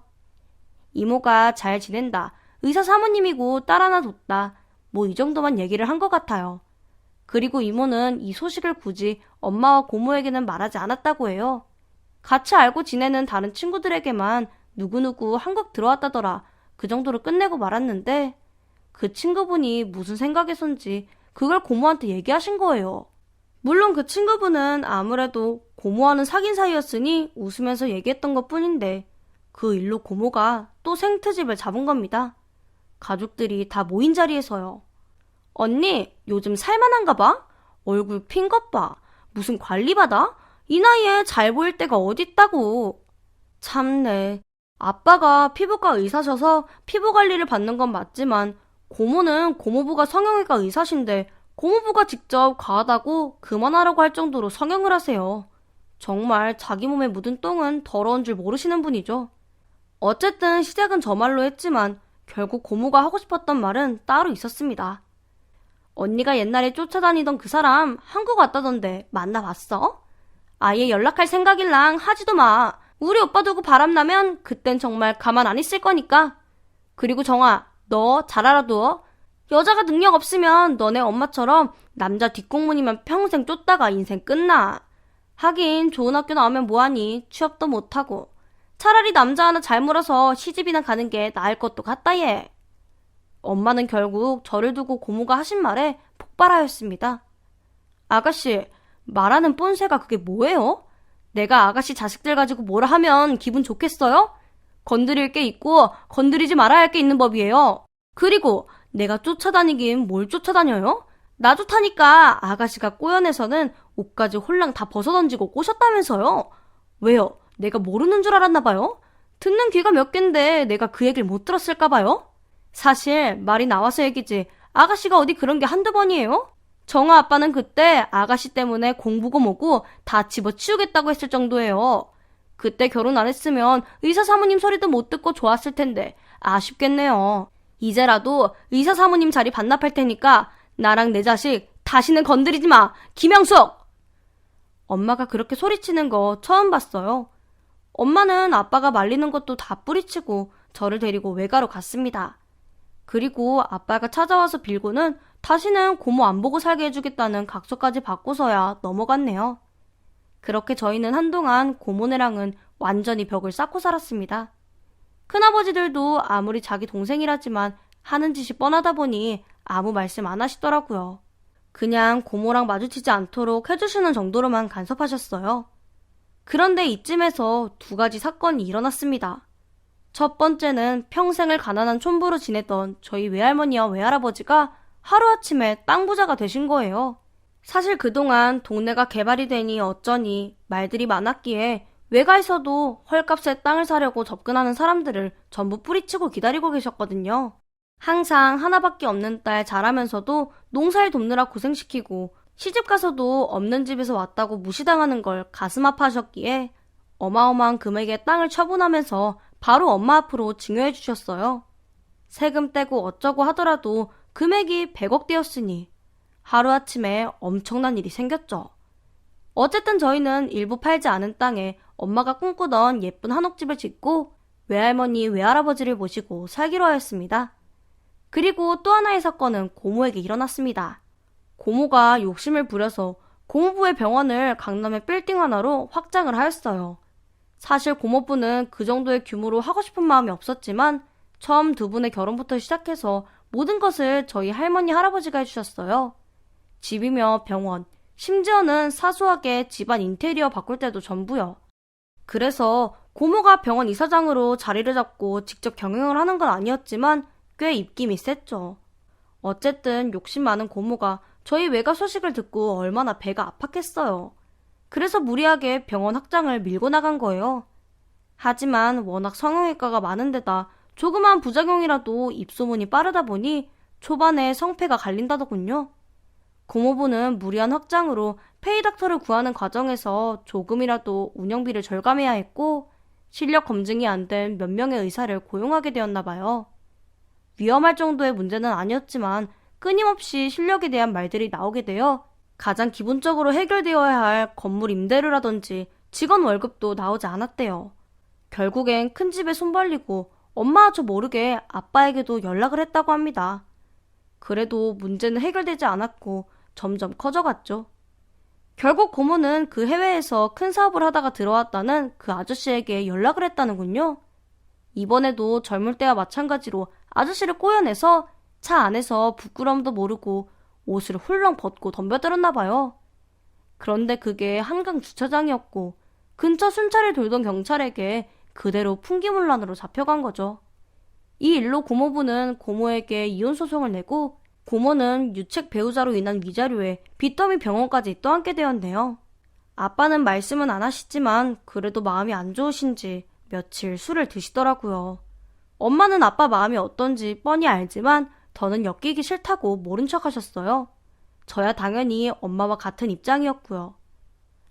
이모가 잘 지낸다, 의사 사모님이고 딸 하나 뒀다, 뭐 이 정도만 얘기를 한 것 같아요. 그리고 이모는 이 소식을 굳이 엄마와 고모에게는 말하지 않았다고 해요. 같이 알고 지내는 다른 친구들에게만 누구누구 한국 들어왔다더라 그 정도로 끝내고 말았는데 그 친구분이 무슨 생각에선지 그걸 고모한테 얘기하신 거예요. 물론 그 친구분은 아무래도 고모와는 사귄 사이였으니 웃으면서 얘기했던 것 뿐인데 그 일로 고모가 또 생트집을 잡은 겁니다. 가족들이 다 모인 자리에서요. 언니, 요즘 살만한가 봐? 얼굴 핀 것 봐. 무슨 관리받아? 이 나이에 잘 보일 때가 어딨다고. 참네. 아빠가 피부과 의사셔서 피부 관리를 받는 건 맞지만 고모는 고모부가 성형외과 의사신데 고모부가 직접 과하다고 그만하라고 할 정도로 성형을 하세요. 정말 자기 몸에 묻은 똥은 더러운 줄 모르시는 분이죠. 어쨌든 시작은 저 말로 했지만 결국 고모가 하고 싶었던 말은 따로 있었습니다. 언니가 옛날에 쫓아다니던 그 사람 한국 왔다던데 만나봤어? 아예 연락할 생각일랑 하지도 마. 우리 오빠 두고 바람나면 그땐 정말 가만 안 있을 거니까. 그리고 정아, 너 잘 알아둬. 여자가 능력 없으면 너네 엄마처럼 남자 뒷공무니만 평생 쫓다가 인생 끝나. 하긴 좋은 학교 나오면 뭐하니? 취업도 못하고. 차라리 남자 하나 잘 물어서 시집이나 가는 게 나을 것도 같다 얘. 엄마는 결국 저를 두고 고모가 하신 말에 폭발하였습니다. 아가씨, 말하는 뻔세가 그게 뭐예요? 내가 아가씨 자식들 가지고 뭐라 하면 기분 좋겠어요? 건드릴 게 있고 건드리지 말아야 할 게 있는 법이에요. 그리고 내가 쫓아다니긴 뭘 쫓아다녀요? 나 좋다니까 아가씨가 꼬연해서는 옷까지 홀랑 다 벗어던지고 꼬셨다면서요? 왜요? 내가 모르는 줄 알았나 봐요? 듣는 귀가 몇 갠데 내가 그 얘기를 못 들었을까 봐요? 사실 말이 나와서 얘기지 아가씨가 어디 그런 게 한두 번이에요? 정아 아빠는 그때 아가씨 때문에 공부고 뭐고 다 집어치우겠다고 했을 정도예요. 그때 결혼 안 했으면 의사 사모님 소리도 못 듣고 좋았을 텐데 아쉽겠네요. 이제라도 의사 사모님 자리 반납할 테니까 나랑 내 자식 다시는 건드리지 마, 김영숙! 엄마가 그렇게 소리치는 거 처음 봤어요. 엄마는 아빠가 말리는 것도 다 뿌리치고 저를 데리고 외가로 갔습니다. 그리고 아빠가 찾아와서 빌고는 다시는 고모 안 보고 살게 해주겠다는 각서까지 받고서야 넘어갔네요. 그렇게 저희는 한동안 고모네랑은 완전히 벽을 쌓고 살았습니다. 큰아버지들도 아무리 자기 동생이라지만 하는 짓이 뻔하다 보니 아무 말씀 안 하시더라고요. 그냥 고모랑 마주치지 않도록 해주시는 정도로만 간섭하셨어요. 그런데 이쯤에서 두 가지 사건이 일어났습니다. 첫 번째는 평생을 가난한 촌부로 지냈던 저희 외할머니와 외할아버지가 하루아침에 땅 부자가 되신 거예요. 사실 그동안 동네가 개발이 되니 어쩌니 말들이 많았기에 외가에서도 헐값에 땅을 사려고 접근하는 사람들을 전부 뿌리치고 기다리고 계셨거든요. 항상 하나밖에 없는 딸 잘하면서도 농사일 돕느라 고생시키고 시집가서도 없는 집에서 왔다고 무시당하는 걸 가슴 아파하셨기에 어마어마한 금액의 땅을 처분하면서 바로 엄마 앞으로 증여해 주셨어요. 세금 떼고 어쩌고 하더라도 금액이 100억대였으니 하루아침에 엄청난 일이 생겼죠. 어쨌든 저희는 일부 팔지 않은 땅에 엄마가 꿈꾸던 예쁜 한옥집을 짓고 외할머니, 외할아버지를 모시고 살기로 하였습니다. 그리고 또 하나의 사건은 고모에게 일어났습니다. 고모가 욕심을 부려서 고모부의 병원을 강남의 빌딩 하나로 확장을 하였어요. 사실 고모부는 그 정도의 규모로 하고 싶은 마음이 없었지만 처음 두 분의 결혼부터 시작해서 모든 것을 저희 할머니, 할아버지가 해주셨어요. 집이며 병원, 심지어는 사소하게 집안 인테리어 바꿀 때도 전부요. 그래서 고모가 병원 이사장으로 자리를 잡고 직접 경영을 하는 건 아니었지만 꽤 입김이 셌죠. 어쨌든 욕심 많은 고모가 저희 외가 소식을 듣고 얼마나 배가 아팠겠어요. 그래서 무리하게 병원 확장을 밀고 나간 거예요. 하지만 워낙 성형외과가 많은 데다 조그마한 부작용이라도 입소문이 빠르다 보니 초반에 성패가 갈린다더군요. 고모부는 무리한 확장으로 페이닥터를 구하는 과정에서 조금이라도 운영비를 절감해야 했고 실력 검증이 안 된 몇 명의 의사를 고용하게 되었나 봐요. 위험할 정도의 문제는 아니었지만 끊임없이 실력에 대한 말들이 나오게 되어 가장 기본적으로 해결되어야 할 건물 임대료라든지 직원 월급도 나오지 않았대요. 결국엔 큰 집에 손 벌리고 엄마와 저 모르게 아빠에게도 연락을 했다고 합니다. 그래도 문제는 해결되지 않았고 점점 커져갔죠. 결국 고모는 그 해외에서 큰 사업을 하다가 들어왔다는 그 아저씨에게 연락을 했다는군요. 이번에도 젊을 때와 마찬가지로 아저씨를 꼬여내서 차 안에서 부끄러움도 모르고 옷을 훌렁 벗고 덤벼들었나 봐요. 그런데 그게 한강 주차장이었고 근처 순찰을 돌던 경찰에게 그대로 풍기문란으로 잡혀간 거죠. 이 일로 고모부는 고모에게 이혼 소송을 내고 고모는 유책 배우자로 인한 위자료에 빚더미 병원까지 떠안게 되었네요. 아빠는 말씀은 안 하시지만 그래도 마음이 안 좋으신지 며칠 술을 드시더라고요. 엄마는 아빠 마음이 어떤지 뻔히 알지만 더는 엮이기 싫다고 모른 척 하셨어요. 저야 당연히 엄마와 같은 입장이었고요.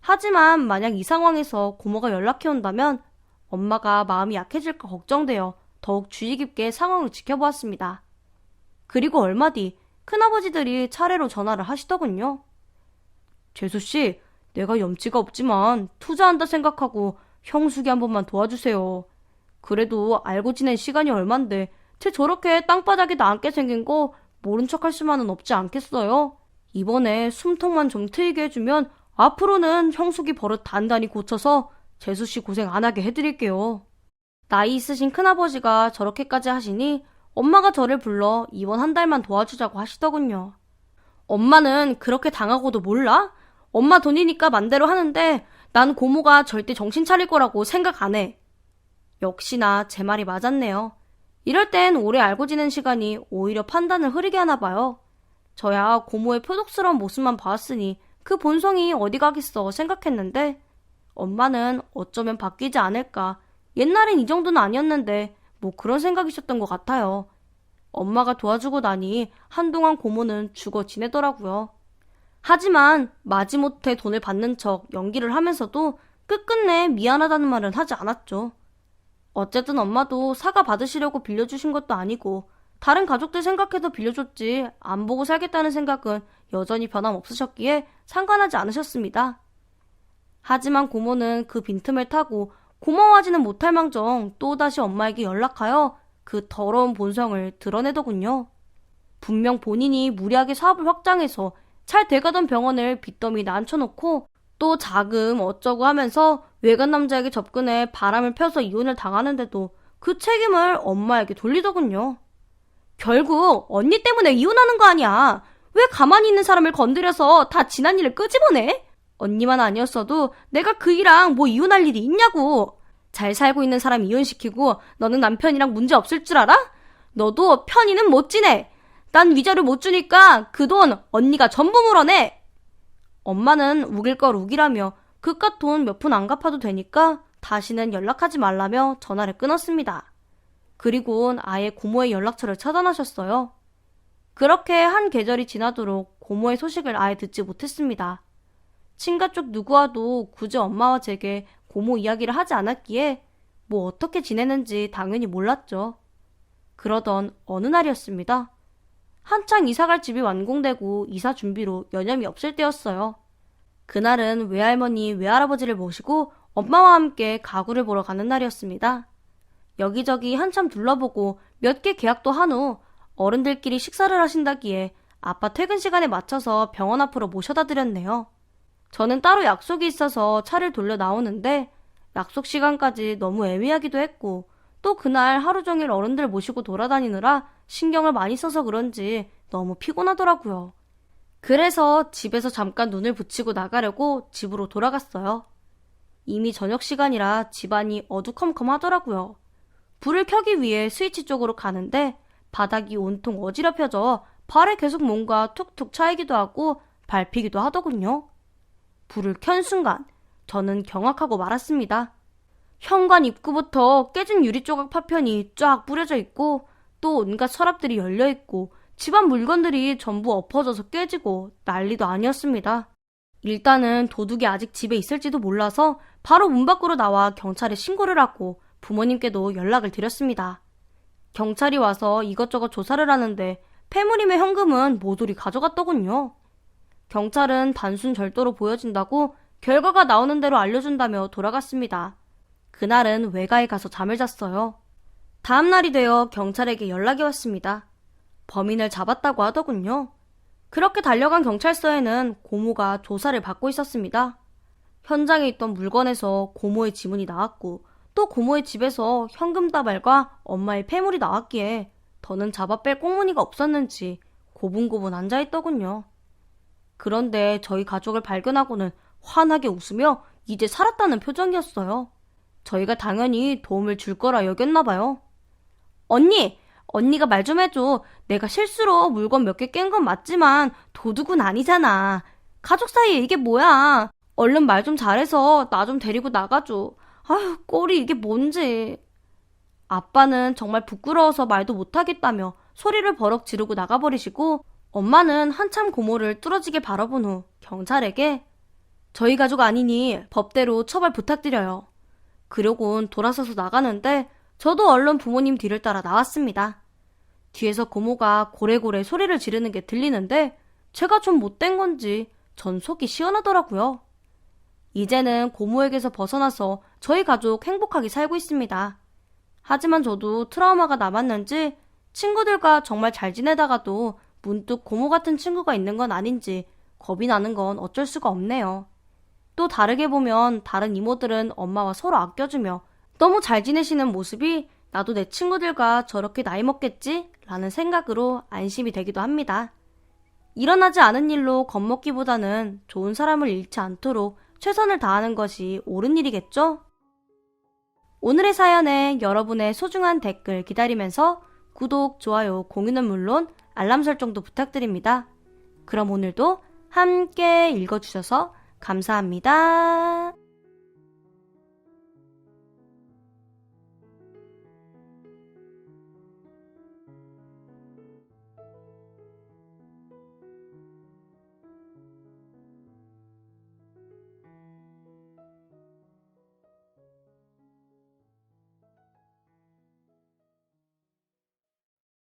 하지만 만약 이 상황에서 고모가 연락해 온다면 엄마가 마음이 약해질까 걱정되어 더욱 주의 깊게 상황을 지켜보았습니다. 그리고 얼마 뒤 큰아버지들이 차례로 전화를 하시더군요. 재수씨, 내가 염치가 없지만 투자한다 생각하고 형수기 한 번만 도와주세요. 그래도 알고 지낸 시간이 얼만데 쟤 저렇게 땅바닥에 앉게 생긴 거 모른 척할 수만은 없지 않겠어요? 이번에 숨통만 좀 트이게 해주면 앞으로는 형수기 버릇 단단히 고쳐서 재수씨 고생 안 하게 해드릴게요. 나이 있으신 큰아버지가 저렇게까지 하시니 엄마가 저를 불러 이번 한 달만 도와주자고 하시더군요. 엄마는 그렇게 당하고도 몰라? 엄마 돈이니까 맘대로 하는데 난 고모가 절대 정신 차릴 거라고 생각 안 해. 역시나 제 말이 맞았네요. 이럴 땐 오래 알고 지낸 시간이 오히려 판단을 흐리게 하나 봐요. 저야 고모의 표독스러운 모습만 봤으니 그 본성이 어디 가겠어 생각했는데 엄마는 어쩌면 바뀌지 않을까. 옛날엔 이 정도는 아니었는데 뭐 그런 생각이셨던 것 같아요. 엄마가 도와주고 나니 한동안 고모는 죽어 지내더라고요. 하지만 마지못해 돈을 받는 척 연기를 하면서도 끝끝내 미안하다는 말은 하지 않았죠. 어쨌든 엄마도 사과 받으시려고 빌려주신 것도 아니고 다른 가족들 생각해서 빌려줬지 안 보고 살겠다는 생각은 여전히 변함없으셨기에 상관하지 않으셨습니다. 하지만 고모는 그 빈틈을 타고 고마워하지는 못할 망정 또다시 엄마에게 연락하여 그 더러운 본성을 드러내더군요. 분명 본인이 무리하게 사업을 확장해서 잘 돼가던 병원을 빚더미에 앉혀놓고 또 자금 어쩌고 하면서 외간 남자에게 접근해 바람을 펴서 이혼을 당하는데도 그 책임을 엄마에게 돌리더군요. 결국 언니 때문에 이혼하는 거 아니야. 왜 가만히 있는 사람을 건드려서 다 지난 일을 끄집어내? 언니만 아니었어도 내가 그 이랑 뭐 이혼할 일이 있냐고. 잘 살고 있는 사람 이혼시키고 너는 남편이랑 문제 없을 줄 알아? 너도 편의는 못 지내. 난 위자료 못 주니까 그 돈 언니가 전부 물어내. 엄마는 우길 걸 우기라며 그깟 돈 몇 푼 안 갚아도 되니까 다시는 연락하지 말라며 전화를 끊었습니다. 그리고는 아예 고모의 연락처를 차단하셨어요. 그렇게 한 계절이 지나도록 고모의 소식을 아예 듣지 못했습니다. 친가 쪽 누구와도 굳이 엄마와 제게 고모 이야기를 하지 않았기에 뭐 어떻게 지내는지 당연히 몰랐죠. 그러던 어느 날이었습니다. 한창 이사갈 집이 완공되고 이사 준비로 여념이 없을 때였어요. 그날은 외할머니, 외할아버지를 모시고 엄마와 함께 가구를 보러 가는 날이었습니다. 여기저기 한참 둘러보고 몇 개 계약도 한 후 어른들끼리 식사를 하신다기에 아빠 퇴근 시간에 맞춰서 병원 앞으로 모셔다 드렸네요. 저는 따로 약속이 있어서 차를 돌려 나오는데 약속 시간까지 너무 애매하기도 했고 또 그날 하루 종일 어른들 모시고 돌아다니느라 신경을 많이 써서 그런지 너무 피곤하더라고요. 그래서 집에서 잠깐 눈을 붙이고 나가려고 집으로 돌아갔어요. 이미 저녁 시간이라 집안이 어두컴컴하더라고요. 불을 켜기 위해 스위치 쪽으로 가는데 바닥이 온통 어지럽혀져 발에 계속 뭔가 툭툭 차이기도 하고 밟히기도 하더군요. 불을 켠 순간 저는 경악하고 말았습니다. 현관 입구부터 깨진 유리 조각 파편이 쫙 뿌려져 있고 또 온갖 서랍들이 열려 있고 집안 물건들이 전부 엎어져서 깨지고 난리도 아니었습니다. 일단은 도둑이 아직 집에 있을지도 몰라서 바로 문 밖으로 나와 경찰에 신고를 하고 부모님께도 연락을 드렸습니다. 경찰이 와서 이것저것 조사를 하는데 폐물임의 현금은 모조리 가져갔더군요. 경찰은 단순 절도로 보여진다고 결과가 나오는 대로 알려준다며 돌아갔습니다. 그날은 외가에 가서 잠을 잤어요. 다음 날이 되어 경찰에게 연락이 왔습니다. 범인을 잡았다고 하더군요. 그렇게 달려간 경찰서에는 고모가 조사를 받고 있었습니다. 현장에 있던 물건에서 고모의 지문이 나왔고 또 고모의 집에서 현금 다발과 엄마의 폐물이 나왔기에 더는 잡아뺄 꽁무니가 없었는지 고분고분 앉아있더군요. 그런데 저희 가족을 발견하고는 환하게 웃으며 이제 살았다는 표정이었어요. 저희가 당연히 도움을 줄 거라 여겼나봐요. 언니가 말 좀 해줘. 내가 실수로 물건 몇 개 깬 건 맞지만 도둑은 아니잖아. 가족 사이에 이게 뭐야. 얼른 말 좀 잘해서 나 좀 데리고 나가줘. 아휴, 꼴이 이게 뭔지. 아빠는 정말 부끄러워서 말도 못하겠다며 소리를 버럭 지르고 나가버리시고 엄마는 한참 고모를 뚫어지게 바라본 후 경찰에게 저희 가족 아니니 법대로 처벌 부탁드려요. 그러곤 돌아서서 나가는데 저도 얼른 부모님 뒤를 따라 나왔습니다. 뒤에서 고모가 고래고래 소리를 지르는 게 들리는데 제가 좀 못된 건지 전 속이 시원하더라고요. 이제는 고모에게서 벗어나서 저희 가족 행복하게 살고 있습니다. 하지만 저도 트라우마가 남았는지 친구들과 정말 잘 지내다가도 문득 고모 같은 친구가 있는 건 아닌지 겁이 나는 건 어쩔 수가 없네요. 또 다르게 보면 다른 이모들은 엄마와 서로 아껴주며 너무 잘 지내시는 모습이 나도 내 친구들과 저렇게 나이 먹겠지? 라는 생각으로 안심이 되기도 합니다. 일어나지 않은 일로 겁먹기보다는 좋은 사람을 잃지 않도록 최선을 다하는 것이 옳은 일이겠죠? 오늘의 사연에 여러분의 소중한 댓글 기다리면서 구독, 좋아요, 공유는 물론 알람 설정도 부탁드립니다. 그럼 오늘도 함께 읽어주셔서 감사합니다.